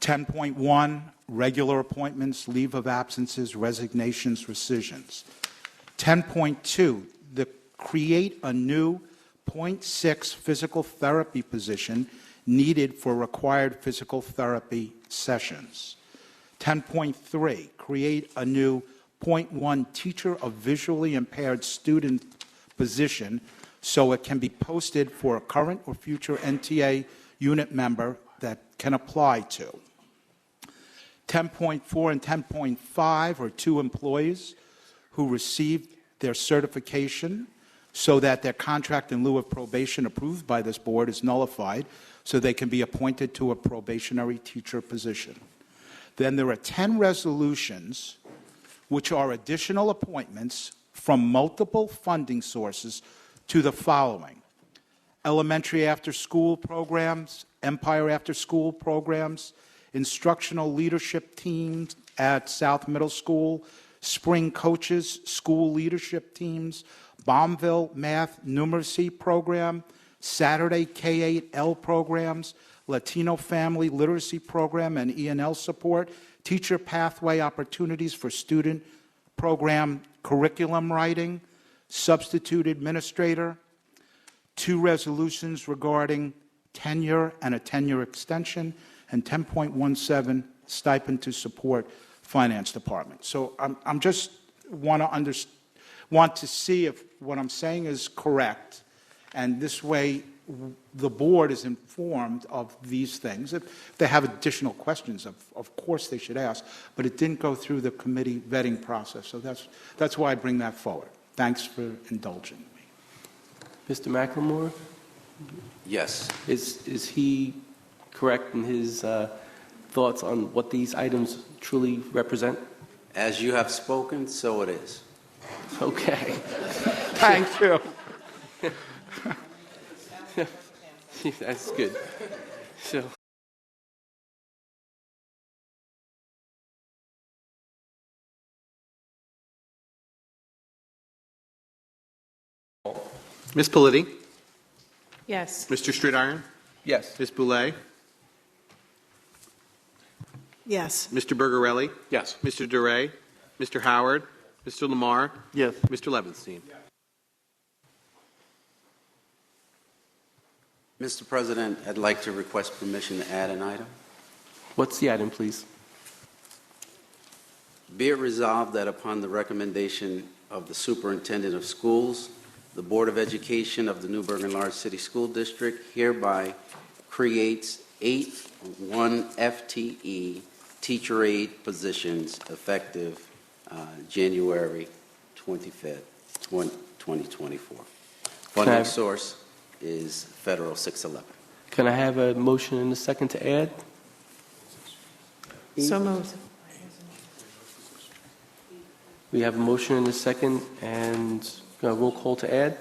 10.1, regular appointments, leave of absences, resignations, rescissions. 10.2, the create a new 0.6 physical therapy position needed for required physical therapy sessions. 10.3, create a new 0.1 teacher of visually impaired student position so it can be posted for a current or future NTA unit member that can apply to. 10.4 and 10.5 are two employees who received their certification so that their contract in lieu of probation approved by this board is nullified so they can be appointed to a probationary teacher position. Then there are 10 resolutions which are additional appointments from multiple funding sources to the following: elementary after-school programs, Empire after-school programs, instructional leadership teams at South Middle School, spring coaches, school leadership teams, Bombville Math Numeracy Program, Saturday K-8L programs, Latino Family Literacy Program and E&L support, teacher pathway opportunities for student program curriculum writing, substitute administrator, 2 resolutions regarding tenure and a tenure extension, and 10.17 stipend to support finance department. So I'm just want to see if what I'm saying is correct, and this way the board is informed of these things. If they have additional questions, of course they should ask, but it didn't go through the committee vetting process, so that's why I bring that forward. Thanks for indulging me. Mr. McLemore? Yes. Is he correct in his thoughts on what these items truly represent? As you have spoken, so it is. Okay. Thank you. That's good. So. Ms. Politi? Yes. Mr. Stridiron? Yes. Ms. Boulay? Yes. Mr. Bergarelli? Yes. Mr. Duray? Mr. Howard? Mr. Lamar? Yes. Mr. Levinstein? Mr. President, I'd like to request permission to add an item. What's the item, please? Be it resolved that upon the recommendation of the Superintendent of Schools, the Board of Education of the Newburgh Enlarged City School District hereby creates 8 1-FTE teacher aide positions effective January 25th, 2024. Funding source is Federal 611. Can I have a motion and a second to add? So moved. We have a motion and a second, and a roll call to add?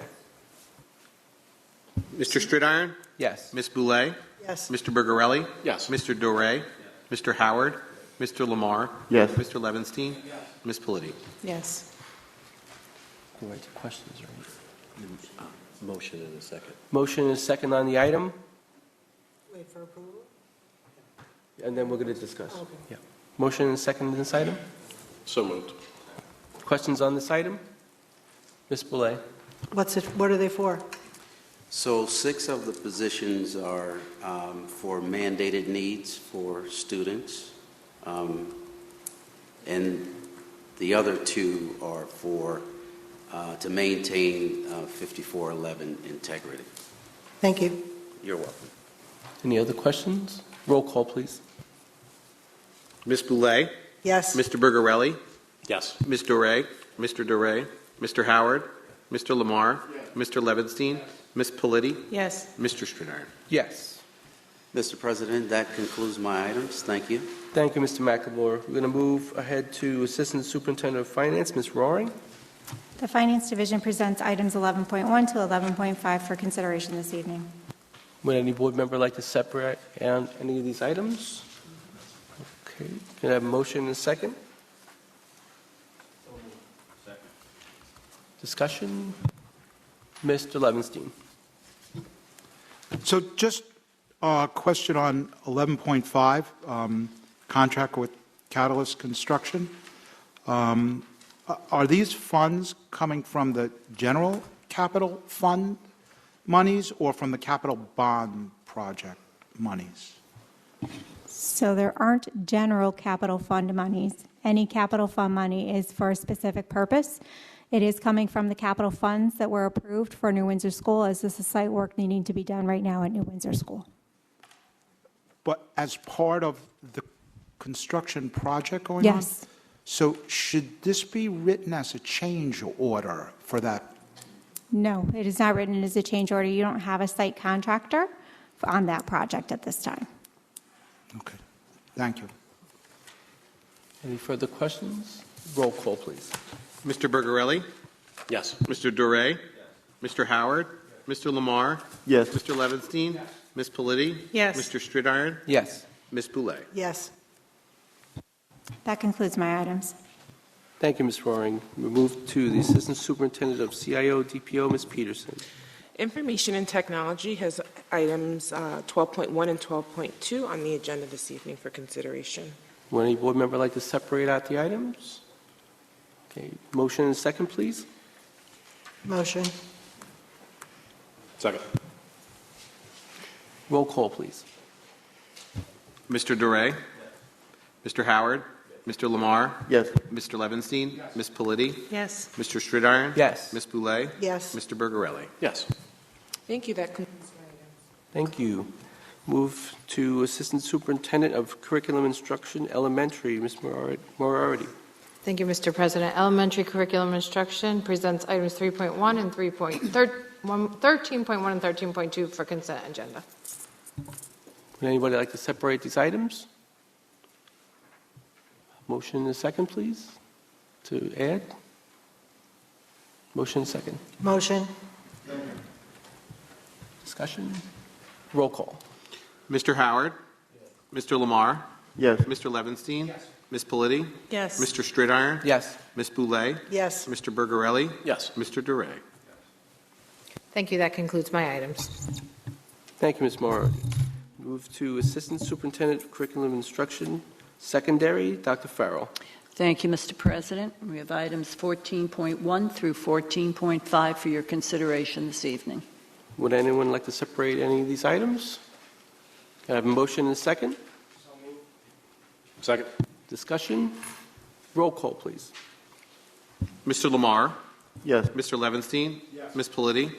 Mr. Stridiron? Yes. Ms. Boulay? Yes. Mr. Bergarelli? Yes. Mr. Duray? Mr. Howard? Mr. Lamar? Yes. Mr. Levinstein? Ms. Politi? Yes. Go right to questions, right? Motion in a second. Motion and a second on the item, Wait for approval? and then we're going to discuss. Okay. Yeah. Motion and a second on this item? So moved. Questions on this item? Ms. Boulay? What are they for? So 6 of the positions are for mandated needs for students, and the other 2 are for to maintain 5411 integrity. Thank you. You're welcome. Any other questions? Roll call, please. Ms. Boulay? Yes. Mr. Bergarelli? Yes. Ms. Duray? Mr. Duray? Mr. Howard? Mr. Lamar? Mr. Levinstein? Ms. Politi? Yes. Mr. Stridiron? Yes. Mr. President, that concludes my items. Thank you. Thank you, Mr. McLemore. We're going to move ahead to Assistant Superintendent of Finance, Ms. Roaring. The Finance Division presents items 11.1 to 11.5 for consideration this evening. Would any board member like to separate on any of these items? Okay. Can I have a motion and a second? Discussion? Mr. Levinstein. So just a question on 11.5, contract with Catalyst Construction. Are these funds coming from the general capital fund monies or from the capital bond project monies? So there aren't general capital fund monies. Any capital fund money is for a specific purpose. It is coming from the capital funds that were approved for New Windsor School, as this is site work needing to be done right now at New Windsor School. But as part of the construction project going on? Yes. So should this be written as a change order for that? No, it is not written as a change order. You don't have a site contractor on that project at this time. Okay, thank you. Any further questions? Roll call, please. Mr. Bergarelli? Yes. Mr. Doré? Yes. Mr. Howard? Mr. Lamar? Yes. Mr. Levinstein? Yes. Ms. Politi? Yes. Mr. Stridiron? Yes. Ms. Boulay? Yes. That concludes my items. Thank you, Ms. Roaring. We move to the Assistant Superintendent of CIO DPO, Ms. Peterson. Information and Technology has items 12.1 and 12.2 on the agenda this evening for consideration. Would any board member like to separate out the items? Okay, motion and second, please. Motion. Second. Roll call, please. Mr. Doré? Mr. Howard? Mr. Lamar? Yes. Mr. Levinstein? Ms. Politi? Yes. Mr. Stridiron? Yes. Ms. Boulay? Yes. Mr. Bergarelli? Yes. Thank you. That concludes my items. Thank you. Move to Assistant Superintendent of Curriculum Instruction, Elementary, Ms. Moriarty. Thank you, Mr. President. Elementary curriculum instruction presents items 3.1 and 13.1 and 13.2 for consent agenda. Would anybody like to separate these items? Motion and a second, please, to add. Motion and second. Motion. Discussion. Roll call. Mr. Howard? Mr. Lamar? Yes. Mr. Levinstein? Ms. Politi? Yes. Mr. Stridiron? Yes. Ms. Boulay? Yes. Mr. Bergarelli? Yes. Mr. Doré? Thank you. That concludes my items. Thank you, Ms. Moriarty. Move to Assistant Superintendent of Curriculum Instruction, Secondary, Dr. Farrell. Thank you, Mr. President. We have items 14.1 through 14.5 for your consideration this evening. Would anyone like to separate any of these items? Can I have a motion and a second? Second. Discussion. Roll call, please. Mr. Lamar? Yes. Mr. Levinstein? Yes. Ms. Politi?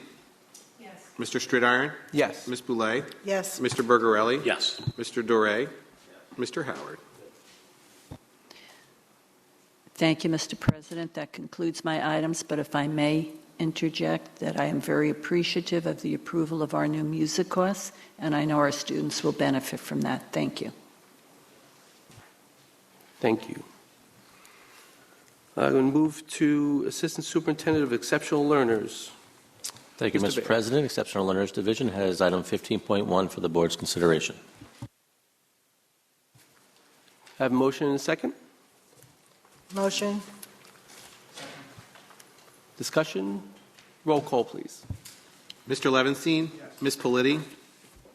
Yes. Mr. Stridiron? Yes. Ms. Boulay? Yes. Mr. Bergarelli? Yes. Mr. Doré? Mr. Howard? Thank you, Mr. President. That concludes my items, but if I may interject that I am very appreciative of the approval of our new music course, and I know our students will benefit from that. Thank you. Thank you. I'm going to move to Assistant Superintendent of Exceptional Learners. Thank you, Mr. Baer. President. Exceptional Learners Division has item 15.1 for the board's consideration. I have a motion and a second. Motion. Discussion. Roll call, please. Mr. Levinstein? Yes. Ms. Politi?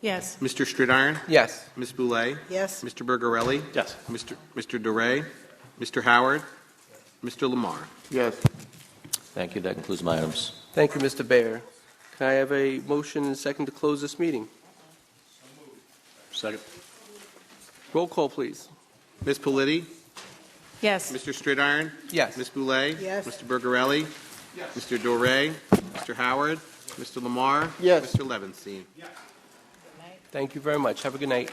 Yes. Mr. Stridiron? Yes. Ms. Boulay? Yes. Mr. Bergarelli? Yes. Mr. Doré? Mr. Howard? Mr. Lamar? Yes. Thank you. That concludes my items. Thank you, Mr. Baer. Can I have a motion and a second to close this meeting? Second. Roll call, please. Ms. Politi? Yes. Mr. Stridiron? Yes. Ms. Yes. Boulay? Mr. Bergarelli? Yes. Mr. Doré? Mr. Howard? Mr. Lamar? Yes. Mr. Levinstein? Thank you very much. Have a good night.